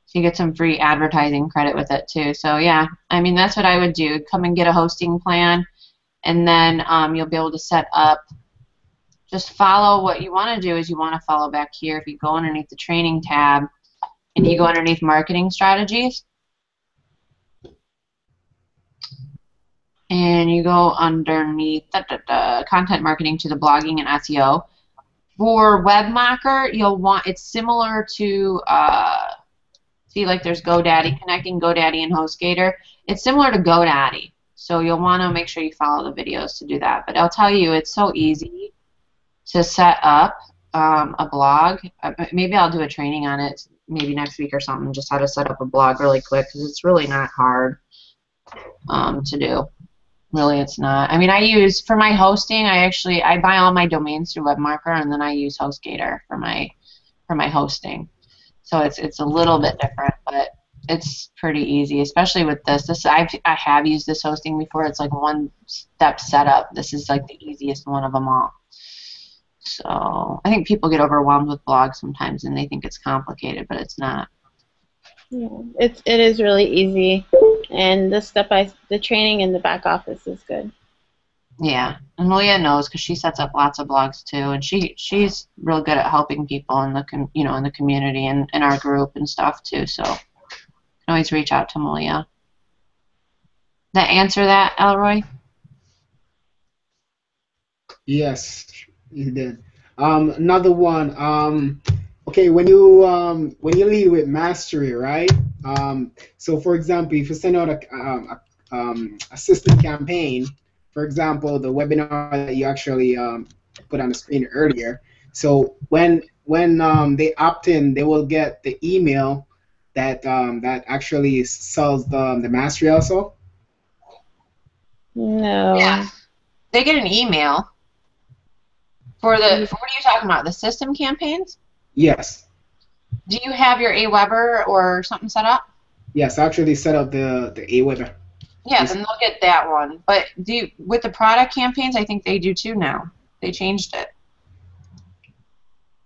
So you get some free advertising credit with it too. So yeah, I mean, that's what I would do. Come and get a hosting plan, and then you'll be able to set up. Just follow what you want to do is you want to follow back here. If you go underneath the training tab and you go underneath marketing strategies, and you go underneath content marketing to the blogging and SEO. For WebMocker, it's similar to, see, like there's GoDaddy, connecting GoDaddy and HostGator. It's similar to GoDaddy, so you'll want to make sure you follow the videos to do that. But I'll tell you, it's so easy to set up a blog. Maybe I'll do a training on it maybe next week or something, just how to set up a blog really quick, because it's really not hard to do. Really, it's not. I mean, for my hosting, I buy all my domains through WebMarker, and then I use HostGator for my hosting. So it's a little bit different, but it's pretty easy, especially with this. I have used this hosting before. It's like one-step setup. This is like the easiest one of them all. So I think people get overwhelmed with blogs sometimes, and they think it's complicated, but it's not. Yeah, it is really easy, and the training in the back office is good. Yeah, and Malia knows because she sets up lots of blogs too, and she's real good at helping people in the in the community and in our group and stuff too. So you can always reach out to Malia. That answer that, Elroy? Yes, you did. Another one. Okay, when you lead with mastery, right? So for example, if you send out a system campaign, for example, the webinar that you actually put on the screen earlier. So when they opt in, they will get the email that that actually sells the mastery also. No. Yeah, they get an email for what are you talking about? The system campaigns? Yes. Do you have your Aweber or something set up? Yes, I actually set up the Aweber. Yeah, then they'll get that one. But with the product campaigns, I think they do too now. They changed it.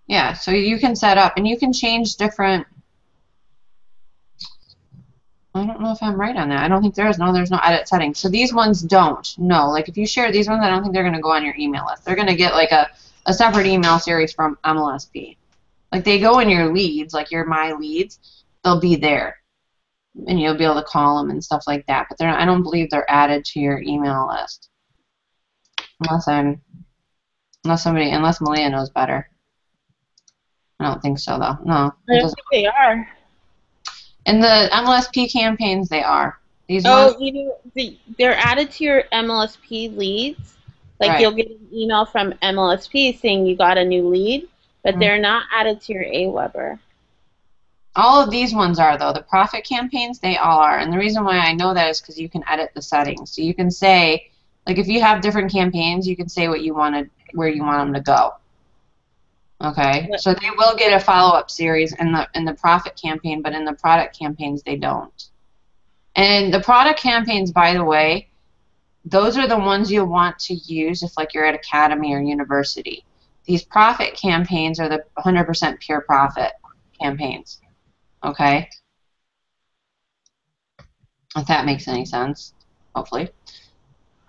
Yeah, so you can set up, and you can change different. I don't know if I'm right on that. I don't think there's no edit settings. So these ones don't. No, like if you share these ones, I don't think they're going to go on your email list. They're going to get like a separate email series from MLSP. Like they go in your leads, like your My Leads, they'll be there, and you'll be able to call them and stuff like that. But I don't believe they're added to your email list, unless Malia knows better. I don't think so though. No, I don't think they are. In the MLSP campaigns, they are. These ones. They're added to your MLSP leads. Like right. You'll get an email from MLSP saying you got a new lead, but they're not added to your Aweber. All of these ones are, though. The profit campaigns, they all are. And the reason why I know that is because you can edit the settings. So you can say, like if you have different campaigns, you can say what you wanted, where you want them to go. Okay, so they will get a follow-up series in the profit campaign, but in the product campaigns they don't. And the product campaigns, by the way, those are the ones you'll want to use if like you're at academy or university. These profit campaigns are the 100% pure profit campaigns. Okay, if that makes any sense, hopefully.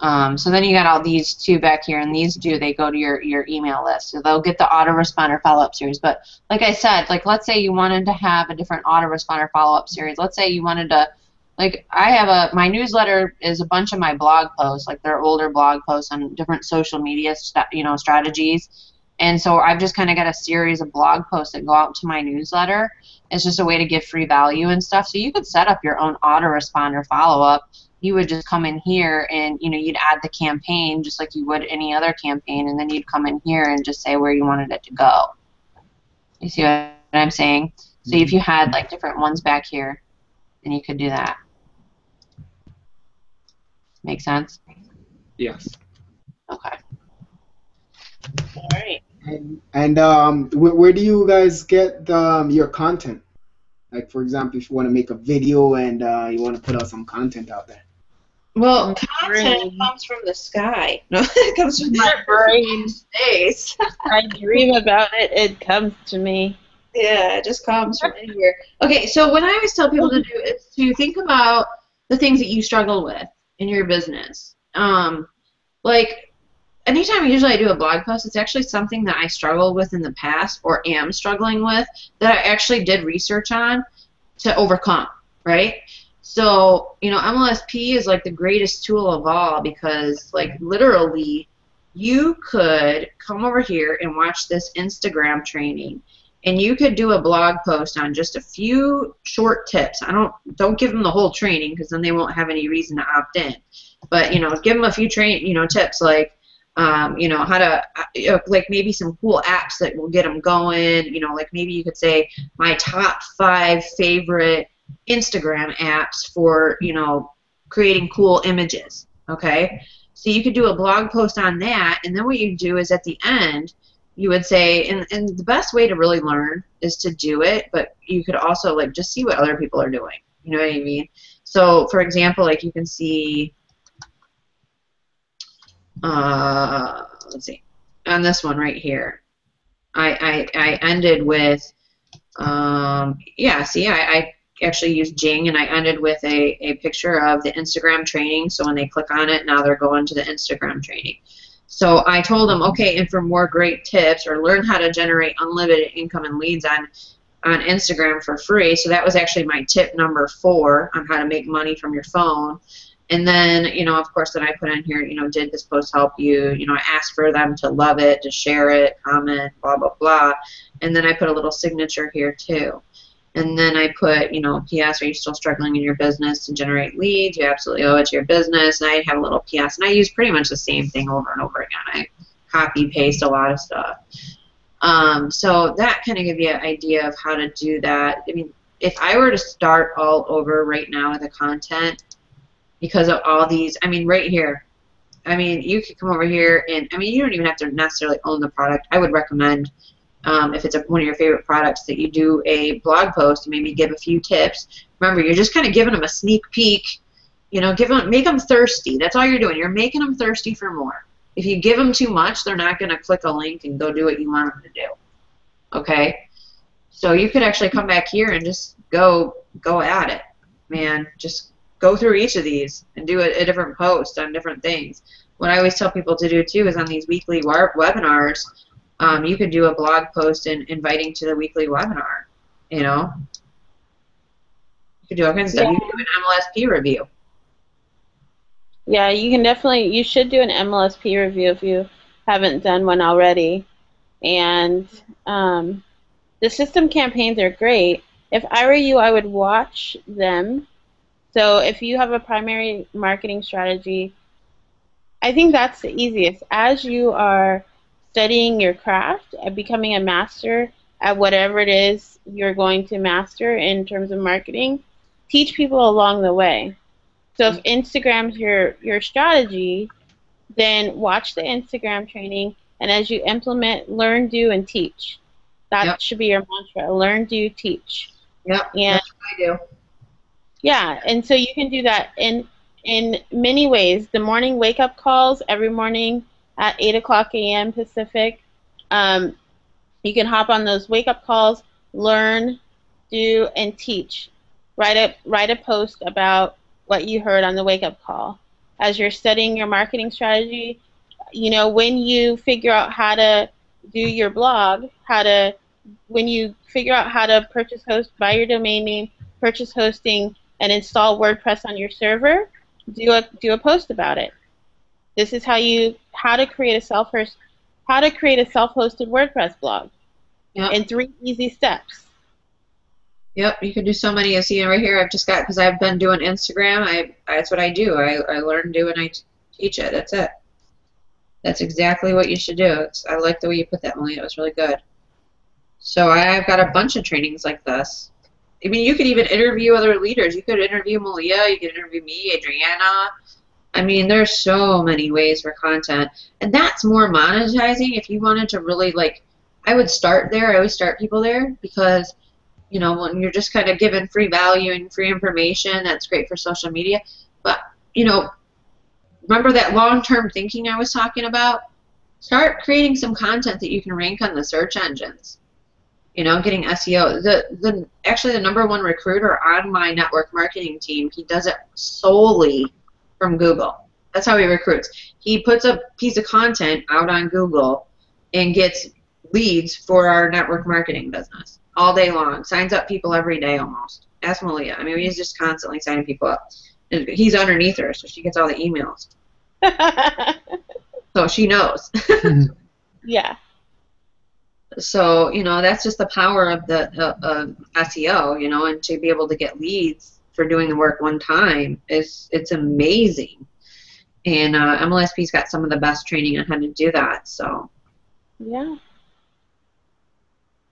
So then you got all these two back here, and these they go to your email list. So they'll get the autoresponder follow-up series. But like I said, like let's say you wanted to have a different autoresponder follow-up series. Let's say you wanted to, like I have my newsletter is a bunch of my blog posts, like they're older blog posts on different social media strategies. And so I've just kind of got a series of blog posts that go out to my newsletter. It's just a way to give free value and stuff. So you could set up your own autoresponder follow-up you would just come in here and, you know, you'd add the campaign just like you would any other campaign, and then you'd come in here and just say where you wanted it to go. You see what I'm saying? So if you had like different ones back here, then you could do that. Make sense? Yes. Okay. All right. And where do you guys get your content? Like, for example, if you want to make a video and you want to put out some content out there. Well, content comes from the sky. No, it comes from My brain. space. I dream about it. It comes to me. Yeah, it just comes from anywhere. Okay, so what I always tell people to do is to think about the things that you struggle with in your business. Like, anytime usually I do a blog post, it's actually something that I struggled with in the past or am struggling with that I actually did research on to overcome, right? So, you know, MLSP is like the greatest tool of all because, like, literally, you could come over here and watch this Instagram training, and you could do a blog post on just a few short tips. Don't give them the whole training because then they won't have any reason to opt in. But, you know, give them a few tips like, you know, how to, like maybe some cool apps that will get them going. You know, like maybe you could say my top 5 favorite Instagram apps for, you know, creating cool images. Okay, so you could do a blog post on that, and then what you do is at the end you would say, and the best way to really learn is to do it, but you could also like just see what other people are doing. You know what I mean? So for example, like you can see, let's see, on this one right here, I ended with, yeah, see, I actually used Jing, and I ended with a picture of the Instagram training, so when they click on it, now they're going to the Instagram training. So I told them, okay, and for more great tips, or learn how to generate unlimited income and leads on Instagram for free. So that was actually my tip number 4 on how to make money from your phone. And then, you know, of course, then I put in here, you know, did this post help you? You know, I asked for them to love it, to share it, comment, blah, blah, blah. And then I put a little signature here, too. And then I put, you know, PS, are you still struggling in your business to generate leads? You absolutely owe it to your business. And I have a little PS. And I use pretty much the same thing over and over again. I copy, paste a lot of stuff. So that kind of gives you an idea of how to do that. I mean, if I were to start all over right now with the content, because of all these, I mean, right here, I mean, you could come over here and, I mean, you don't even have to necessarily own the product. I would recommend, if it's one of your favorite products, that you do a blog post and maybe give a few tips. Remember, you're just kind of giving them a sneak peek. You know, make them thirsty. That's all you're doing. You're making them thirsty for more. If you give them too much, they're not going to click a link and go do what you want them to do. Okay? So you could actually come back here and just go at it, man. Just go through each of these and do a different post on different things. What I always tell people to do, too, is on these weekly webinars, you could do a blog post and inviting to the weekly webinar, you know. You could do all kinds of stuff. You could do an MLSP review. Yeah, you should do an MLSP review if you haven't done one already. And the system campaigns are great. If I were you, I would watch them. So if you have a primary marketing strategy, I think that's the easiest. As you are studying your craft and becoming a master at whatever it is you're going to master in terms of marketing, teach people along the way. So if Instagram's your strategy, then watch the Instagram training, and as you implement, learn, do, and teach. That should be your mantra: learn, do, teach. Yep, and that's what I do. Yeah, and so you can do that in many ways. The morning wake-up calls every morning at 8 o'clock a.m. Pacific. You can hop on those wake-up calls, learn, do, and teach. Write a post about what you heard on the wake-up call. As you're studying your marketing strategy, you know, when you figure out how to do your blog, when you figure out how to buy your domain name, purchase hosting, and install WordPress on your server, do a post about it. This is how to create a self-hosted WordPress blog in 3 easy steps. Yep, you can do so many. You see right here, I've just got, because I've been doing Instagram, that's what I do. I learn, do, and I teach it. That's it. That's exactly what you should do. I like the way you put that, Malia. It was really good. So I've got a bunch of trainings like this. I mean, you could even interview other leaders. You could interview Malia. You could interview me, Adriana. I mean, there's so many ways for content. And that's more monetizing if you wanted to really, like, I would start there. I always start people there because, you know, when you're just kind of given free value and free information, that's great for social media. But, you know, remember that long-term thinking I was talking about? Start creating some content that you can rank on the search engines. You know, getting SEO. Actually, the #1 recruiter on my network marketing team, he does it solely from Google. That's how he recruits. He puts a piece of content out on Google and gets leads for our network marketing business all day long. Signs up people every day almost. Ask Malia. I mean, he's just constantly signing people up. And he's underneath her, so she gets all the emails. So she knows. Yeah. So, you know, that's just the power of the SEO, you know, and to be able to get leads for doing the work one time it's amazing. And MLSP's got some of the best training on how to do that. So Yeah.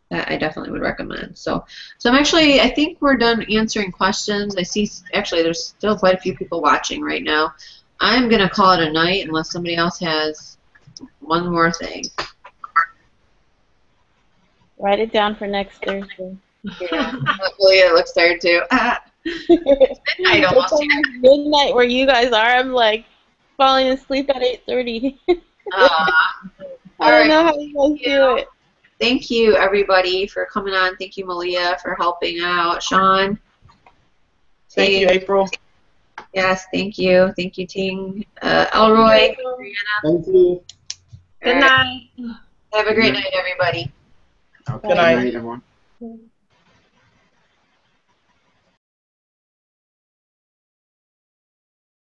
that I definitely would recommend. So I think we're done answering questions. I see actually there's still quite a few people watching right now. I'm going to call it a night unless somebody else has one more thing. Write it down for next Thursday. Yeah, Malia looks tired too. Midnight almost It's here. almost midnight where you guys are. I'm like falling asleep at 8:30. I don't know how you guys do it. Thank you, everybody, for coming on. Thank you, Malia, for helping out. Sean. Thank you, April. Yes, thank you. Thank you, Ting. Elroy. Thank you. Good night. Have a great night, everybody. Okay, Good night. everyone.